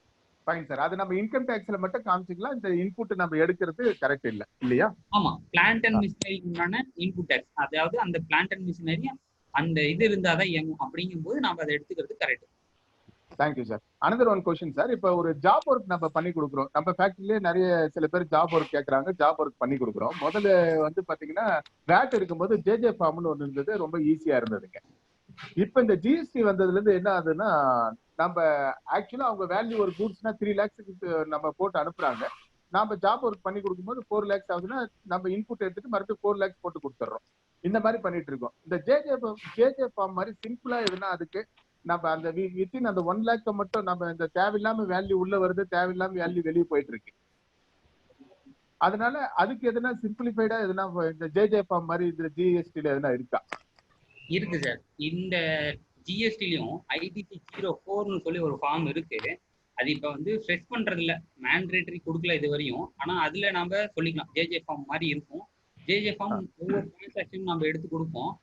[SPEAKER 7] fine sir. அது நம்ம இன்கம் டாக்ஸ்ல மட்டும் காமிச்சிக்கலாம், இந்த இன்புட் நம்ம எடுக்கிறது கரெக்ட் இல்ல இல்லையா?
[SPEAKER 4] ஆமா, பிளான்ட் அண்ட் மிஷினரி உண்டான இன்புட் டாக்ஸ், அதாவது அந்த பிளான்ட் அண்ட் மிஷினரி அந்த இது இருந்தாதான் இயங்கும் அப்படிங்கும் போது நம்ம அதை எடுத்துக்கிறது correct.
[SPEAKER 7] Thank you sir. Another one question sir. இப்போ ஒரு ஜாப் ஒர்க் நம்ம பண்ணி கொடுக்குறோம், நம்ம ஃபேக்டரியிலே நிறைய சில பேர் ஜாப் ஒர்க் கேட்குறாங்க, ஜாப் ஒர்க் பண்ணி கொடுக்குறோம். முதல்ல வந்து பாத்தீங்கன்னா வேட் இருக்கும்போது ஜேஜே ஃபார்ம்னு ஒன்று இருந்தது, ரொம்ப ஈஸியா இருந்ததுங்க. இப்போ இந்த ஜிஎஸ்டி வந்ததுல இருந்து என்ன ஆகுதுன்னா, நம்ம ஆக்சுவலா அவங்க வேல்யூ ஒரு கூட்ஸ்னா 3 lakhs நம்ம போட்டு அனுப்புறாங்க, நாம ஜாப் ஒர்க் பண்ணி கொடுக்கும்போது 4 lakhs ஆகுதுன்னா நம்ம இன்புட் எடுத்துட்டு மறுபடியும் 4 lakhs போட்டு கொடுத்துட்றோம். இந்த மாதிரி பண்ணிட்டு இருக்கோம். இந்த ஜேஜே ஃபார்ம் மாதிரி சிம்பிளா எதுனா அதுக்கு நம்ம அந்த வித்தின் அந்த 1 lakh மட்டும் நம்ம இந்த தேவையில்லாம வேல்யூ உள்ள வருது, தேவையில்லாம வேல்யூ வெளியே போயிட்டு இருக்கு. அதனால அதுக்கு எதுனா சிம்பிளிஃபைடா எதுனா இந்த ஜேஜே ஃபார்ம் மாதிரி இந்த ஜிஎஸ்டில எதுனா இருக்கா?
[SPEAKER 4] இருக்கு சார். இந்த ஜிஎஸ்டிலையும் ITC 04ன்னு சொல்லி ஒரு ஃபார்ம் இருக்கு. அது இப்ப வந்து ஸ்ட்ரெஸ் பண்றது இல்ல, மேண்டேட்டரி கொடுக்கல இது வரையும். ஆனா அதுல நாம சொல்லிக்கலாம் ஜேஜே ஃபார்ம் மாதிரி இருக்கும். ஜேஜே ஃபார்ம் ஒவ்வொரு டிரான்சாக்ஷனும் நம்ம எடுத்து கொடுப்போம்.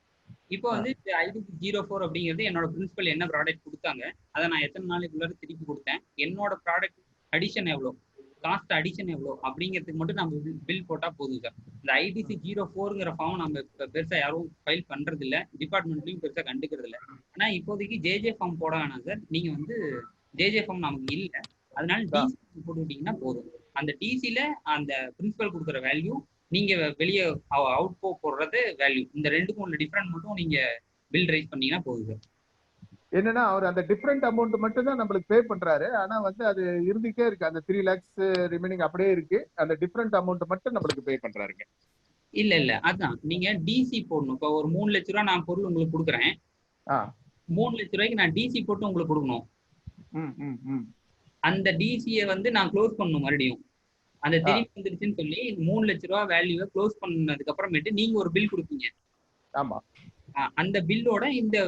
[SPEAKER 4] இப்போ வந்து ITC 04 அப்படிங்கிறது என்னோட பிரின்சிபல் என்ன ப்ராடக்ட் கொடுத்தாங்க, அதை நான் எத்தனை நாளைக்குள்ளார திருப்பி கொடுத்தேன், என்னோட ப்ராடக்ட் அடிஷன் எவ்வளோ, காஸ்ட் அடிஷன் எவ்வளோ அப்படிங்கிறதுக்கு மட்டும் நம்ம பில் போட்டா போதும் சார். இந்த ITC 04ங்கிற ஃபார்ம் நம்ம பெருசா யாரும் ஃபைல் பண்றது இல்லை, டிபார்ட்மெண்ட்லயும் பெருசா கண்டுக்கிறது இல்லை. ஆனா இப்போதைக்கு ஜேஜே ஃபார்ம் போட வேணாம் சார். நீங்க வந்து ஜேஜே ஃபார்ம் நமக்கு இல்லை, அதனால டிசி போட்டுக்கிட்டீங்கன்னா போதும். அந்த டிசில அந்த பிரின்சிபல் கொடுக்குற வேல்யூ, நீங்க வெளியே அவுட் போடுறது வேல்யூ, இந்த ரெண்டுக்கும் உள்ள டிஃபரெண்ட் மட்டும் நீங்க பில் ரைஸ் பண்ணீங்கன்னா போதும் சார்.
[SPEAKER 7] என்னன்னா அவர் அந்த டிஃபரெண்ட் அமௌண்ட் மட்டும் தான் நம்மளுக்கு பே பண்றாரு, ஆனா வந்து அது இருந்துட்டே இருக்கு, அந்த 3 lakhs ரிமைனிங் அப்படியே இருக்கு, அந்த டிஃபரெண்ட் அமௌண்ட் மட்டும் நம்மளுக்கு பே பண்றாருங்க.
[SPEAKER 4] இல்ல அதான் நீங்க டிசி போடணும். இப்போ ஒரு 3 லட்ச ரூபாய் நான் பொருள் உங்களுக்கு கொடுக்குறேன், 3 லட்ச ரூபாய்க்கு நான் டிசி போட்டு உங்களுக்கு கொடுக்கணும். அந்த டிசியை வந்து நான் க்ளோஸ் பண்ணணும் மறுபடியும். அந்த திருப்பி வந்துருச்சுன்னு சொல்லி 3 லட்ச ரூபாய் வேல்யூவை க்ளோஸ் பண்ணதுக்கு அப்புறமேட்டு நீங்க ஒரு பில் கொடுப்பீங்க.
[SPEAKER 7] ஆமா,
[SPEAKER 4] அந்த பில்லோட இந்த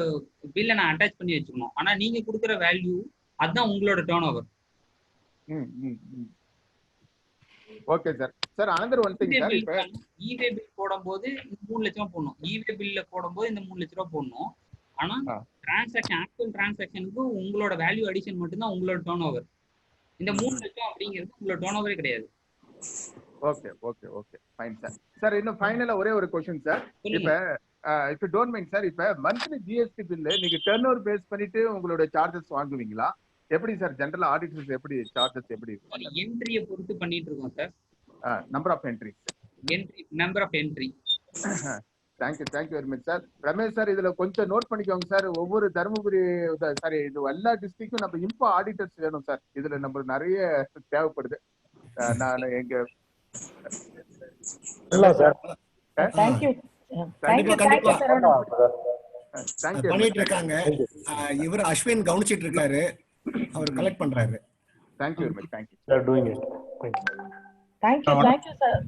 [SPEAKER 4] பில்லை நான் அட்டாச் பண்ணி வச்சுக்கணும். ஆனா நீங்க கொடுக்குற வேல்யூ அதுதான் உங்களோட turn over.
[SPEAKER 7] Okay sir. Sir another one thing sir, இப்போ
[SPEAKER 4] ஈவே பில் போடும்போது 3 லட்சம் போடணும், ஈவே பில்ல போடும்போது இந்த 3 லட்ச ரூபாய் போடணும். ஆனா டிரான்சாக்ஷன், ஆக்சுவல் டிரான்சாக்ஷனுக்கு உங்களோட வேல்யூ அடிஷன் மட்டும்தான் உங்களோட டர்ன் ஓவர். இந்த 3 லட்சம் அப்படிங்கிறது உங்களோட டர்ன் ஓவரே கிடையாது.
[SPEAKER 7] Okay okay okay fine sir. Sir இன்னும் ஃபைனலா ஒரே ஒரு क्वेश्चन சார். இப்ப டோன்ட் மைண்ட் சார், இப்ப மந்த்லி ஜிஎஸ்டி பில் நீங்க டர்ன் ஓவர் பேஸ் பண்ணிட்டு உங்களோட சார்ஜஸ் வாங்குவீங்களா? எப்படி சார் ஜெனரல் ஆடிட்டர்ஸ் எப்படி சார்ஜஸ் எப்படி
[SPEAKER 4] என்ட்ரியை பொறுத்து பண்ணிட்டு இருக்கோம் sir.
[SPEAKER 7] Number of entry
[SPEAKER 4] number of entry.
[SPEAKER 7] Thank you very much sir. Ramesh sir இதுல கொஞ்சம் நோட் பண்ணிக்கோங்க சார், ஒவ்வொரு தருமபுரி சாரி இது எல்லா டிஸ்ட்ரிக்டும் நம்ம இம்போ ஆடிட்டர்ஸ் வேணும் சார். இதுல நம்ம நிறைய தேவைப்படுது. நான் எங்க
[SPEAKER 5] தேங்க்யூ
[SPEAKER 1] பண்ணிட்டு இருக்காங்க. இவர் அஸ்வின் கவனிச்சிட்டு இருக்காரு, அவர் கலெக்ட் பண்றாரு.
[SPEAKER 7] Thank you very much. Thank you
[SPEAKER 8] sir doing it.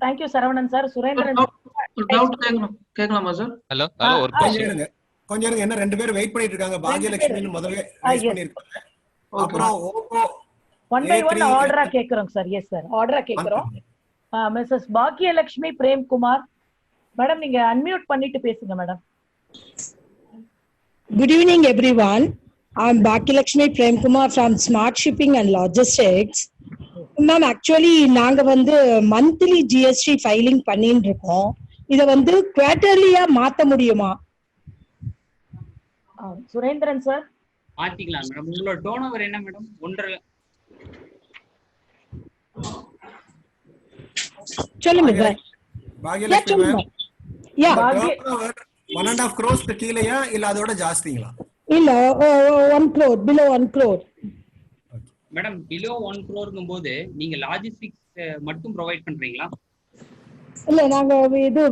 [SPEAKER 5] Thank you Saravanan sir. Surendran
[SPEAKER 2] doubt கேட்கலாமா சார்?
[SPEAKER 9] ஹலோ ஒரு
[SPEAKER 1] கொஞ்சம் இருங்க, என்ன 2 பேர் வெயிட் பண்ணிட்டு இருக்காங்க. பாக்யலட்சுமி முதல்ல ரைஸ் பண்ணிருக்காங்க, அப்புறம்
[SPEAKER 5] ஒன் பை ஒன் ஆர்டரா கேக்குறோம் சார். எஸ் சார், ஆர்டரா கேக்குறோம். மிஸ்ஸஸ் பாக்யலட்சுமி பிரேம்குமார் மேடம், நீங்க அன்மியூட் பண்ணிட்டு பேசுங்க madam.
[SPEAKER 10] Good evening everyone. I'm Bhagyalakshmi Premkumar from Smart Shipping and Logistics. Ma'am, actually நாங்க வந்து monthly GST filing பண்ணிட்டு இருக்கோம். இத வந்து குவார்ட்டர்லியா மாத்த முடியுமா?
[SPEAKER 5] சுரேந்திரன் சார்
[SPEAKER 4] மாத்திக்கலாம் மேடம். உங்களோட டர்ன் ஓவர் என்ன மேடம்? 1.5
[SPEAKER 10] சொல்லுங்க சார்.
[SPEAKER 1] பாக்யலட்சுமி மேம்,
[SPEAKER 10] யா
[SPEAKER 1] 1.5 crores கீழயா இல்ல அதோட ஜாஸ்திங்களா?
[SPEAKER 10] இல்ல 1 crore, below 1 crore.
[SPEAKER 4] Madam below 1 crore நீங்க லாஜிஸ்டிக்ஸ் மட்டும் ப்ரொவைட் பண்றீங்களா?
[SPEAKER 10] இல்ல நாங்க இது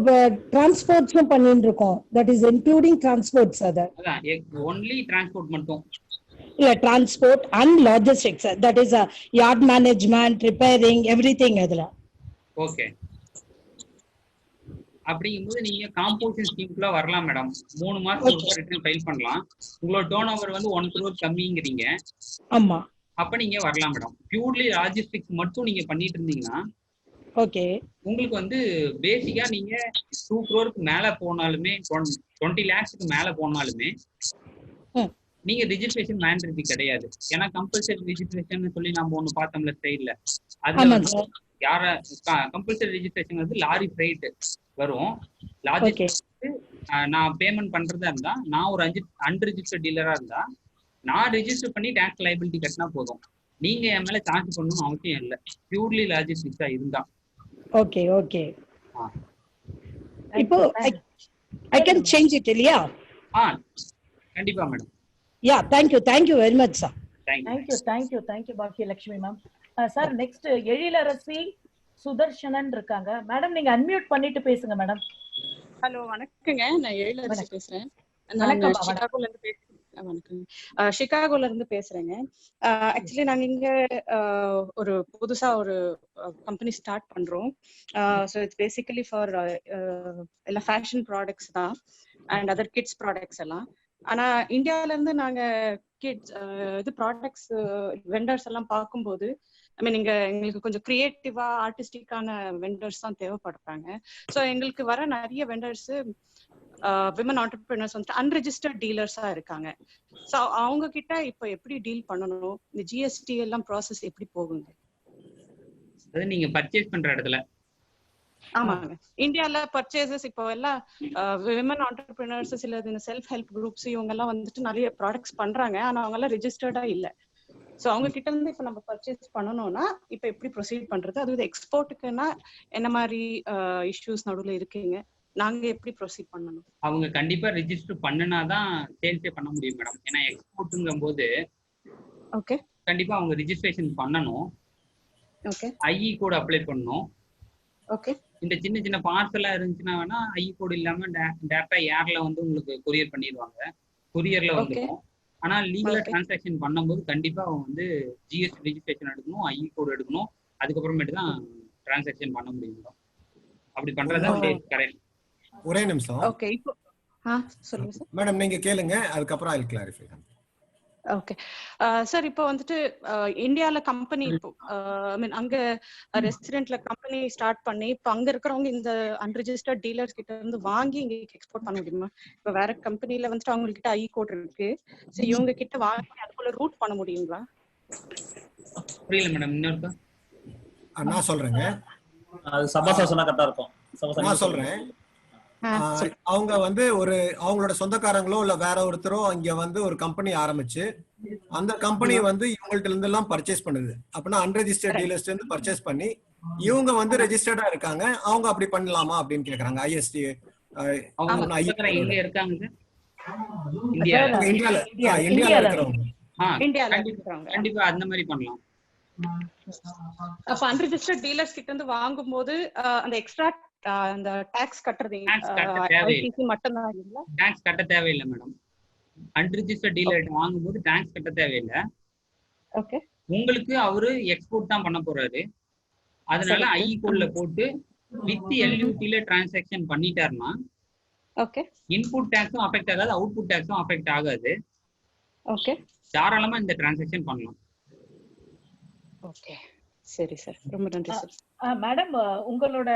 [SPEAKER 10] டிரான்ஸ்போர்ட்ஸும் பண்ணிட்டு இருக்கோம். That is including transports. அதான்
[SPEAKER 4] ஒன்லி டிரான்ஸ்போர்ட் மட்டும்.
[SPEAKER 10] transport and logistics. That is yard management, repairing, everything adula.
[SPEAKER 4] Okay, அப்படிங்கும்போது நீங்க காம்போசிஷன் ஸ்கீம்குள்ள வரலாம் மேடம். 3 மாசத்துக்கு ரிட்டர்ன் ஃபைல் பண்ணலாம். உங்களோட டர்ன் ஓவர் வந்து 1 crore கம்மிங்கிறீங்க.
[SPEAKER 10] ஆமா,
[SPEAKER 4] அப்ப நீங்க வரலாம் மேடம். பியூர்லி லாஜிஸ்டிக்ஸ் மட்டும் நீங்க பண்ணிட்டு இருந்தீங்கன்னா
[SPEAKER 10] ஓகே,
[SPEAKER 4] உங்களுக்கு வந்து பேசிக்கா நீங்க 2 crore மேல போனாலுமே 20 lakhs மேல போனாலுமே நீங்க ரிஜிஸ்ட்ரேஷன் மேண்டேட்டரி கிடையாது. ஏன்னா கம்பல்சரி ரிஜிஸ்ட்ரேஷன் சொல்லி நம்ம ஒண்ணு பார்த்தோம்ல ஸ்டைல்ல, அது யார கம்பல்சரி ரிஜிஸ்ட்ரேஷன் வந்து லாரி ஃப்ரைட் வரும். லாஜிஸ்டிக்ஸ் நான் பேமெண்ட் பண்றதா இருந்தா, நான் ஒரு அன்ரிஜிஸ்டர்ட் டீலரா இருந்தா நான் ரெஜிஸ்டர் பண்ணி டாக்ஸ் லைபிலிட்டி கட்டினா போதும். நீங்க என் மேல சார்ஜ் பண்ணணும் அவசியம் இல்லை, பியூர்லி லாஜிஸ்டிக்ஸா இருந்தா.
[SPEAKER 10] Okay okay. இப்போ I can change it இல்லையா?
[SPEAKER 4] கண்டிப்பா மேடம்.
[SPEAKER 10] Yeah, thank you very much sir.
[SPEAKER 5] Thank you பாக்கிய Lakshmi ma'am. Sir next Ezhilarasi Sudharshanan இருக்காங்க. மேடம் நீங்க அன்மியூட் பண்ணிட்டு பேசுங்க மேடம்.
[SPEAKER 8] ஹலோ வணக்கங்க, நான் எழிலரசி பேசுறேன். நான் சிகாகோல இருந்து பேசுறேன். வணக்கம், சிகாகோல இருந்து பேசுறேங்க. ஆக்சுவலி நாங்க இங்க ஒரு புதுசா ஒரு கம்பெனி ஸ்டார்ட் பண்றோம். ஸோ இட்ஸ் பேசிக்கலி ஃபார் எல்லா ஃபேஷன் ப்ராடக்ட்ஸ் தான் அண்ட் அதர் கிட்ஸ் ப்ராடக்ட்ஸ் எல்லாம். ஆனா இந்தியால இருந்து நாங்க கிட்ஸ் இது ப்ராடக்ட்ஸ் வெண்டர்ஸ் எல்லாம் பார்க்கும்போது இங்க எங்களுக்கு கொஞ்சம் கிரியேட்டிவா ஆர்டிஸ்டிக்கான வெண்டர்ஸ் தான் தேவைப்படுறாங்க. ஸோ எங்களுக்கு வர நிறைய வெண்டர்ஸ் விமன் ஆண்டர்பிரினர்ஸ் வந்துட்டு அன்ரெஜிஸ்டர்ட் டீலர்ஸா இருக்காங்க. ஸோ அவங்க கிட்ட இப்போ எப்படி டீல் பண்ணணும், இந்த ஜிஎஸ்டி எல்லாம் ப்ராசஸ் எப்படி போகுங்க?
[SPEAKER 4] அது நீங்க பர்ச்சேஸ் பண்ற இடத்துல.
[SPEAKER 8] ஆமாங்க, இந்தியால பர்ச்சேசஸ் இப்போ எல்லாம் விமன் ஆண்டர்பிரினர்ஸ், சில செல்ஃப் ஹெல்ப் குரூப்ஸ் இவங்க எல்லாம் வந்துட்டு நிறைய ப்ராடக்ட்ஸ் பண்றாங்க. ஆனா அவங்க எல்லாம் ரெஜிஸ்டர்டா இல்ல. ஸோ அவங்க கிட்ட இருந்து இப்ப நம்ம பர்ச்சேஸ் பண்ணணும்னா இப்ப எப்படி ப்ரொசீட் பண்றது? அது எக்ஸ்போர்ட்டுக்குன்னா என்ன மாதிரி இஷ்யூஸ் நடுவுல இருக்குங்க, நாங்க எப்படி ப்ரொசீட் பண்ணணும்?
[SPEAKER 4] அவங்க கண்டிப்பா ரெஜிஸ்டர் பண்ணனாதான் சேல்ஸே பண்ண முடியும் மேடம். ஏன்னா எக்ஸ்போர்ட்டுங்கும் போது
[SPEAKER 8] ஓகே
[SPEAKER 4] கண்டிப்பா அவங்க ரெஜிஸ்ட்ரேஷன் பண்ணணும்.
[SPEAKER 8] ஓகே,
[SPEAKER 4] ஐஇ கோட் அப்ளை பண்ணணும்.
[SPEAKER 8] ஓகே,
[SPEAKER 4] இந்த சின்ன சின்ன பார்சலா இருந்துச்சுன்னா வேணா ஐஇ கோட் இல்லாம டேரக்டா ஏர்ல வந்து உங்களுக்கு கொரியர் பண்ணிடுவாங்க, கொரியர்ல வந்துடும். ஆனா லீகலா டிரான்சாக்ஷன் பண்ணும்போது கண்டிப்பா அவங்க வந்து ஜிஎஸ்டி ரெஜிஸ்ட்ரேஷன் எடுக்கணும், ஐஇ கோட் எடுக்கணும். அதுக்கப்புறமேட்டு தான் டிரான்சாக்ஷன் பண்ண முடியும். அப்படி பண்றதா கரெக்ட்.
[SPEAKER 1] ஒரே நிமிஷம்.
[SPEAKER 8] ஓகே, இப்போ சொல்லுங்க சார்.
[SPEAKER 1] மேடம் நீங்க கேளுங்க, அதுக்கப்புறம் I will clarify.
[SPEAKER 8] Okay sir, இப்போ வந்துட்டு இந்தியால கம்பெனி இப்போ அங்க ரெசிடென்ட்ல கம்பெனி ஸ்டார்ட் பண்ணி இப்போ அங்க இருக்கிறவங்க இந்த அன்ரெஜிஸ்டர்ட் டீலர்ஸ் கிட்ட இருந்து வாங்கி இங்க எக்ஸ்போர்ட் பண்ண முடியுமா? இப்போ வேற கம்பெனில வந்துட்டு அவங்க கிட்ட ஐ கோட் இருக்கு, சோ இவங்க கிட்ட வாங்கி அதுக்குள்ள ரூட் பண்ண முடியுங்களா?
[SPEAKER 4] புரியல மேடம், இன்னொரு
[SPEAKER 1] நான் சொல்றேங்க.
[SPEAKER 2] அது சபாசனா கரெக்டா இருக்கும்.
[SPEAKER 1] நான் சொல்றேன். அவங்க வந்து ஒரு அவங்களோட சொந்தக்காரங்களோ இல்ல வேற ஒருத்தரோ அங்க வந்து ஒரு கம்பெனி ஆரம்பிச்சு அந்த கம்பெனி வந்து இவங்கள்ட்ட இருந்து எல்லாம் பர்ச்சேஸ் பண்ணுது. அப்படின்னா அன்ரெஜிஸ்டர்ட் டீலர்ஸ்ல இருந்து பர்ச்சேஸ் பண்ணி இவங்க வந்து ரெஜிஸ்டர்டா இருக்காங்க, அவங்க அப்படி பண்ணலாமா அப்படின்னு கேக்குறாங்க. ஐஎஸ்டி
[SPEAKER 4] இந்தியால
[SPEAKER 1] இருக்கிறவங்க
[SPEAKER 4] கண்டிப்பா அந்த மாதிரி பண்ணலாம்.
[SPEAKER 8] அப்ப அன்ரெஜிஸ்டர்ட் டீலர்ஸ் கிட்ட இருந்து வாங்கும்போது அந்த எக்ஸ்ட்ரா அந்த டாக்ஸ் கட்டறது மட்டும் தான் இல்ல,
[SPEAKER 4] டாக்ஸ் கட்ட தேவையில்லை மேடம். அன்ரெஜிஸ்டர்ட் டீலர் வாங்கும்போது டாக்ஸ் கட்ட தேவையில்லை.
[SPEAKER 8] ஓகே,
[SPEAKER 4] உங்களுக்கு அவரு எக்ஸ்போர்ட் தான் பண்ண போறாரு. அதனால ஐஇ கோட்ல போட்டு வித் எல்யூடில டிரான்சாக்ஷன் பண்ணிட்டாருன்னா
[SPEAKER 8] ஓகே,
[SPEAKER 4] இன்புட் டாக்ஸும் அஃபெக்ட் ஆகாது, அவுட்புட் டாக்ஸும் அஃபெக்ட் ஆகாது.
[SPEAKER 8] ஓகே,
[SPEAKER 4] தாராளமா இந்த டிரான்சாக்ஷன் பண்ணலாம்.
[SPEAKER 8] ஓகே, சரி சார், ரொம்ப நன்றி சார்.
[SPEAKER 5] மேடம் உங்களோட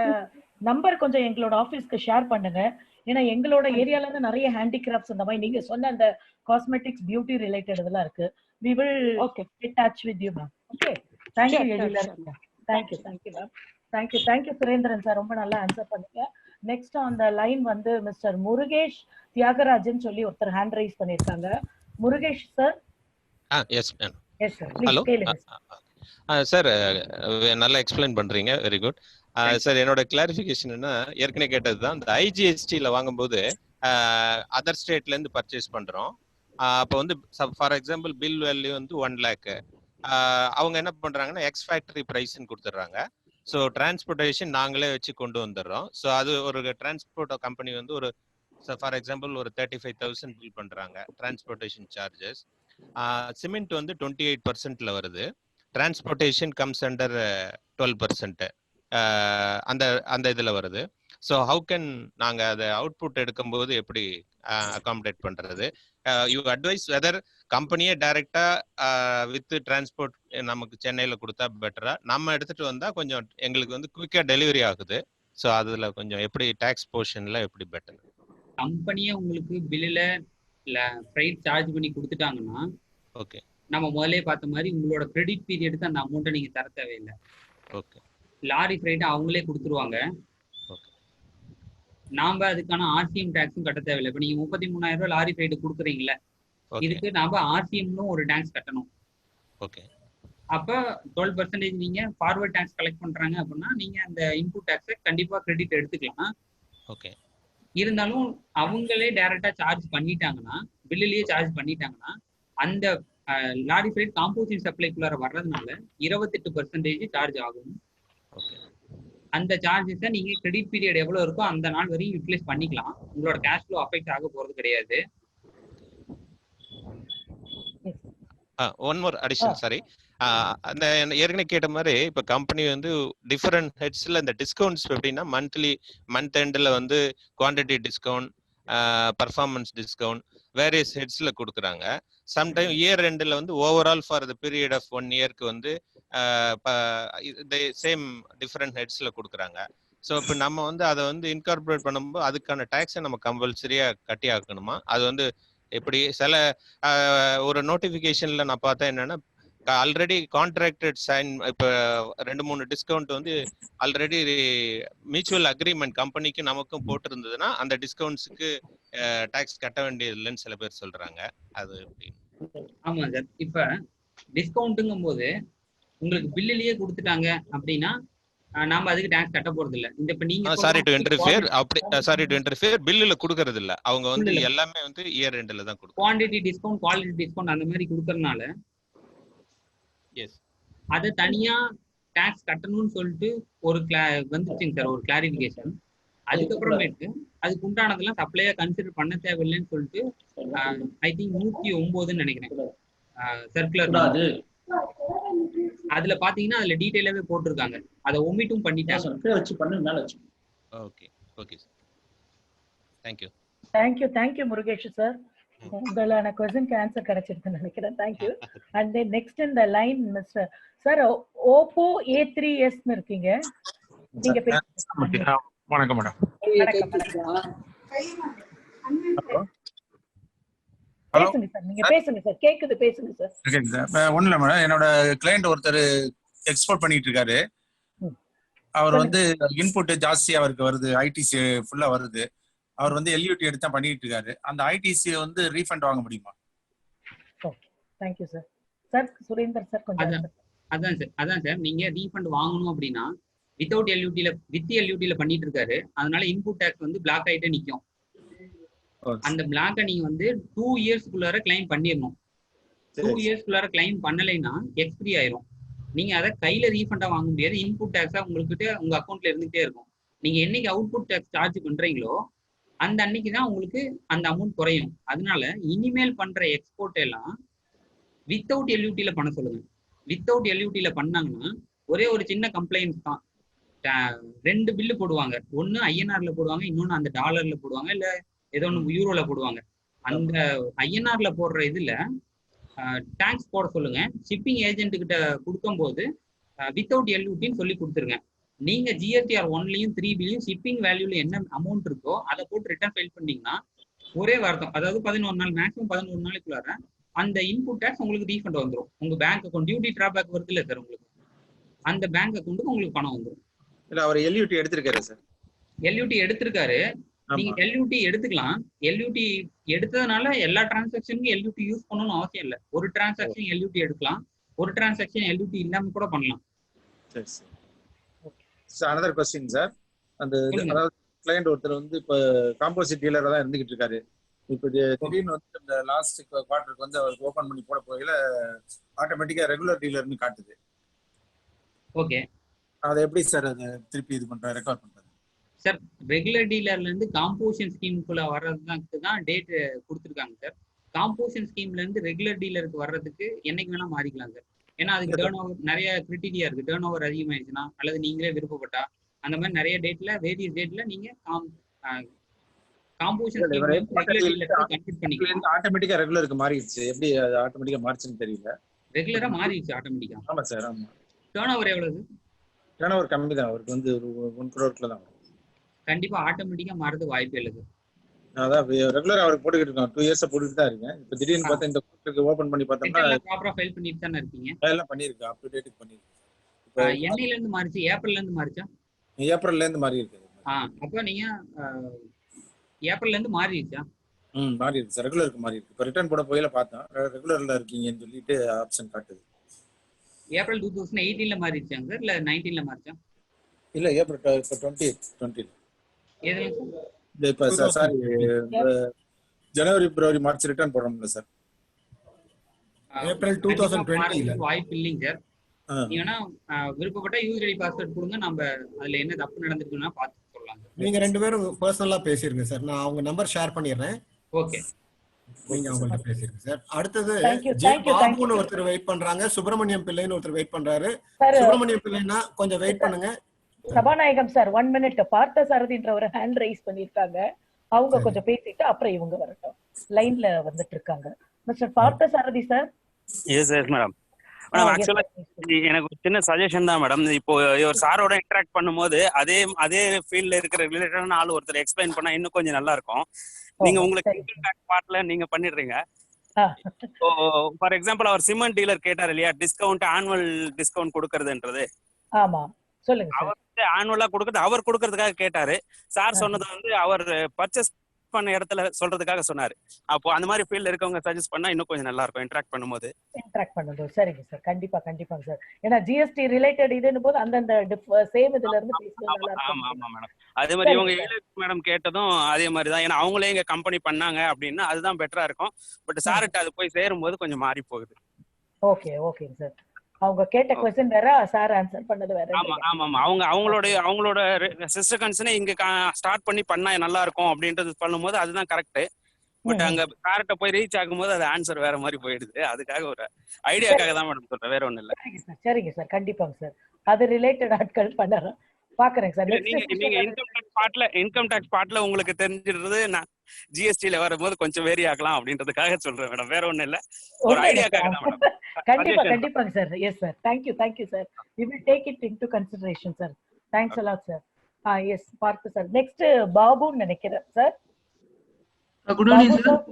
[SPEAKER 5] நம்பர் கொஞ்சம் எங்களோட ஆபீஸ்க்கு ஷேர் பண்ணுங்க. ஏன்னா எங்களோட ஏரியால இருந்து நிறைய ஹேண்டிகிராஃப்ட்ஸ் இந்த மாதிரி நீங்க சொன்ன அந்த காஸ்மெட்டிக்ஸ் பியூட்டி ரிலேட்டட் இதெல்லாம் இருக்கு. we will get touch with you ma'am. okay, thank you Ezhilarasi. thank you ma'am. thank you Surendran sir, ரொம்ப நல்லா ஆன்சர் பண்ணீங்க. நெக்ஸ்ட் ஆன் தி லைன் வந்து மிஸ்டர் முருகேஷ் தியாகராஜன் சொல்லி ஒருத்தர் ஹேண்ட் ரைஸ் பண்ணிருக்காங்க. Murugesh sir.
[SPEAKER 9] Yes ma'am.
[SPEAKER 5] S sir, please கேளுங்க
[SPEAKER 9] சார். நல்லா எக்ஸ்பிளைன் பண்றீங்க, வெரி குட் சார். என்னோட கிளாரிஃபிகேஷன் என்ன, ஏற்கனவே கேட்டதுதான். இந்த ஐஜிஎஸ்டில வாங்கும்போது அதர் ஸ்டேட்ல இருந்து பர்ச்சேஸ் பண்றோம். அப்போ வந்து ஃபார் எக்ஸாம்பிள் பில் வேல்யூ வந்து 1 lakh, அவங்க என்ன பண்றாங்கன்னா எக்ஸ் ஃபேக்டரி பிரைஸ்ன்னு கொடுத்துட்றாங்க. ஸோ டிரான்ஸ்போர்ட்டேஷன் நாங்களே வச்சு கொண்டு வந்துடுறோம். ஸோ அது ஒரு டிரான்ஸ்போர்ட் கம்பெனி வந்து ஒரு ஃபார் எக்ஸாம்பிள் ஒரு 35,000 பில் பண்றாங்க டிரான்ஸ்போர்ட்டேஷன் சார்ஜஸ். சிமெண்ட் வந்து 28%ல வருது. Transportation comes under 12%. அந்த அந்த இதில் வருது. ஸோ ஹவு கேன் நாங்கள் அதை அவுட்புட் எடுக்கும்போது எப்படி அகாமடேட் பண்ணுறது? யூ அட்வைஸ் வெதர் கம்பெனியே டைரெக்டாக வித் டிரான்ஸ்போர்ட் நமக்கு சென்னையில் கொடுத்தா பெட்டரா, நம்ம எடுத்துகிட்டு வந்தால் கொஞ்சம் எங்களுக்கு வந்து குயிக்காக டெலிவரி ஆகுது. ஸோ அதில் கொஞ்சம் எப்படி டேக்ஸ் போர்ஷனில் எப்படி பெட்டர்?
[SPEAKER 4] கம்பெனியே உங்களுக்கு பில்லில் ஃப்ரைட் சார்ஜ் பண்ணி கொடுத்துட்டாங்கன்னா,
[SPEAKER 9] ஓகே,
[SPEAKER 4] நம்ம முதலே பார்த்த மாதிரி உங்களோட கிரெடிட் பீரியடுக்கு அந்த அமௌண்ட்டை நீங்கள் தர தேவையில்லை.
[SPEAKER 9] ஓகே,
[SPEAKER 4] லாரி ஃப்ரைட்டை அவங்களே கொடுத்துருவாங்க. நாம அதுக்கான ஆர்சிஎம் டேக்ஸும் கட்ட தேவையில்லை. இப்போ நீங்க 33,000 ரூபாய் லாரி ஃப்ரைட் கொடுக்குறீங்களா, இதுக்கு நாம ஆர்சிஎம்னு ஒரு டேக்ஸ் கட்டணும்.
[SPEAKER 9] ஓகே.
[SPEAKER 4] அப்ப 12% நீங்க ஃபார்வர்ட் டேக்ஸ் கலெக்ட் பண்றாங்க அப்படின்னா நீங்க அந்த இன்புட் டேக்ஸை கண்டிப்பா கிரெடிட் எடுத்துக்கலாம்.
[SPEAKER 9] ஓகே.
[SPEAKER 4] இருந்தாலும் அவங்களே டைரக்டா சார்ஜ் பண்ணிட்டாங்கன்னா, பில்லுலயே சார்ஜ் பண்ணிட்டாங்கன்னா, அந்த லாரி ஃப்ரைட் காம்போசிட் சப்ளைக்குள்ளார வர்றதுனால 28% சார்ஜ் ஆகும். அந்த சார்ஜஸை நீங்க கிரெடிட் பீரியட் எவ்வளவு இருக்கோ அந்த நாள் வரையும் யூட்டிலைஸ் பண்ணிக்கலாம். உங்களோட கேஷ் ஃப்ளோ அஃபெக்ட் ஆக போறது கிடையாது.
[SPEAKER 9] One more addition, sorry. அந்த ஏற்கனவே கேட்ட மாதிரி இப்போ கம்பெனி வந்து டிஃபரெண்ட் ஹெட்ஸ்ல இந்த டிஸ்கவுண்ட்ஸ் எப்படின்னா மந்த் எண்டில் வந்து quantity discount, performance discount various ஹெட்ஸ்ல கொடுக்குறாங்க. சம்டைம் இயர் எண்டில் வந்து overall for the period of 1 இயர்க்கு வந்து சேம் டிஃப்ரெண்ட் ஹெட்ஸ்ல கொடுக்குறாங்க. ஸோ இப்போ நம்ம வந்து அதை வந்து இன்கார்பரேட் பண்ணும்போது அதுக்கான டேக்ஸை நம்ம கம்பல்சரியா கட்டி ஆக்கணுமா? அது வந்து எப்படி சில ஒரு நோட்டிஃபிகேஷன்ல நான் பார்த்தேன் என்னன்னா, ஆல்ரெடி கான்ட்ராக்டட் சைன் இப்போ 2-3 டிஸ்கவுண்ட் வந்து ஆல்ரெடி மியூச்சுவல் அக்ரிமெண்ட் கம்பெனிக்கு நமக்கும் போட்டிருந்ததுன்னா அந்த டிஸ்கவுண்ட்ஸுக்கு டாக்ஸ் கட்ட வேண்டியது இல்லைன்னு சில பேர் சொல்றாங்க. அது எப்படி?
[SPEAKER 4] ஆமா சார், இப்ப டிஸ்கவுண்ட்டுங்கும் போது உங்களுக்கு பில்லுலயே கொடுத்துட்டாங்க அப்படின்னா நாம அதுக்கு டாக்ஸ் கட்ட போறது இல்ல. இந்த இப்ப நீங்க
[SPEAKER 9] சாரி டு இன்டர்ஃபியர் பில்லுல கொடுக்கறது இல்ல, அவங்க வந்து எல்லாமே வந்து இயர் எண்ட்ல தான் கொடுக்கும்.
[SPEAKER 4] குவாண்டிட்டி டிஸ்கவுண்ட், குவாலிட்டி டிஸ்கவுண்ட் அந்த மாதிரி கொடுக்கறதுனால அது தனியா டாக்ஸ் கட்டணும்னு சொல்லிட்டு ஒரு வந்துச்சுங்க சார், ஒரு கிளாரிபிகேஷன். அதுக்கப்புறமேட்டு அதுக்கு உண்டானதெல்லாம் சப்ளையா கன்சிடர் பண்ண தேவையில்லைன்னு சொல்லிட்டு ஐ திங்க் 109ன்னு நினைக்கிறேன் சர்க்குலர். அதுல பாத்தீங்கன்னா அதுல டீடைலாவே போட்டிருக்காங்க, அதை ஒமிட்டும் பண்ணிட்டாங்க.
[SPEAKER 9] Okay, okay sir.
[SPEAKER 5] Thank you Murugesh sir. உங்களான क्वेश्चनக்கு ஆன்சர் கிடைச்சிருக்குன்னு நினைக்கிறேன். Thank you. And then next in the line mister sir Oppo A3s ன்னு இருக்கீங்க. நீங்க பேசுங்க.
[SPEAKER 11] வணக்கம் மேடம்.
[SPEAKER 5] பேசுங்க சார், நீங்க பேசுங்க சார், கேக்குது, பேசுங்க சார்.
[SPEAKER 11] ஓகேங்க சார். ஒண்ணுல மேடம், என்னோட கிளையண்ட் ஒருத்தர் எக்ஸ்போர்ட் பண்ணிட்டு இருக்காரு. அவர் வந்து இன்புட் ஜாஸ்தி அவருக்கு வருது, ஐடிசி ஃபுல்லா வருது. அவர் வந்து எல்யூடி எடுத்து தான் பண்ணிட்டு இருக்காரு. அந்த ஐடிசி வந்து ரீஃபண்ட் வாங்க முடியுமா?
[SPEAKER 5] Okay, thank you sir. Sir Surender sir கொஞ்சம்
[SPEAKER 4] அதான் சார், நீங்க ரீஃபண்ட் வாங்கணும் அப்படின்னா வித் எல்யூடில பண்ணிட்டு இருக்காரு. அதனால இன்புட் டாக்ஸ் வந்து பிளாக் ஆயிட்டே நிக்கும். அந்த பிளாக்கை நீங்க வந்து 2 இயர்ஸ்க்குள்ளார கிளைம் பண்ணிடணும். 2 இயர்ஸ்க்குள்ளார கிளைம் பண்ணலைன்னா எக்ஸ்பிரி ஆயிரும். நீங்க அதை கையில ரீஃபண்டா வாங்க முடியாது. இன்புட் டாக்ஸா உங்ககிட்ட உங்க அக்கௌண்ட்ல இருந்துகிட்டே இருக்கும். நீங்க என்னைக்கு அவுட்புட் டாக்ஸ் சார்ஜ் பண்றீங்களோ அந்த அன்னைக்கு தான் உங்களுக்கு அந்த அமௌண்ட் குறையும். அதனால இனிமேல் பண்ற எக்ஸ்போர்ட் எல்லாம் வித்தவுட் எல்யூடில பண்ண சொல்லுங்க. வித்தவுட் எல்யூடில பண்ணாங்கன்னா ஒரே ஒரு சின்ன கம்ப்ளைண்ட் தான். 2 பில்லு போடுவாங்க, ஒன்னு ஐஎன்ஆர்ல போடுவாங்க, இன்னொன்னு அந்த டாலர்ல போடுவாங்க, இல்ல ஏதோ ஒன்று யூரோல போடுவாங்க. அந்த ஐஎன்ஆர்ல போடுற இதுல டாக்ஸ் போட சொல்லுங்க. ஷிப்பிங் ஏஜென்ட் கிட்ட கொடுக்கும்போது வித்தவுட் எல்யூடின்னு சொல்லி கொடுத்துருங்க. நீங்க GSTR 1லயும் 3Bலயும் ஷிப்பிங் வேல்யூல என்ன அமௌண்ட் இருக்கோ அதை போட்டு ரிட்டர்ன் ஃபைல் பண்ணீங்கன்னா ஒரே வார்த்தம், அதாவது 11 நாள், மேக்ஸிமம் 11 நாளைக்குள்ளார அந்த இன்புட் டாக்ஸ் உங்களுக்கு ரீஃபண்ட் வந்துடும். உங்க பேங்க் அக்கௌண்ட் டியூட்டி டிராபேக் வருது இல்ல சார், உங்களுக்கு அந்த பேங்க் அக்கௌண்ட்டுக்கு உங்களுக்கு பணம் வந்துடும்.
[SPEAKER 11] இல்ல அவர் எல்யூடி எடுத்திருக்காரு சார்.
[SPEAKER 4] எல்யூடி எடுத்திருக்காரு, நீங்க எல்யூடி எடுத்துக்கலாம். எல்யூடி எடுத்ததுனால எல்லா டிரான்சாக்ஷனுக்கும் எல்யூடி யூஸ் பண்ணணும்னு அவசியம் இல்லை. ஒரு டிரான்சாக்ஷன் எல்யூடி எடுக்கலாம், ஒரு டிரான்சாக்ஷன் எல்யூடி இல்லாம கூட பண்ணலாம்.
[SPEAKER 11] சரி சார். Another question sir. அந்த அதாவது கிளையண்ட் ஒருத்தர் வந்து இப்ப காம்போசிட் டீலரா தான் இருந்துகிட்டு இருக்காரு. இப்போ திடீர்னு வந்து இந்த லாஸ்ட் குவார்ட்டருக்கு வந்து அவர் ஓபன் பண்ணி போட போகையில ஆட்டோமேட்டிக்கா ரெகுலர் டீலர்னு காட்டுது.
[SPEAKER 4] ஓகே,
[SPEAKER 11] அதை எப்படி சார் அதை திருப்பி இது பண்றாரு, ரெக்கார்ட் பண்றாரு?
[SPEAKER 4] சார் ரெகுலர் டீலர்ல இருந்து காம்போசிஷன் ஸ்கீமுக்குள்ள வர்றதுக்கு தான் டேட் கொடுத்துருக்காங்க சார். காம்போசிஷன் ஸ்கீம்ல இருந்து ரெகுலர் டீலருக்கு வர்றதுக்கு என்னைக்கு வேணா மாறிக்கலாம் சார். ஏன்னா அதுக்கு டேர்ன் ஓவர் நிறைய கிரிட்டீரியா இருக்கு. டேர்ன் ஓவர் அதிகமாயிடுச்சுன்னா அல்லது நீங்களே விருப்பப்பட்டா அந்த மாதிரி நிறைய டேட்ல வேரியஸ் டேட்ல நீங்க காம்போசிஷன் ஸ்கீம்ல ரெகுலர் டீலருக்கு கன்வெர்ட் பண்ணிக்கலாம்.
[SPEAKER 11] ஆட்டோமேட்டிக்கா ரெகுலருக்கு மாறிடுச்சு. எப்படி அது ஆட்டோமேட்டிக்கா மாறிச்சுன்னு தெரியல.
[SPEAKER 4] ரெகுலரா மாறிடுச்சு ஆட்டோமேட்டிக்கா.
[SPEAKER 11] ஆமா சார். ஆமா.
[SPEAKER 4] டேர்ன் ஓவர் எவ்வளவு?
[SPEAKER 11] டேர்ன் ஓவர் கம்மி தான். அவருக்கு வந்து ஒரு 1 crore தான்.
[SPEAKER 4] கண்டிப்பா ஆட்டோமேட்டிக்கா மாறது வாய்ப்பே இல்லை சார்.
[SPEAKER 11] அதான் ரெகுலரா அவருக்கு போட்டுக்கிட்டு இருக்கோம். 2 years போட்டுட்டு தான் இருக்கேன். இப்போ திடீர்னு பார்த்தா இந்த கோர்ட்டுக்கு ஓபன் பண்ணி பார்த்தோம்னா
[SPEAKER 4] ப்ராப்பரா ஃபைல் பண்ணிட்டு தானே இருக்கீங்க?
[SPEAKER 11] எல்லாம் பண்ணிருக்கு. அப் டு டேட் பண்ணிருக்கு.
[SPEAKER 4] என்னையில இருந்து மாறிச்சு? ஏப்ரல்ல இருந்து மாறிச்சா?
[SPEAKER 11] ஏப்ரல்ல இருந்து மாறி இருக்கு.
[SPEAKER 4] அப்ப நீங்க ஏப்ரல்ல இருந்து மாறிடுச்சா?
[SPEAKER 11] மாறி இருக்கு சார். ரெகுலருக்கு மாறி இருக்கு. இப்போ ரிட்டர்ன் போட போயில பார்த்தோம் ரெகுலர்ல இருக்கீங்கன்னு சொல்லிட்டு ஆப்ஷன் காட்டுது.
[SPEAKER 4] ஏப்ரல் 2018ல மாறிடுச்சாங்க சார் இல்ல 19ல மாறிச்சா?
[SPEAKER 11] இல்ல ஏப்ரல் 2020
[SPEAKER 4] எதுல
[SPEAKER 11] இப்ப சாரி ஜனவரி பிப்ரவரி மார்ச் ரிட்டர்ன் போடுறோம்ல சார்.
[SPEAKER 1] ஏப்ரல் 2020ல
[SPEAKER 4] வாய்ப்பு இல்லைங்க சார். நீங்கன்னா விருப்பப்பட்ட யூசர் ஐடி பாஸ்வேர்ட் கொடுங்க. நம்ம அதுல என்ன தப்பு நடந்துருக்குன்னா பார்த்து சொல்லலாம்.
[SPEAKER 1] நீங்க 2 பேரும் பர்சனலா பேசிருங்க சார். நான் அவங்க நம்பர் ஷேர் பண்ணிடுறேன்.
[SPEAKER 4] ஓகே.
[SPEAKER 1] நீங்க அவங்கள்ட்ட பேசிருங்க சார். அடுத்தது பாபுன்னு ஒருத்தர் வெயிட் பண்றாங்க. சுப்பிரமணியம் பிள்ளைன்னு ஒருத்தர் வெயிட் பண்றாரு. சுப்பிரமணியம் பிள்ளைன்னா கொஞ்சம் வெயிட் பண்ணுங்க.
[SPEAKER 5] சபாநாயகம் சார் 1 minute. பார்த்த சாரதின்ற ஒரு ஹேண்ட் ரைஸ் பண்ணிருக்காங்க. அவங்க கொஞ்சம் பேசிட்டு அப்புறம் இவங்க வரட்டும். லைன்ல வந்துட்டு இருக்காங்க. Mister Partha Sarathy sir.
[SPEAKER 12] Yes yes madam. Madam ஆக்சுவலா எனக்கு ஒரு சின்ன சஜஷன் தான் மேடம். இப்போ ஒரு சாரோட இன்டராக்ட் பண்ணும்போது அதே ஃபீல்ட்ல இருக்கிற ரிலேட்டடான ஆள் ஒருத்தர் எக்ஸ்பிளைன் பண்ணா இன்னும் கொஞ்சம் நல்லா இருக்கும். நீங்க உங்களுக்கு இன்கம் டாக்ஸ் பார்ட்ல நீங்க பண்ணிடுறீங்க. ஃபார் எக்ஸாம்பிள் அவர் சிமெண்ட் டீலர் கேட்டார் இல்லையா, டிஸ்கவுண்ட் ஆனுவல் டிஸ்கவுண்ட் கொடுக்கறதுன்றது.
[SPEAKER 5] ஆமா சொல்லுங்க.
[SPEAKER 12] அவர் வந்து ஆனுவலா கொடுக்கறது அவர் கொடுக்கறதுக்காக கேட்டாரு. சார் சொன்னது வந்து அவர் பர்ச்சேஸ் பண்ண இடத்துல சொல்றதுக்காக சொன்னாரு. அப்போ அந்த மாதிரி ஃபீல்ட்ல இருக்கவங்க சஜஸ்ட் பண்ணா இன்னும் கொஞ்சம் நல்லா இருக்கும் இன்டராக்ட் பண்ணும்போது.
[SPEAKER 5] சரிங்க சார். கண்டிப்பாங்க சார். ஏன்னா ஜிஎஸ்டி ரிலேட்டட் இதுன்னு போது அந்த சேம் இதுல இருந்து பேசுறது நல்லா இருக்கும்.
[SPEAKER 12] ஆமா ஆமா மேடம். அதே மாதிரி இவங்க மேடம் கேட்டதும் அதே மாதிரி தான். ஏன்னா அவங்களே எங்க கம்பெனி பண்ணாங்க அப்படின்னா அதுதான் பெட்டரா இருக்கும். பட் சார்ட்ட அது போய் சேரும்போது கொஞ்சம் மாறி போகுது.
[SPEAKER 5] ஓகேங்க சார். அவங்க கேட்ட क्वेश्चन வேற, சார் ஆன்சர் பண்ணது வேற.
[SPEAKER 12] ஆமா ஆமா ஆமா. அவங்களோட சிஸ்டர் கன்சர்னை இங்க ஸ்டார்ட் பண்ணா நல்லா இருக்கும் அப்படின்றது பண்ணும்போது அதுதான் கரெக்ட். பட் அங்க சார்ட்ட போய் ரீச் ஆகும்போது அது ஆன்சர் வேற மாதிரி போயிடுது. அதுக்காக ஒரு ஐடியாக்காக தான் மேடம் சொல்றேன், வேற ஒண்ணும் இல்ல.
[SPEAKER 5] சரிங்க சார். கண்டிப்பாங்க சார். அது ரிலேட்டட் ஆட்கள் பண்ணறேன். பாக்குறேன் சார்.
[SPEAKER 12] நீங்க இன்கம் டாக்ஸ் பார்ட்ல உங்களுக்கு தெரிஞ்சிடுறது நான் ஜிஎஸ்டில வரும்போது கொஞ்சம் வேரி ஆகலாம் அப்படின்றதுக்காக சொல்றேன் மேடம், வேற ஒண்ணும் இல்ல. ஒரு ஐடியாக்காக தான் மேடம்.
[SPEAKER 5] கண்டிப்பாங்க sir. Yes sir. Thank you sir. we will take it into consideration sir. thanks a lot sir. Yes பார்த்து சார். நெக்ஸ்ட் பாபு நினைக்கிறேன் sir.
[SPEAKER 13] Good evening sir.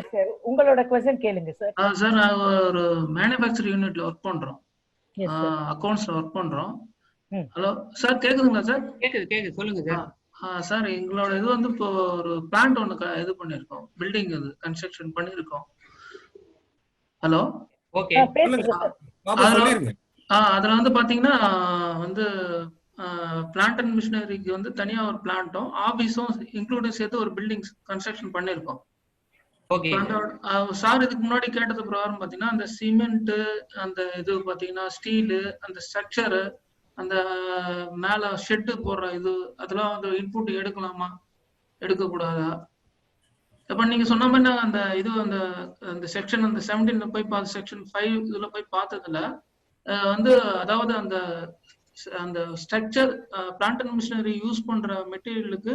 [SPEAKER 5] Yes sir. உங்களோட क्वेश्चन கேளுங்க சார்.
[SPEAKER 13] சார் நான் ஒரு மேனுஃபேக்சரிங் யூனிட்ல ஒர்க் பண்றோம். அக்கவுண்ட்ஸ்ல ஒர்க் பண்றோம். ஹலோ சார், கேக்குதுங்களா சார்?
[SPEAKER 4] கேக்குது சொல்லுங்க சார்.
[SPEAKER 13] சார் எங்களோட இது வந்து இப்போ ஒரு பிளான்ட் ஒன்று இது பண்ணிருக்கோம், பில்டிங் இது கன்ஸ்ட்ரக்ஷன் பண்ணிருக்கோம். Hello
[SPEAKER 4] okay.
[SPEAKER 13] அதுல வந்து பாத்தீங்கன்னா வந்து பிளான்ட் அண்ட் மிஷினரிக்கு வந்து தனியா ஒரு பிளான்ட்டும் ஆபீஸும் இன்க்ளூடிங் சேர்த்து ஒரு பில்டிங் கன்ஸ்ட்ரக்ஷன் பண்ணிருக்கோம். சார் இதுக்கு முன்னாடி கேட்டது பிரகாரம் பாத்தீங்கன்னா அந்த சிமெண்ட், அந்த இது பாத்தீங்கன்னா ஸ்டீலு, அந்த ஸ்ட்ரக்சரு, அந்த மேல ஷெட்டு போடுற இது, அதெல்லாம் வந்து இன்புட் எடுக்கலாமா எடுக்க கூடாதா? அப்ப நீங்க சொன்ன மாதிரி நாங்க அந்த இது அந்த செக்ஷன் அந்த 17ல போய் பார்த்து செக்ஷன் 5 இதுல போய் பார்த்ததுல வந்து அதாவது அந்த structure plant and machinery use பண்ற மெட்டீரியலுக்கு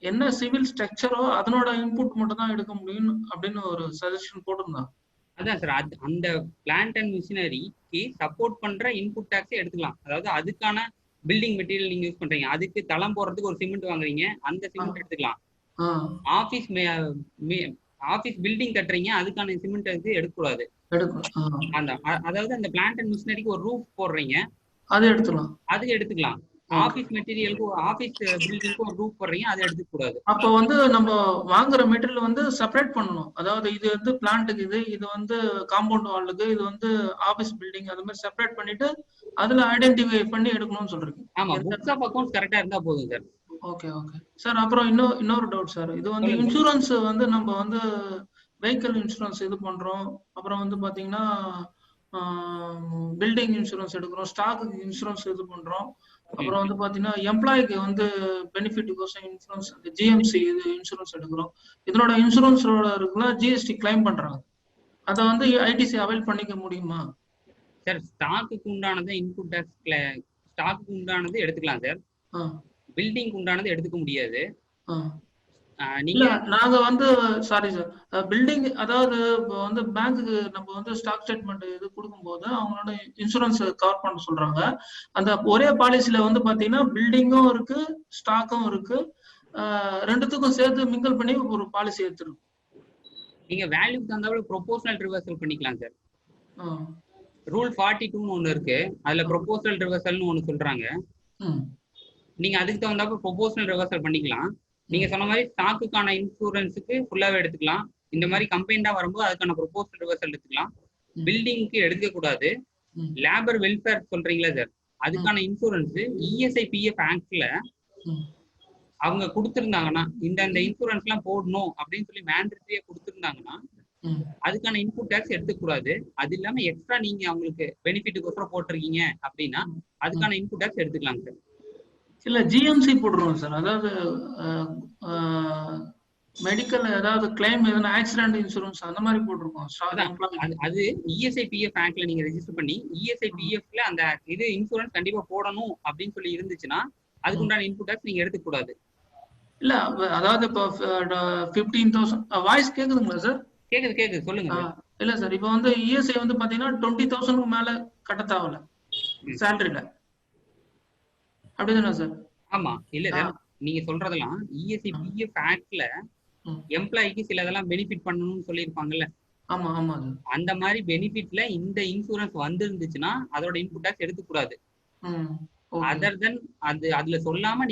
[SPEAKER 13] என்ன சிவில் ஸ்ட்ரக்சரோ அதனோட இன்புட் மட்டும் தான் எடுக்க முடியும் அப்படின்னு ஒரு சஜஷன் போட்டிருந்தாங்க.
[SPEAKER 4] அதான் சார், அந்த பிளான்ட் அண்ட் மிஷினரிக்கு சப்போர்ட் பண்ற இன்புட் டாக்ஸே எடுத்துக்கலாம். அதாவது அதுக்கான பில்டிங் மெட்டீரியல் நீங்க யூஸ் பண்றீங்க, அதுக்கு தளம் போடுறதுக்கு ஒரு சிமெண்ட் வாங்குறீங்க, அந்த சிமெண்ட் எடுத்துக்கலாம். ஆபீஸ் பில்டிங் கட்டுறீங்க, அதுக்கான சிமெண்ட் எடுக்கக்கூடாது. அதாவது அந்த பிளான்ட் அண்ட் மிஷினரிக்கு ஒரு ரூஃப் போடுறீங்க,
[SPEAKER 13] அது எடுத்துக்கலாம்.
[SPEAKER 4] ஆபீஸ் மெட்டீரியலுக்கு ஆபீஸ் பில்டிங்க்கு ஒரு ரூஃப் போடுறீங்க, அதை எடுத்துக்க கூடாது.
[SPEAKER 13] அப்போ வந்து நம்ம வாங்குற மெட்டீரியல் வந்து செப்பரேட் பண்ணணும். அதாவது இது வந்து பிளான்ட்டுக்கு, இது வந்து காம்பவுண்ட் வாலுக்கு, இது வந்து ஆபீஸ் பில்டிங், அது மாதிரி செப்பரேட் பண்ணிட்டு அதுல ஐடென்டிஃபை பண்ணி எடுக்கணும்னு சொல்றீங்க.
[SPEAKER 4] ஆமா, புக்ஸ் ஆஃப் அக்கவுண்ட்ஸ் கரெக்டா இருந்தா போதும் சார்.
[SPEAKER 13] Okay sir. அப்புறம் இன்னொரு டவுட் சார். இது வந்து இன்சூரன்ஸ் வந்து நம்ம வந்து வெஹிக்கிள் இன்சூரன்ஸ் இது பண்றோம். அப்புறம் வந்து பாத்தீங்கன்னா பில்டிங் இன்சூரன்ஸ் எடுக்கிறோம், ஸ்டாக்கு இன்சூரன்ஸ் இது பண்றோம். அப்புறம் வந்து பாத்தீங்கன்னா எம்ப்ளாய்க்கு வந்து பெனிஃபிட் கோசம் இன்சூரன்ஸ், ஜிஎம்சி இது இன்சூரன்ஸ் எடுக்கிறோம். இதனோட இன்சூரன்ஸோட இருக்குன்னா ஜிஎஸ்டி கிளைம் பண்றாங்க. அதை வந்து ஐடிசி அவைல் பண்ணிக்க முடியுமா
[SPEAKER 4] சார்? ஸ்டாக்குக்கு உண்டானது இன்புட் டாக்ஸ், ஸ்டாக்குக்கு உண்டானது எடுத்துக்கலாம் சார். பில்டிங் உண்டானது எடுத்துக்க முடியாது.
[SPEAKER 13] இல்ல நாங்க வந்து சாரி சார், பில்டிங் அதாவது இப்போ வந்து பேங்க்குக்கு நம்ம வந்து ஸ்டாக் ஸ்டேட்மெண்ட் இது கொடுக்கும்போது அவங்களோட இன்சூரன்ஸ் கவர் பண்ண சொல்றாங்க. அந்த ஒரே பாலிசில வந்து பாத்தீங்கன்னா பில்டிங்கும் இருக்கு, ஸ்டாக்கும் இருக்கு, ரெண்டுத்துக்கும் சேர்த்து மிங்கிள் பண்ணி ஒரு பாலிசி எடுத்துரும்.
[SPEAKER 4] நீங்க வேல்யூக்கு தகுந்தாப்புல ப்ரொபோஷனல் ரிவர்சல் பண்ணிக்கலாம் சார். ரூல் 42 ஒன்னு இருக்கு, அதுல ப்ரொபோஷனல் ரிவர்சல்னு ஒன்னு சொல்றாங்க. நீங்க அதுக்கு தகுந்தாப்புல ப்ரொபோஷனல் ரிவர்சல் பண்ணிக்கலாம். நீங்க சொன்ன மாதிரி ஸ்டாக்குக்கான இன்சூரன்ஸுக்கு ஃபுல்லாவே எடுத்துக்கலாம். இந்த மாதிரி கம்பெனியா வரும்போது அதுக்கான ப்ரொபோஷனல் ரிவர்சல் எடுத்துக்கலாம். பில்டிங்க்கு எடுக்க கூடாது. லேபர் வெல்ஃபேர் சொல்றீங்களா சார், அதுக்கான இன்சூரன்ஸ் இஎஸ்ஐ பிஎஃப் ஆக்ட்ல அவங்க கொடுத்திருந்தாங்கன்னா இந்த இன்சூரன்ஸ் எல்லாம் போடணும் அப்படின்னு சொல்லி மேண்டேட்டரியா கொடுத்திருந்தாங்கன்னா அதுக்கான இன்புட் டாக்ஸ் எடுத்துக்கூடாது. அது இல்லாம எக்ஸ்ட்ரா நீங்க அவங்களுக்கு பெனிஃபிட்டுக்கோசரம் போட்டிருக்கீங்க அப்படின்னா அதுக்கான இன்புட் டாக்ஸ் எடுத்துக்கலாம் சார்.
[SPEAKER 13] இல்ல ஜிஎம்சி போடுறோம் சார், அதாவது மெடிக்கல் ஏதாவது கிளைம் எதனா ஆக்சிடென்ட் இன்சூரன்ஸ் அந்த மாதிரி போட்டிருக்கோம்.
[SPEAKER 4] அது இஎஸ்ஐ பிஎஃப் ஆக்ட்ல நீங்க ரெஜிஸ்டர் பண்ணி இஎஸ்ஐ பிஎஃப்ல அந்த இது இன்சூரன்ஸ் கண்டிப்பா போடணும் அப்படின்னு சொல்லி இருந்துச்சுன்னா அதுக்கு உண்டான இன்புட் டாக்ஸ் நீங்க எடுத்துக்க கூடாது.
[SPEAKER 13] இல்ல அதாவது இப்போ 15,000 வாய்ஸ் கேக்குதுங்களா சார்?
[SPEAKER 4] கேக்குது சொல்லுங்க.
[SPEAKER 13] இல்ல சார், இப்போ வந்து இஎஸ்ஐ வந்து பாத்தீங்கன்னா 20,000 மேல கட்ட தேவையில்ல சேலரியில, அப்படிதானே சார்?
[SPEAKER 4] ஆமா, இல்ல சார் நீங்க சொல்றதெல்லாம் இஎஸ்ஐ பிஎஃப் ஆக்ட்ல எம்ப்ளாய்க்கு சில இதெல்லாம் பெனிஃபிட் பண்ணணும்னு சொல்லியிருப்பாங்கல்ல.
[SPEAKER 13] ஆமா ஆமா,
[SPEAKER 4] அந்த மாதிரி பெனிஃபிட்ல இந்த இன்சூரன்ஸ் வந்து இருந்துச்சுன்னா அதோட இன்புட் டாக்ஸ் எடுத்துக்கூடாது. அதர் தென் அதுல சொல்லாம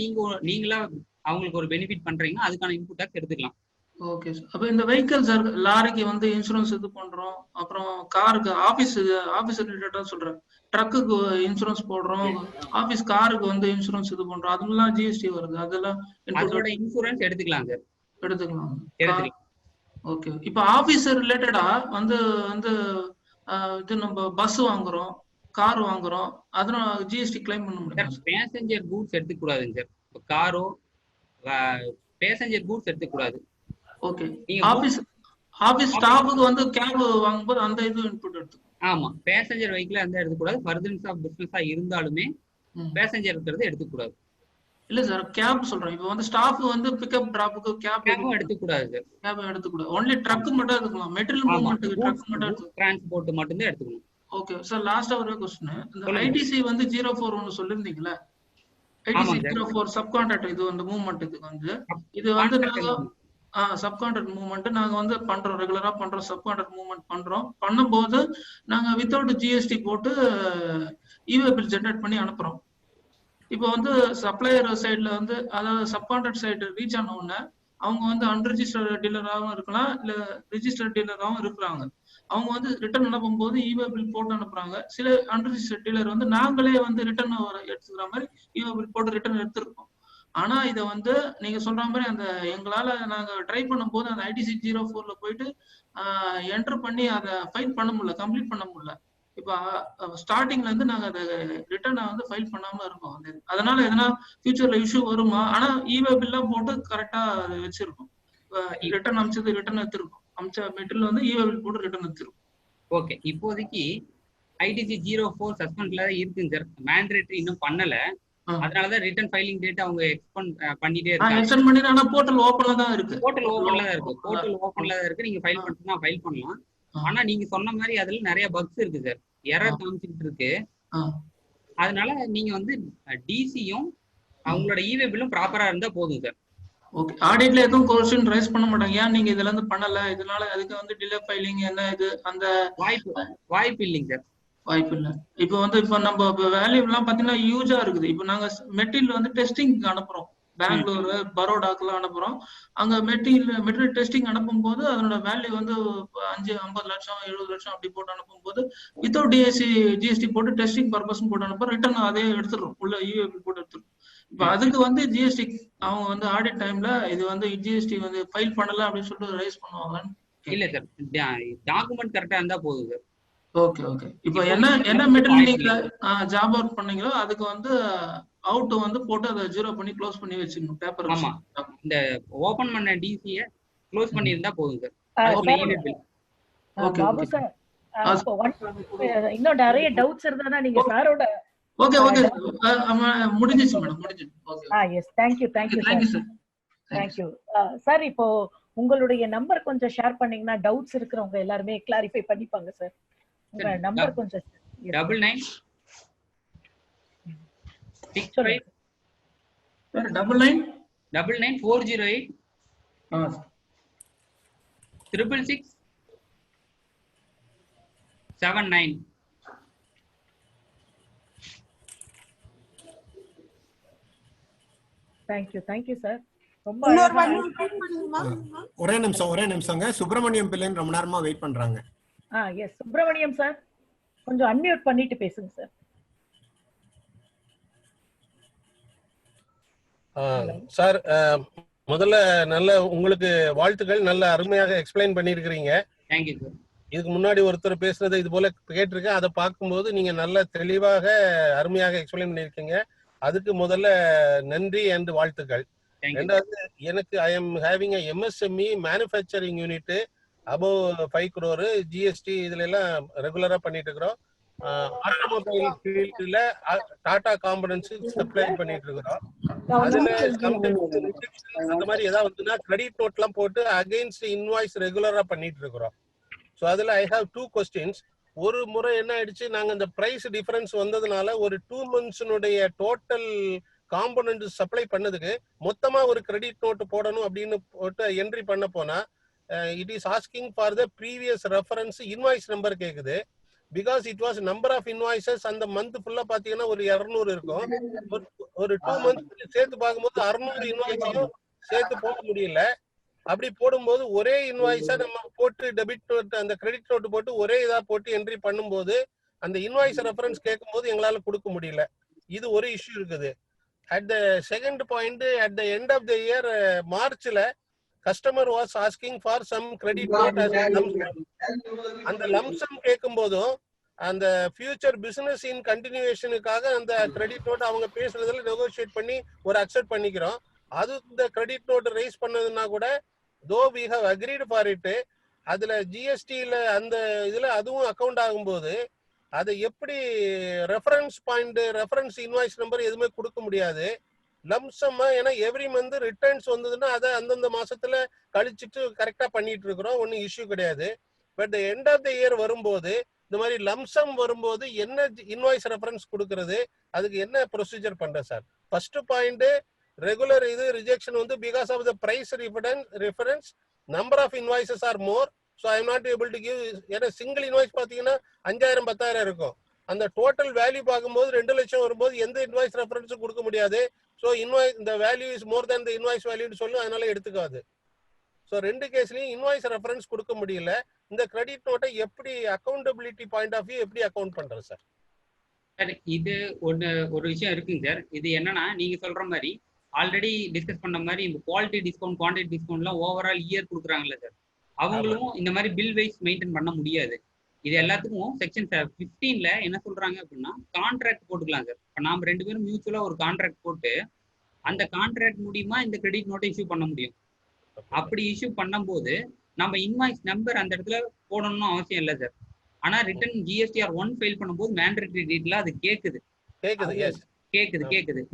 [SPEAKER 4] நீங்களா அவங்களுக்கு ஒரு பெனிஃபிட் பண்றீங்கன்னா அதுக்கான இன்புட் டாக்ஸ் எடுத்துக்கலாம்.
[SPEAKER 13] Okay sir. அப்ப இந்த வெஹிக்கிள் சார், லாரிக்கு வந்து இன்சூரன்ஸ் இது பண்றோம், அப்புறம் காருக்கு ஆபீஸ் ரிலேட்டடா சொல்றேன், ட்ரக்குக்கு இன்சூரன்ஸ் போடுறோம், ஆபீஸ் காருக்கு வந்து இன்சூரன்ஸ் இது பண்றோம், அதுலாம் ஜிஎஸ்டி வருது, அதெல்லாம்
[SPEAKER 4] அதோட இன்சூரன்ஸ் எடுத்துக்கலாம் சார்.
[SPEAKER 13] எடுத்துக்கலாம். ஓகே. இப்போ ஆபீஸ் ரிலேட்டடா வந்து இது நம்ம பஸ் வாங்குறோம், கார் வாங்குறோம், அதனால ஜிஎஸ்டி கிளைம் பண்ண முடியும்.
[SPEAKER 4] பேசஞ்சர் கூட்ஸ் எடுத்துக்க கூடாதுங்க சார். இப்போ காரோ பேசஞ்சர் கூட்ஸ் எடுத்துக்க கூடாது.
[SPEAKER 13] ஓகே. ஆபீஸ் ஸ்டாஃப்க்கு வந்து கேப் வாங்கும்போது அந்த இது இன்புட் எடுத்து.
[SPEAKER 4] ஆமா, பேசஞ்சர் வெஹிக்கிள் அந்த எடுத்துக்க கூடாது. ஃபர்தர்ஸ் ஆஃப் பிசினஸா இருந்தாலுமே பேசஞ்சர் இருக்கிறது எடுத்துக்க கூடாது.
[SPEAKER 13] இல்ல சார், கேப் சொல்றேன். இப்போ வந்து ஸ்டாஃப் வந்து பிக்கப் டிராப்புக்கு கேப்
[SPEAKER 4] எடுத்துக்க கூடாது சார்.
[SPEAKER 13] கேப் எடுத்துக்க கூடாது. ஒன்லி ட்ரக் மட்டும் எடுத்துக்கலாம். மெட்டீரியல் மூவ்மென்ட்க்கு ட்ரக் மட்டும்
[SPEAKER 4] டிரான்ஸ்போர்ட் மட்டும் தான் எடுத்துக்கணும்.
[SPEAKER 13] Okay sir. லாஸ்டா ஒரு क्वेश्चन, இந்த ஐடிசி வந்து 04 சொல்லிருந்தீங்கல, ஐடிசி 04 சப் கான்ட்ராக்ட் இது வந்து மூவ்மென்ட், இதுக்கு வந்து இது வந்து நாங்க சப் கான்ட்ராக்ட் மூவ்மெண்ட் நாங்க வந்து பண்றோம், ரெகுலரா பண்றோம், சப் கான்ட்ராக்ட் மூவ்மெண்ட் பண்றோம். பண்ணும்போது நாங்க வித்தவுட் ஜிஎஸ்டி போட்டு இவே பில் ஜெனரேட் பண்ணி அனுப்புறோம். இப்போ வந்து சப்ளையர் சைட்ல வந்து அதாவது சப் கான்ட்ராக்ட் சைடு ரீச் ஆன உடனே அவங்க வந்து அன்ரெஜிஸ்டர்ட் டீலராகவும் இருக்கலாம், இல்ல ரெஜிஸ்டர்ட் டீலராகவும் இருக்கிறாங்க. அவங்க வந்து ரிட்டர்ன் அனுப்பும்போது இவே பில் போட்டு அனுப்புறாங்க. சில அன்ரெஜிஸ்டர்ட் டீலர் வந்து நாங்களே வந்து ரிட்டர்ன் எடுத்துக்கிற மாதிரி இவே பில் போட்டு ரிட்டர்ன் எடுத்துருக்கோம். ஆனா இதை வந்து நீங்க சொல்ற மாதிரி அந்த எங்களால நாங்க ட்ரை பண்ணும் போது அந்த ஐடிசி 04 போயிட்டு என்டர் பண்ணி அதை ஃபைல் பண்ண முடியல, கம்ப்ளீட் பண்ண முடியல. இப்ப ஸ்டார்டிங்ல இருந்து நாங்க அதை ரிட்டர்னை வந்து ஃபைல் பண்ணாம இருக்கோம். அதனால எதனா ஃபியூச்சர்ல இஷ்யூ வருமா? ஆனா இவே பில்லாம் போட்டு கரெக்டா வச்சிருக்கோம். ரிட்டர்ன் அமிச்சது ரிட்டர்ன் எடுத்திருக்கோம், அமிச்ச மெட்டீரியல் வந்து இவே பில் போட்டு ரிட்டர்ன் எடுத்திருக்கோம்.
[SPEAKER 4] ஓகே. இப்போதைக்கு ஐடிசி 04 சஸ்பெண்ட்ல இருக்குங்க சார், மேண்டேட்டரி இன்னும் பண்ணல. அதனாலதான் ரிட்டர்ன் ஃபைலிங் டேட் அவங்க எக்ஸ்பெண்ட் பண்ணிட்டே இருக்காங்க.
[SPEAKER 13] எக்ஸ்டெண்ட் பண்ணி ஆனா போர்ட்டல் ஓபன்ல தான் இருக்கு.
[SPEAKER 4] போர்ட்டல் ஓபன்ல தான் இருக்கு. நீங்க ஃபைல் பண்ணா ஃபைல் பண்ணலாம். ஆனா நீங்க சொன்ன மாதிரி அதுல நிறைய பக்ஸ் இருக்கு சார், எரர் காமிச்சிட்டு இருக்கு. அதனால நீங்க வந்து டிசியும் அவங்களோட இவே பில்லும் ப்ராப்பரா இருந்தா போதும் சார்.
[SPEAKER 13] ஓகே. ஆடிட்ல எதுவும் क्वेश्चन ரைஸ் பண்ண மாட்டாங்க, ஏன் நீங்க இதெல்லாம் இருந்து பண்ணல, இதனால அதுக்கு வந்து டிலே ஃபைலிங் என்ன இது அந்த
[SPEAKER 4] வாய்ப்பு இல்லைங்க சார்.
[SPEAKER 13] வாய்ப்பு இல்லை. இப்போ வந்து இப்போ நம்ம வேல்யூ எல்லாம் பாத்தீங்கன்னா யூஜா இருக்குது. இப்போ நாங்க மெட்டீரியல் வந்து டெஸ்டிங்க்கு அனுப்புறோம், பெங்களூரு பரோடாக்குலாம் அனுப்புறோம். அங்க மெட்டீரியல் டெஸ்டிங் அனுப்பும் போது அதனோட வேல்யூ வந்து 50 லட்சம் 70 லட்சம் அப்படி போட்டு அனுப்பும் போது வித்தவுட் ஜிஎஸ்டி போட்டு டெஸ்டிங் பர்பஸ் போட்டு அனுப்புறோம், ரிட்டர்ன் அதே எடுத்துடுறோம், உள்ள யூஏ போட்டு எடுத்துரும். இப்ப அதுக்கு வந்து ஜிஎஸ்டி அவங்க வந்து ஆடிட் டைம்ல இது வந்து ஜிஎஸ்டி வந்து ஃபைல் பண்ணல அப்படின்னு சொல்லிட்டு ரைஸ் பண்ணுவாங்க.
[SPEAKER 4] இல்ல சார், டாக்குமெண்ட் கரெக்டா இருந்தா போதும் சார்.
[SPEAKER 13] Okay okay. இப்போ என்ன மெட்டீரியல் நீங்க ஜாப் ஒர்க் பண்ணீங்களோ அதுக்கு வந்து அவுட் வந்து போட்டு அதை ஜீரோ பண்ணி க்ளோஸ் பண்ணி வச்சுக்கணும் பேப்பர்.
[SPEAKER 4] ஆமா, இந்த ஓபன் பண்ண டிசியை க்ளோஸ் பண்ணியிருந்தா போதும் சார்.
[SPEAKER 5] பாபு சார், இன்னும் நிறைய டவுட்ஸ் இருந்தா நீங்க சாரோட.
[SPEAKER 13] ஓகே ஓகே, முடிஞ்சிச்சு மேடம், முடிஞ்சிச்சு.
[SPEAKER 5] Yes, thank you sir. Thank you sir. இப்போ உங்களுடைய நம்பர் கொஞ்சம் ஷேர் பண்ணீங்கன்னா டவுட்ஸ் இருக்கிறவங்க எல்லாருமே கிளாரிஃபை பண்ணிப்பாங்க சார். உங்க நம்பர் கொஞ்சம்
[SPEAKER 4] 99
[SPEAKER 13] 65 99
[SPEAKER 4] 408 666 79.
[SPEAKER 5] Thank you sir. ரொம்ப
[SPEAKER 1] ஒரே நிமிஷங்க. சுப்பிரமணியம் பிள்ளைன்னு ரொம்ப நேரமா வெயிட் பண்றாங்க.
[SPEAKER 5] எஸ், சுப்பிரமணியம் சார் கொஞ்சம் அன்மியூட் பண்ணிட்டு பேசுங்க சார்.
[SPEAKER 14] சார், முதல்ல நல்ல உங்களுக்கு வாழ்த்துக்கள். நல்ல அருமையாக எக்ஸ்பிளைன் பண்ணியிருக்கிறீங்க.
[SPEAKER 4] Thank you sir.
[SPEAKER 14] இதுக்கு முன்னாடி ஒருத்தர் பேசுனதை இது போல கேட்டிருக்கேன். அதை பார்க்கும்போது நீங்க நல்ல தெளிவாக அருமையாக எக்ஸ்பிளைன் பண்ணியிருக்கீங்க. அதுக்கு முதல்ல நன்றி அண்ட் வாழ்த்துக்கள். ரெண்டாவது, எனக்கு I am having a MSME manufacturing unit above 5 crore GST இதுல எல்லாம் ரெகுலரா பண்ணிட்டு இருக்கிறோம். ஆட்டோமொபைல் ஃபீல்ட்ல டாடா காம்பனன்ஸ் சப்ளை பண்ணிட்டு இருக்கிறோம். அதுல அந்த மாதிரி ஏதாவது வந்துன்னா கிரெடிட் நோட் எல்லாம் போட்டு அகைன்ஸ்ட் இன்வாய்ஸ் ரெகுலரா பண்ணிட்டு இருக்கிறோம். ஸோ அதுல ஐ ஹாவ் 2 questions. ஒரு முறை என்ன ஆயிடுச்சு, நாங்க இந்த பிரைஸ் டிஃபரன்ஸ் வந்ததுனால ஒரு 2 months டோட்டல் காம்பனன்ட் சப்ளை பண்ணதுக்கு மொத்தமா ஒரு கிரெடிட் நோட் போடணும் அப்படின்னு போட்டு என்ட்ரி பண்ண போனா it is asking for the previous reference invoice number கேக்குது. Because it was number of invoices அந்த மந்த் ஃபுல்லா பாத்தீங்கன்னா ஒரு 200 இருக்கும். ஒரு 2 months சேர்த்து பார்க்கும்போது 600 இன்வாய்ஸையும் சேர்த்து போட முடியல. அப்படி போடும்போது ஒரே இன்வாய்ஸா நம்ம போட்டு டெபிட் நோட் அந்த கிரெடிட் நோட் போட்டு ஒரே இதா போட்டு என்ட்ரி பண்ணும்போது அந்த இன்வாய்ஸ் ரெஃபரன்ஸ் கேட்கும் போது எங்களால கொடுக்க முடியல. இது ஒரு இஷ்யூ இருக்குது. At the second point, at the end of the year மார்ச்ல customer was asking for some credit note. அந்த லம்சம் கேட்கும் போதும் அந்த ஃபியூச்சர் பிசினஸ் இன் கண்டினியூஷனுக்காக அந்த கிரெடிட் நோட் அவங்க பேசுறதுல நெகோசியேட் பண்ணி ஒரு அக்செப்ட் பண்ணிக்கிறோம். அது இந்த கிரெடிட் நோட் ரைஸ் பண்ணதுன்னா கூட though we have agreed for it, அதுல ஜிஎஸ்டில அந்த இதுல அதுவும் அக்கௌண்ட் ஆகும்போது அதை எப்படி reference point reference invoice number எதுவுமே கொடுக்க முடியாது. லம்சமா, ஏன்னா எவ்ரி மந்த் ரிட்டர்ன்ஸ் வந்ததுன்னா அதை அந்தந்த மாசத்துல கழிச்சுட்டு கரெக்டா பண்ணிட்டு இருக்கிறோம். ஒன்னும் இஷ்யூ கிடையாது. But end of the year வரும்போது இந்த மாதிரி லம்சம் வரும்போது என்ன இன்வாய்ஸ் ரெஃபரன்ஸ் கொடுக்கறது, அதுக்கு என்ன ப்ரொசீஜர் பண்ற சார்? ஃபர்ஸ்ட் பாயிண்ட், ரெகுலர் இது ரிஜெக்ஷன் வந்து because of the price reference number of invoices are more. So I am not able to give. ஏன்னா சிங்கிள் இன்வாய்ஸ் பார்த்தீங்கன்னா 5000 10,000 இருக்கும். அந்த டோட்டல் வேல்யூ பார்க்கும்போது 2 லட்சம் வரும்போது எந்த இன்வாய்ஸ் ரெஃபரன்ஸும் கொடுக்க முடியாது. ஸோ இன்வாய்ஸ் இந்த value is more than the invoice வேல்யூன்னு சொல்லும், அதனால எடுத்துக்காது. ஸோ 2 கேஸ்லையும் இன்வாய்ஸ் ரெஃபரன்ஸ் கொடுக்க முடியல. இந்த கிரெடிட் நோட்டை எப்படி அக்கௌண்டபிலிட்டி பாயிண்ட் ஆஃப் வியூ எப்படி அக்கௌண்ட் பண்றது சார்?
[SPEAKER 4] சார், இது ஒரு விஷயம் இருக்குங்க சார். இது என்னன்னா நீங்க சொல்ற மாதிரி ஆல்ரெடி டிஸ்கஸ் பண்ண மாதிரி இந்த குவாலிட்டி டிஸ்கவுண்ட் குவான்டிட்டி டிஸ்கவுண்ட்லாம் ஓவரால் இயர் கொடுக்குறாங்கல்ல சார், அவங்களும் இந்த மாதிரி பில் வைஸ் மெயின்டைன் பண்ண முடியாது. இது எல்லாத்துக்கும் செக்ஷன் 15ல என்ன சொல்றாங்க அப்படின்னா கான்ட்ராக்ட் போட்டுக்கலாம் சார். இப்போ நாம 2 பேரும் மியூச்சுவலா ஒரு கான்ட்ராக்ட் போட்டு அந்த கான்ட்ராக்ட் மூலியமா இந்த கிரெடிட் நோட்டை இஷ்யூ பண்ண முடியும். அப்படி இஷ்யூ பண்ணும்போது நம்ம இன்வாய்ஸ் நம்பர் அந்த இடத்துல போடணும்னு அவசியம் இல்லை சார். ஆனா ரிட்டன் GSTR 1 ஃபைல் பண்ணும்போது மேண்டேட்டரி டீட்ல அது கேக்குது.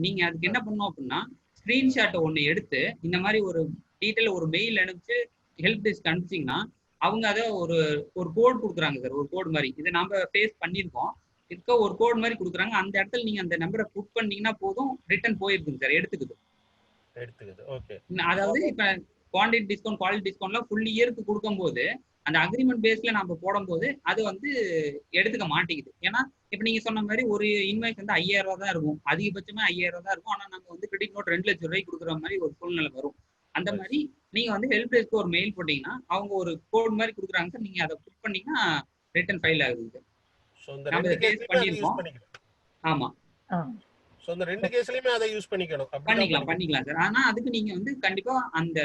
[SPEAKER 4] நீங்க அதுக்கு என்ன பண்ணணும் அப்படின்னா ஸ்கிரீன்ஷாட்டை ஒன்று எடுத்து இந்த மாதிரி ஒரு டீட்டெயில் ஒரு மெயில் அனுப்பிச்சு ஹெல்ப் டெஸ்க் அனுப்பிச்சிங்கன்னா அவங்க அதை ஒரு கோட் கொடுக்குறாங்க சார். ஒரு கோட் மாதிரி இதை நம்ம ஃபேஸ் பண்ணியிருக்கோம். இதுக்கு ஒரு கோட் மாதிரி கொடுக்குறாங்க. அந்த இடத்துல நீங்க அந்த நம்பரை புக் பண்ணீங்கன்னா போதும், ரிட்டர்ன் போயிருக்குங்க சார், எடுத்துக்குது.
[SPEAKER 14] ஓகே.
[SPEAKER 4] அதாவது இப்ப குவான்டிட்டி டிஸ்கவுண்ட் குவாலிட்டி டிஸ்கவுண்ட்லாம் ஃபுல் இயருக்கு கொடுக்கும்போது அந்த அக்ரிமெண்ட் பேஸ்ல நம்ம போடும்போது அது வந்து எடுத்துக்க மாட்டேங்குது. ஏன்னா இப்ப நீங்க சொன்ன மாதிரி ஒரு இன்வாய்ஸ் வந்து 5000 ரூபா தான் இருக்கும், அதிகபட்சமே 5000 தான் இருக்கும். ஆனா நம்ம வந்து கிரெடிட் நோட் 2 லட்சம் ரூபாய்க்கு கொடுக்குற மாதிரி ஒரு சூழ்நிலை வரும். அந்த மாதிரி நீங்க வந்து ஹெல்ப் டெஸ்க்கு ஒரு மெயில் போட்டீங்கன்னா அவங்க ஒரு கோட் மாதிரி கொடுக்குறாங்க சார். நீங்க அதை புக் பண்ணீங்கன்னா ரிட்டர்ன் ஃபைல் ஆகுது சார். நம்ம ஃபேஸ் பண்ணிருக்கோம். ஆமா.
[SPEAKER 14] சோ இந்த 2 கேஸ்லயுமே அதை யூஸ்
[SPEAKER 4] பண்ணிக்கலாம் சார். ஆனா அதுக்கு நீங்க வந்து கண்டிப்பா அந்த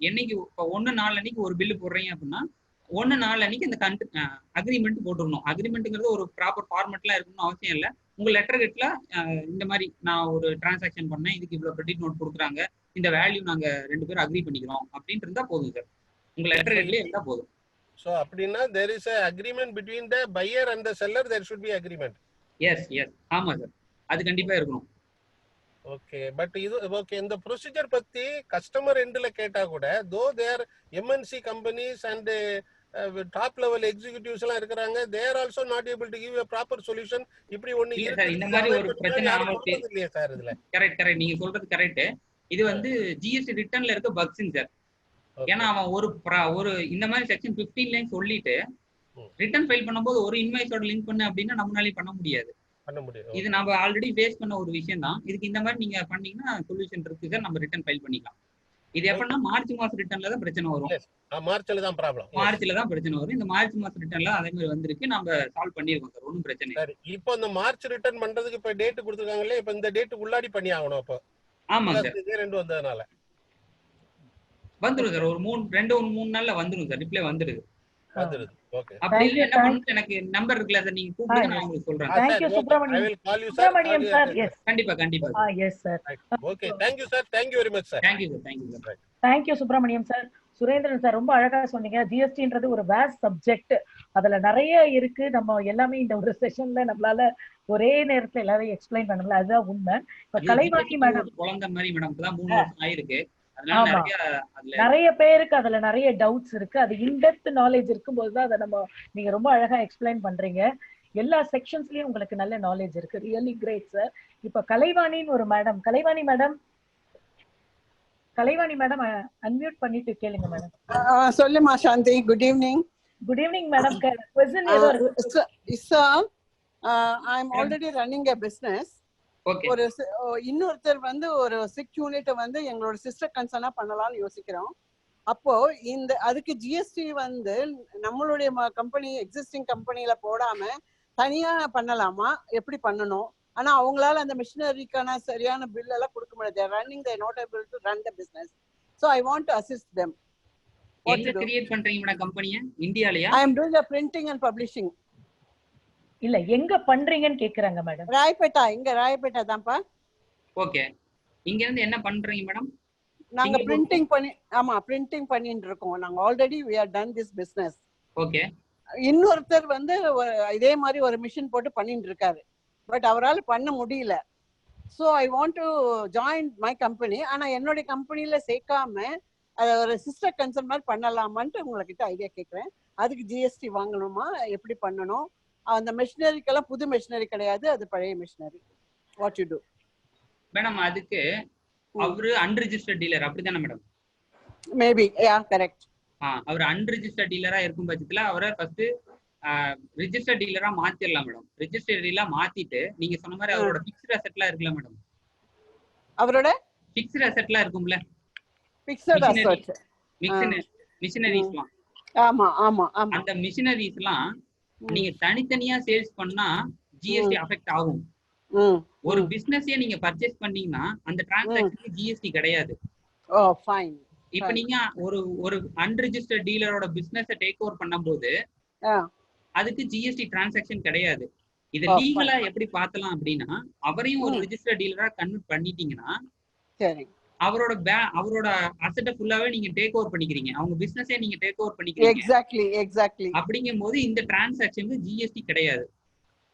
[SPEAKER 4] என்னைக்கு 1/4 அன்னைக்கு ஒரு பில்லு போடுறீங்க அப்படின்னா 1/4 அன்னைக்கு இந்த அக்ரிமெண்ட் போட்டுருணும். அக்ரிமெண்ட்டுங்கிறது ஒரு ப்ராப்பர் ஃபார்மெட்லாம் இருக்கணும்னு அவசியம் இல்லை. உங்க லெட்டர் ஹெட்ல இந்த மாதிரி நான் ஒரு டிரான்சாக்ஷன் பண்ணேன், இதுக்கு இவ்வளவு கிரெடிட் நோட் கொடுக்குறாங்க, இந்த வேல்யூ நாங்க 2 பேரும் அக்ரி பண்ணிக்கிறோம் அப்படின்னு இருந்தா போதும் சார். உங்க லெட்டர் ஹெட்லயே இருந்தா போதும்.
[SPEAKER 14] So அப்படினா there is a agreement between the buyer and the seller, there should be agreement.
[SPEAKER 4] Yes, yes. ஆமா சார், அது கண்டிப்பா இருக்கணும்.
[SPEAKER 14] ஓகே, பட் இது ஓகே. இந்த ப்ரொசீஜர் பத்தி கஸ்டமர் எண்ட்ல கேட்டா கூட தோ தேர் MNC companies and top level executives எல்லாம் இருக்காங்க, they are also not able to give a proper solution. இப்படி ஒண்ணு
[SPEAKER 4] இல்ல சார், இந்த மாதிரி ஒரு பிரச்சனை நமக்கு
[SPEAKER 14] இல்லையா சார்? இதுல
[SPEAKER 4] கரெக்ட் நீங்க சொல்றது கரெக்ட். இது வந்து ஜிஎஸ்டி ரிட்டர்ன்ல இருக்க பக்ஸிங் சார். ஏன்னா அவன் ஒரு இந்த மாதிரி செக்ஷன் 15 சொல்லிட்டு ரிட்டர்ன் ஃபைல் பண்ணும்போது ஒரு இன்வாய்ஸோட லிங்க் பண்ண அப்படின்னா நம்மளாலே பண்ண முடியாது. இது நம்ம ஆல்ரெடி ஃபேஸ் பண்ண ஒரு விஷயம் தான். இதுக்கு இந்த மாதிரி நீங்க பண்ணீங்கன்னா சொல்யூஷன் இருக்கு சார், நம்ம ரிட்டர்ன் ஃபைல் பண்ணிக்கலாம். இது எப்படின்னா மார்ச் மாசம் ரிட்டர்ன்ல தான் பிரச்சனை வரும்.
[SPEAKER 14] மார்ச்ல தான் ப்ராப்ளம்,
[SPEAKER 4] மார்ச்ல தான் பிரச்சனை வரும். இந்த மார்ச் மாசம் ரிட்டர்ன்ல அதே மாதிரி வந்திருக்கு, நம்ம சால்வ் பண்ணிருக்கோம் சார், ஒன்றும் பிரச்சனை இல்லை.
[SPEAKER 14] இப்போ இந்த மார்ச் ரிட்டர்ன் பண்றதுக்கு இப்ப டேட் கொடுத்துருக்காங்களே, இப்ப இந்த டேட்டுக்கு உள்ளாடி பண்ணி ஆகணும். அப்போ
[SPEAKER 4] ஆமா சார்,
[SPEAKER 14] இது ரெண்டு வந்ததுனால
[SPEAKER 4] வந்துடும் சார். ஒரு 3 நாள்ல வந்துடும் சார், ரிப்ளை வந்துடுது.
[SPEAKER 14] ஓகே,
[SPEAKER 4] அப்படி இல்ல என்ன பண்ணணும், எனக்கு நம்பர் இருக்குல்ல சார், நீங்க கூப்பிடுங்க, நான் உங்களுக்கு சொல்றேன்.
[SPEAKER 5] Thank you Subramaniam. Subramaniam sir, yes.
[SPEAKER 4] கண்டிப்பா
[SPEAKER 5] yes sir.
[SPEAKER 14] Okay, thank you sir, thank you very much sir.
[SPEAKER 4] Thank you sir.
[SPEAKER 5] Thank you Subramaniam sir. Surendran sir ரொம்ப அழகா சொன்னீங்க. ஜிஎஸ்டின்றது ஒரு வேஸ்ட் சப்ஜெக்ட், அதுல நிறைய இருக்கு. நம்ம எல்லாமே இந்த ஒரு செஷன்ல நம்மளால ஒரே நேரத்துல எல்லாரையும் எக்ஸ்பிளைன் பண்ணல, அதுதான் உண்மை. இப்ப கலைவாணி மேடம்
[SPEAKER 4] குழந்தை மாதிரி மேடம், இப்பதான் 3 வருஷம் ஆயிருக்கு.
[SPEAKER 5] நிறைய பேருக்கு அதுல நிறைய டவுட்ஸ் இருக்கு. அது இன்டெப்த் நாலேஜ் இருக்கும்போதுதான் அதை நீங்க ரொம்ப அழகா எக்ஸ்பிளைன் பண்றீங்க. எல்லா செக்ஷன்ஸ்லயும் உங்களுக்கு நல்ல நாலேஜ் இருக்கு. Really great sir. இப்ப கலைவாணின்னு ஒரு மேடம், கலைவாணி மேடம் அன்மியூட் பண்ணிட்டு கேளுங்க மேடம்.
[SPEAKER 15] சொல்லுமா Shanthi. Good evening.
[SPEAKER 5] Good evening madam. Question ஏதோ இருக்கு?
[SPEAKER 15] Sir, I am already running a business. ஒரு இன்னொருத்தர் வந்து ஒரு 6 யூனிட் வந்து எங்களோட சிஸ்டர் கன்சர்னா பண்ணலாம்னு யோசிக்கிறோம். அப்போ அதுக்கு ஜிஎஸ்டி வந்து நம்மளுடைய கம்பெனி எக்ஸிஸ்டிங் கம்பெனில போடாம தனியா பண்ணலாமா, எப்படி பண்ணணும்? ஆனா அவங்களால அந்த மிஷினரிக்கான சரியான பில் எல்லாம் கொடுக்க முடியாது. Running they not able to run the business, so I want to assist them.
[SPEAKER 4] எங்க கிரியேட் பண்றீங்க மேடம் கம்பெனியை? இந்தியாலயா?
[SPEAKER 15] I am doing the printing and publishing.
[SPEAKER 5] இல்ல எங்க பண்றீங்கன்னு கேக்குறாங்க மேடம்.
[SPEAKER 15] ராயப்பேட்டா. இங்க ராயப்பேட்டா தான்ப்பா.
[SPEAKER 4] ஓகே, இங்க இருந்து என்ன பண்றீங்க மேடம்?
[SPEAKER 15] நாங்க பிரிண்டிங் பிரிண்டிங் பண்ணிட்டு இருக்கோம். நாங்க already we have done this business.
[SPEAKER 4] Okay,
[SPEAKER 15] இன்னொருத்தர் வந்து இதே மாதிரி ஒரு மிஷின் போட்டு பண்ணிட்டு இருக்காரு, பட் அவரால் பண்ண முடியல. So I want to join my company. ஆனா என்னுடைய கம்பெனில சேர்க்காம அதை ஒரு சிஸ்டர் கன்சர்ன் மாதிரி பண்ணலாமான்ட்டு உங்ககிட்ட ஐடியா கேட்குறேன். அதுக்கு ஜிஎஸ்டி வாங்கணுமா, எப்படி பண்ணணும்? அந்த மெஷினரிக்கெல்லாம் புது மெஷினரி கிடையாது, அது பழைய machinery. What you do
[SPEAKER 4] madam? அதுக்கு அவரு அன்ரிஜிஸ்டர்ட் டீலர் அப்படிதானே மேடம்?
[SPEAKER 15] Maybe, ya correct.
[SPEAKER 4] அவர் அன்ரிஜிஸ்டர்ட் டீலரா இருக்கும் பட்சத்துல அவரை ஃபர்ஸ்ட் ரிஜிஸ்டர்ட் டீலரா மாத்திரலாம் மேடம். ரிஜிஸ்டர்ட் டீலரா மாத்திட்டு நீங்க சொன்ன மாதிரி அவரோட ஃபிக்ஸ்ட் அசெட்லாம் இருக்குல்ல மேடம்,
[SPEAKER 15] அவரோட
[SPEAKER 4] ஃபிக்ஸ்ட் அசெட்லாம் இருக்கும்ல,
[SPEAKER 15] ஃபிக்ஸ்ட் அசெட்
[SPEAKER 4] மிஷினரிஸ்லாம்.
[SPEAKER 15] ஆமா ஆமா ஆமா.
[SPEAKER 4] அந்த மிஷினரிஸ்லாம் நீங்க தனித்தனியா சேல்ஸ் பண்ணா ஜிஎஸ்டி அஃபெக்ட் ஆகும். ஒரு பிசினஸே நீங்க பர்ச்சேஸ் பண்ணீங்கன்னா அந்த டிரான்சாக்ஷனுக்கு ஜிஎஸ்டி கிடையாது.
[SPEAKER 15] ஓ ஃபைன்.
[SPEAKER 4] இப்போ நீங்க ஒரு அன்ரிஜிஸ்டர்ட் டீலரோட பிசினஸை டேக் ஓவர் பண்ணும்போது அதுக்கு ஜிஎஸ்டி டிரான்சாக்ஷன் கிடையாது. இது லீகலா எப்படி பார்த்தலாம் அப்படின்னா, அவரையும் ஒரு ரிஜிஸ்டர்ட் டீலரா கன்வெர்ட் பண்ணிட்டீங்கன்னா அவரோட அசெட்டை ஃபுல்லாவே நீங்க டேக் ஓவர் பண்ணிக்கிறீங்க, அவங்க பிசினஸே நீங்க டேக் ஓவர் பண்ணிக்கிறீங்க.
[SPEAKER 15] Exactly exactly.
[SPEAKER 4] அப்படிங்கும்போது இந்த டிரான்சாக்ஷனுக்கு ஜிஎஸ்டி கிடையாது.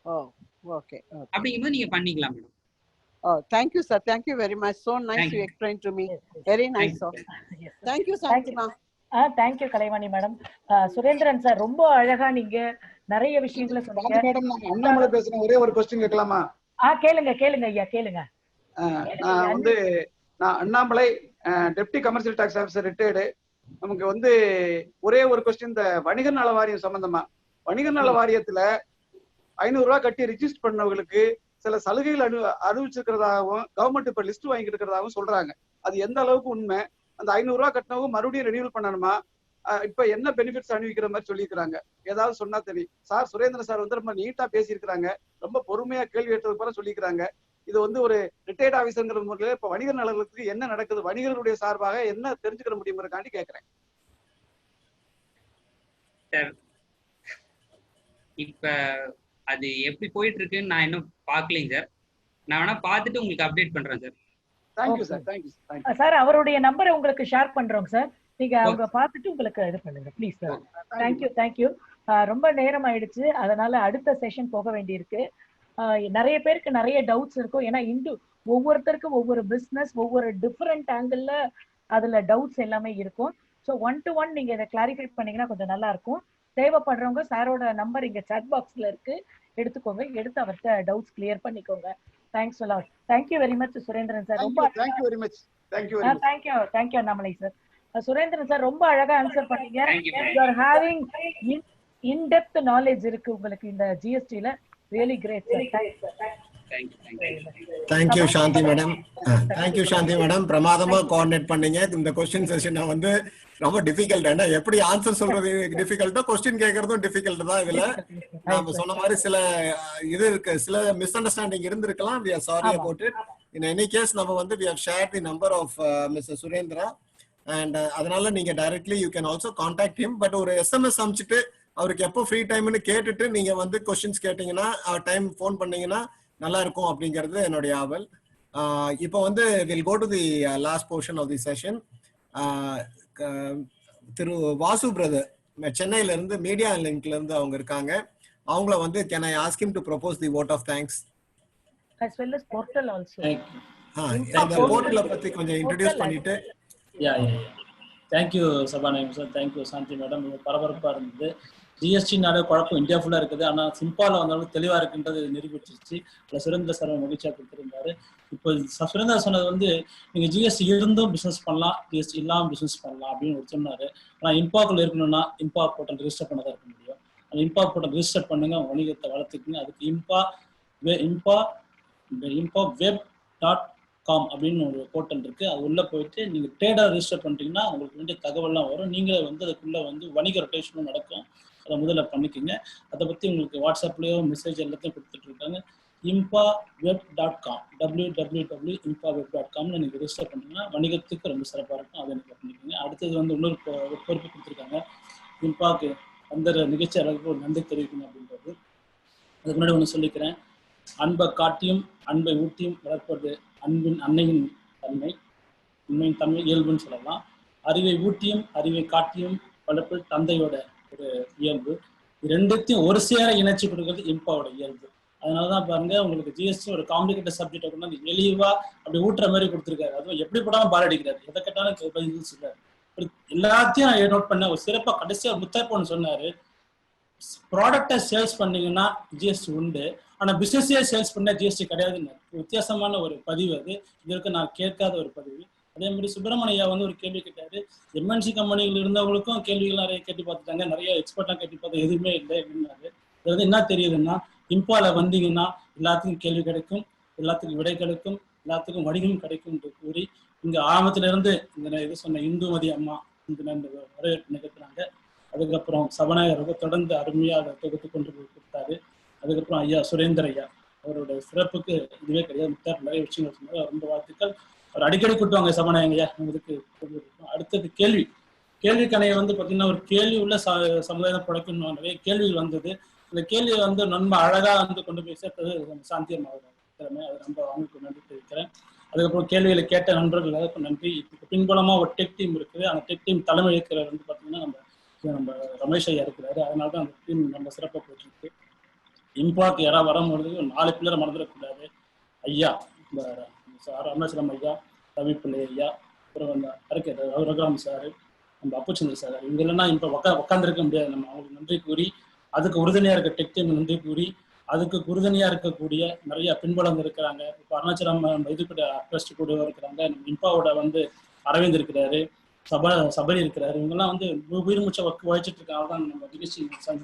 [SPEAKER 15] ஓ ஓகே.
[SPEAKER 4] அப்படிங்கும்போது நீங்க பண்ணிக்கலாம் madam.
[SPEAKER 15] Oh, thank you sir, thank you very much. So nice to explain to me. Very nice sir. Thank you Santima.
[SPEAKER 5] Thank you Kalaivani madam. Surendran sir ரொம்ப அழகா நீங்க நிறைய விஷயங்களை சொன்னீங்க.
[SPEAKER 16] மேடம் நான் அண்ணாமலை பேசுறேன். ஒரே ஒரு क्वेश्चन கேட்கலாமா?
[SPEAKER 5] கேளுங்க ஐயா கேளுங்க.
[SPEAKER 16] நான் Annamalai deputy commercial tax officer retired. நமக்கு ஒரே ஒரு क्वेश्चन, இந்த வணிகர் நல வாரியம் சம்பந்தமா. வணிகர் நல வாரியத்துல 500 ரூபாய் கட்டி ரிஜிஸ்டர் பண்ணவங்களுக்கு சில சலுகைகள் அறிவிச்சிருக்கிறதாகவும் கவர்மெண்ட் இப்ப லிஸ்ட் வாங்கிட்டு இருக்கிறதாகவும் சொல்றாங்க. அது எந்த அளவுக்கு உண்மை? அந்த 500 ரூபாய் கட்டினவங்க மறுபடியும் ரெனியூவல் பண்ணணுமா? இப்ப என்ன பெனிஃபிட்ஸ் அனுபவிக்கிற மாதிரி சொல்லியிருக்கிறாங்க, ஏதாவது சொன்னா தெரியும். சார் சுரேந்திரன் சார் ரொம்ப நீட்டா பேசியிருக்கிறாங்க, ரொம்ப பொறுமையா கேள்வி கேட்டது போல சொல்லியிருக்கிறாங்க. இது ஒரு ரிட்டையர்ட் ஆஃபீஸர்ங்கிற முறையில் இப்ப வணிகர் நலர்களுக்கு என்ன நடக்குது, வணிகர்களுடைய சார்பாக என்ன தெரிஞ்சுக்கிற முடியுங்கிறக்காண்டி கேட்கிறேன்.
[SPEAKER 4] சார் இப்ப அது எப்படி போயிட்டு இருக்குன்னு நான் இன்னும் பாக்கலைங்க சார். நான் வேணா பார்த்துட்டு உங்களுக்கு அப்டேட் பண்றேன் sir.
[SPEAKER 16] Thank you sir. Thank you
[SPEAKER 5] sir. அவருடைய நம்பரை உங்களுக்கு ஷேர் பண்றோம் சார். நீங்க அவங்க பார்த்துட்டு உங்களுக்கு இது பண்ணுங்க ப்ளீஸ் சார். தேங்க்யூ. ரொம்ப நேரம் ஆயிடுச்சு, அதனால அடுத்த செஷன் போக வேண்டியிருக்கு. நிறைய பேருக்கு நிறைய டவுட்ஸ் இருக்கும். ஏன்னா ஒவ்வொருத்தருக்கும் ஒவ்வொரு பிஸ்னஸ், ஒவ்வொரு டிஃப்ரெண்ட் ஆங்கிள் அதுல டவுட்ஸ் எல்லாமே இருக்கும். ஸோ 1-to-1 நீங்க இதை கிளாரிஃபை பண்ணீங்கன்னா கொஞ்சம் நல்லா இருக்கும். தேவைப்படுறவங்க சாரோட நம்பர் இங்க சாட் பாக்ஸ்ல இருக்கு, எடுத்துக்கோங்க. எடுத்து அவர்கிட்ட டவுட்ஸ் கிளியர் பண்ணிக்கோங்க. Thanks a lot. Thank you very much Surendran sir. ரொம்ப
[SPEAKER 16] thank you very much.
[SPEAKER 5] Thank you Annamalai sir. Surendran sir ரொம்ப அழகா ஆன்சர் பண்ணீங்க. You are having in-depth knowledge இருக்கு உங்களுக்கு இந்த ஜிஎஸ்டில. Really great sir.
[SPEAKER 1] Thank you Shanthi madam. Thank you Shanthi madam. பிரமாதமா கோஆர்டினேட் பண்ணீங்க. இந்த கொஸ்டின் செஷன் வந்து ரொம்ப டிஃபிகல்ட். ஏன்னா எப்படி ஆன்சர் சொல்றது டிஃபிகல்ட்டோ, கொஸ்டின் கேட்கறதும் டிஃபிகல்ட் தான். இதுல நாம சொன்ன மாதிரி சில இது இருக்கு, சில மிஸ் அண்டர்ஸ்டாண்டிங் இருந்திருக்கலாம். we are sorry about it. in any case நம்ம வந்து we have shared the number of Mr. Surendra and அதனால நீங்க directly you can also contact him. But ஒரு எஸ்எம்எஸ் அனுப்பிச்சிட்டு அவருக்கு எப்போ ஃப்ரீ டைம்னு கேட்டுட்டு நீங்க வந்து கொஸ்டின்ஸ் கேட்டீங்கன்னா டைம் ஃபோன் பண்ணீங்கன்னா நல்லா இருக்கும் அப்படிங்கிறது என்னுடைய ஆவல். இப்போ வந்து will go to the last portion of the session. Thiru Vasu brother சென்னையில இருந்து மீடியா லிங்க்ல இருந்து அவங்க இருக்காங்க. அவங்கள வந்து can I ask him to propose the vote of thanks
[SPEAKER 5] as well as portal also.
[SPEAKER 1] அந்த போர்ட்டலை பத்தி கொஞ்சம் இன்ட்ரோடியூஸ் பண்ணிட்டு.
[SPEAKER 2] தேங்க்யூ சபாநாயகம் சார். Thank you Shanthi madam. பரபரப்பா இருந்தது. ஜிஎஸ்டினால குழப்பம் இந்தியா ஃபுல்லா இருக்குது. ஆனா சிம்பால வந்தாலும் தெளிவா இருக்குன்றது நிரூபிச்சிருச்சு. சுரேந்திர சார் மகிழ்ச்சியா கொடுத்திருந்தாரு. இப்போ சுரேந்திர சொன்னது வந்து நீங்க ஜிஎஸ்டி இருந்தும் பிசினஸ் பண்ணலாம், ஜிஎஸ்டி இல்லாம பிசினஸ் பண்ணலாம் அப்படின்னு சொன்னாரு. ஆனா இம்பாக்குள்ள இருக்கணும்னா இம்பா போர்ட்டல் ரிஜிஸ்டர் பண்ணதான் இருக்க முடியும். அந்த இம்பா போர்ட்டல் ரிஜிஸ்டர் பண்ணுங்க, வணிகத்தை வளர்த்துக்குங்க. அதுக்கு impaweb.com அப்படின்னு ஒரு போர்ட்டல் இருக்கு. அது உள்ள போயிட்டு நீங்க ட்ரேடா ரிஜிஸ்டர் பண்ணிட்டீங்கன்னா உங்களுக்கு வேண்டிய தகவல்லாம் வரும். நீங்களே வந்து அதுக்குள்ள வந்து வணிக ரொட்டேஷனும் நடக்கும். அதை முதல்ல பண்ணிக்கோங்க. அதை பத்தி உங்களுக்கு வாட்ஸ்அப்லயோ மெசேஜ் எல்லாத்தையும் கொடுத்துட்டு இருக்காங்க. impaweb.com www.impaweb.com நீங்க ரிஜிஸ்டர் பண்ணீங்கன்னா வணிகத்துக்கு ரொம்ப சிறப்பா இருக்கும். அதை நீங்க பண்ணிக்கோங்க. அடுத்தது வந்து இன்னொரு பொறுப்பு கொடுத்துருக்காங்க. இம்பாக்கு அந்த நிகழ்ச்சி அளவுக்கு ஒரு நன்றி தெரிவிக்கணும் அப்படின்றது. அதுக்கு முன்னாடி ஒன்று சொல்லிக்கிறேன். அன்பை காட்டியும் அன்பை ஊட்டியும் வளர்ப்பது அன்பின் அன்னையின் தன்மை, உண்மையின் தன்மை, இயல்புன்னு சொல்லலாம். அறிவை ஊட்டியும் அறிவை காட்டியும் வளர்ப்பது தந்தையோட ஒரு இயல்பு. ரெண்டுத்தையும் ஒரு சேர இணைச்சு கொடுக்கறது இம்பாவோட இயல்பு. அதனாலதான் பாருங்க உங்களுக்கு ஜிஎஸ்டி ஒரு காம்ப்ளிகேட்டட் சப்ஜெக்ட் கொண்டு எளிவா அப்படி ஊட்டுற மாதிரி கொடுத்துருக்காரு. அதுவும் எப்படி போடாமல் பால் அடிக்கிறாரு, எதை கேட்டாலும் பதில் சொல்றாரு. எல்லாத்தையும் நோட் பண்ண ஒரு சிறப்பா கடைசியா முத்தாய்ப்பு சொன்னாரு. ப்ராடக்டை சேல்ஸ் பண்ணீங்கன்னா ஜிஎஸ்டி உண்டு, ஆனா பிசினஸே சேல்ஸ் பண்ண ஜிஎஸ்டி கிடையாதுன்னு வித்தியாசமான ஒரு பதிவு. அது இதற்கு நான் கேட்காத ஒரு பதிவு. அதே மாதிரி சுப்பிரமணியா வந்து ஒரு கேள்வி கேட்டாரு. எம்என்சி கம்பெனிகள் இருந்தவங்களுக்கும் கேள்விகள் நிறைய கேட்டு பார்த்துட்டாங்க, நிறைய எக்ஸ்பர்ட்லாம் கேட்டு பார்த்தா எதுவுமே இல்லை அப்படின்னாரு. இது வந்து என்ன தெரியுதுன்னா, இம்பால வந்தீங்கன்னா எல்லாத்துக்கும் கேள்வி கிடைக்கும், எல்லாத்துக்கும் விடை கிடைக்கும், எல்லாத்துக்கும் வணிகம் கிடைக்கும் என்று கூறி இங்க ஆரம்பத்துல இருந்து இந்த இது சொன்ன இந்துமதி அம்மா இந்த வரவேற்பு நிகழ்த்தினாங்க. அதுக்கப்புறம் சபாநாயகர் தொடர்ந்து அருமையாக அதை தொகுத்து கொண்டு போய் கொடுத்தாரு. அதுக்கப்புறம் ஐயா சுரேந்திர ஐயா அவரோட சிறப்புக்கு இதுவே கிடையாது. முத்தார் நிறைய விஷயங்கள் சொன்னாங்க. ரொம்ப வாழ்த்துக்கள். அவர் அடிக்கடி கூட்டுவாங்க சபாநாயகர் ஐயா இதுக்கு. அடுத்தது கேள்வி கணையை வந்து பார்த்தீங்கன்னா ஒரு கேள்வி உள்ள சமுதாயம் படைக்கணும். நிறைய கேள்விகள் வந்தது. இந்த கேள்வியை வந்து ரொம்ப அழகா வந்து கொண்டு போய் சேர்த்தது சாந்தியமாக திறமை. அது ரொம்ப அவங்களுக்கு நன்றி தெரிவிக்கிறேன். அதுக்கப்புறம் கேள்விகளை கேட்ட நண்பர்கள் எல்லாருக்கும் நன்றி. பின்புலமா ஒரு டெக் டீம் இருக்குது. அந்த டெக் டீம் தலைமை இருக்கிறவர் வந்து பார்த்தீங்கன்னா நம்ம ரமேஷ் ஐயா இருக்கிறாரு. அதனால தான் அந்த டீம் நம்ம சிறப்பாக போயிட்டு இருக்கு. இம்பாக்ட் யாராவது வரும்பொழுது 4 பிள்ளரை மறந்துடக்கூடாது. ஐயா இந்த ராமேஸ்வரம் ஐயா, ரவி பிள்ளை ஐயா, அப்புறம் அந்த ரகுராம் சாரு, நம்ம அப்புச்சந்திர சார், இவங்க இல்லைன்னா இப்போ உட்காந்துருக்க முடியாது. நம்ம அவங்களுக்கு நன்றி கூறி, அதுக்கு உறுதுணையா இருக்க டெக் டீம் நன்றி கூறி, அதுக்கு உறுதுணையா இருக்கக்கூடிய நிறைய பின்புலம் இருக்கிறாங்க. இப்போ அருணாச்சலம் இது கூட ட்ரஸ்ட் கூட இருக்கிறாங்க. நம்ம இம்பாவோட வந்து அரவிந்த் இருக்கிறாரு, சபரி இருக்கிறாரு. இவங்கெல்லாம் வந்து உயிர் மூச்சை உழைச்சிட்டு இருக்காங்க. தான் நம்ம நிகழ்ச்சி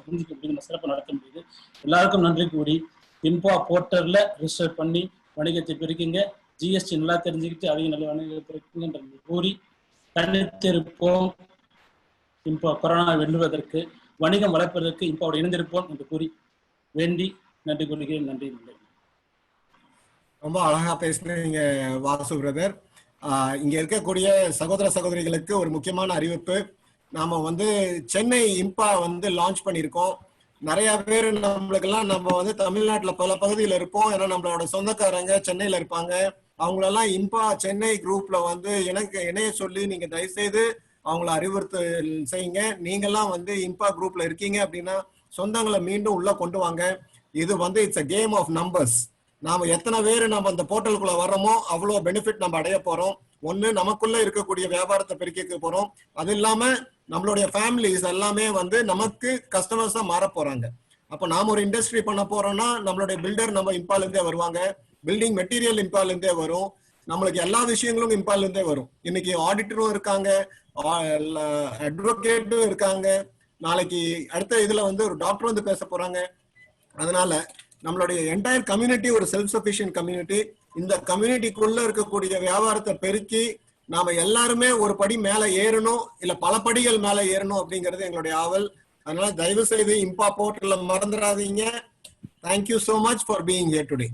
[SPEAKER 2] புரிஞ்சிக்க முடியுது, நம்ம சிறப்பாக நடத்த முடியுது. எல்லாருக்கும் நன்றி கூறி இம்பா போர்ட்டல்ல ரிஜிஸ்டர் பண்ணி வணிகத்தை பெருக்குங்க. ஜிஎஸ்டி நல்லா தெரிஞ்சுக்கிட்டு அதிக நல்ல வணிகத்தை பெருக்குங்கன்ற கூறி தனித்திருப்போம். இம்பா கொரோனா வெல்லுவதற்கு, வணிகம் வளர்ப்பதற்கு இம்பாவோட இணைந்திருப்போம் என்று கூறி வேண்டி நன்றி கொள்கிறேன். நன்றி.
[SPEAKER 1] ரொம்ப அழகா பேசுனீங்க வாசு பிரதர். இங்க இருக்கக்கூடிய சகோதர சகோதரிகளுக்கு ஒரு முக்கியமான அறிவிப்பு. நாம வந்து சென்னை இம்பா வந்து லான்ச் பண்ணியிருக்கோம். நிறைய பேர் நம்மளுக்கெல்லாம் நம்ம வந்து தமிழ்நாட்டுல பல பகுதியில் இருப்போம், ஏன்னா நம்மளோட சொந்தக்காரங்க சென்னையில இருப்பாங்க. அவங்களெல்லாம் இம்பா சென்னை குரூப்ல வந்து இணைய சொல்லி நீங்க தயவுசெய்து அவங்கள அறிவுறுத்தல் செய்யுங்க. நீங்கெல்லாம் வந்து இம்பா குரூப்ல இருக்கீங்க அப்படின்னா சொந்தங்களை மீண்டும் உள்ள கொண்டு வாங்க. இது வந்து it's a game of numbers. நாம எத்தனை பேர் நம்ம அந்த போர்ட்டலுக்குள்ள வர்றோமோ அவ்வளோ பெனிஃபிட் நம்ம அடைய போறோம். ஒண்ணு நமக்குள்ள இருக்கக்கூடிய வியாபாரத்தை பெருக்கிக்க போறோம், அது இல்லாம நம்மளுடைய ஃபேமிலிஸ் எல்லாமே வந்து நமக்கு கஸ்டமர்ஸா மாற போறாங்க. அப்போ நாம ஒரு இண்டஸ்ட்ரி பண்ண போறோம்னா நம்மளுடைய பில்டர் நம்ம இம்பால இருந்தே வருவாங்க, பில்டிங் மெட்டீரியல் இம்பால இருந்தே வரும், நம்மளுக்கு எல்லா விஷயங்களும் இம்பால இருந்தே வரும். இன்னைக்கு ஆடிட்டரும் இருக்காங்க, அட்வொகேட்டும் இருக்காங்க, நாளைக்கு அடுத்த இதுல வந்து ஒரு டாக்டர் வந்து பேச போறாங்க. அதனால நம்மளுடைய என்டையர் கம்யூனிட்டி ஒரு செல்ஃப் சஃபிஷியன்ட் கம்யூனிட்டி. இந்த கம்யூனிட்டிக்குள்ள இருக்கக்கூடிய வியாபாரத்தை பெருக்கி நாம எல்லாருமே ஒரு படி மேல ஏறணும், இல்ல பல படிகள் மேல ஏறணும் அப்படிங்கிறது எங்களுடைய ஆவல். அதனால தயவு செய்து இம்பா போர்ட்டல்ல மறந்துடாதீங்க. Thank you so much for being here today.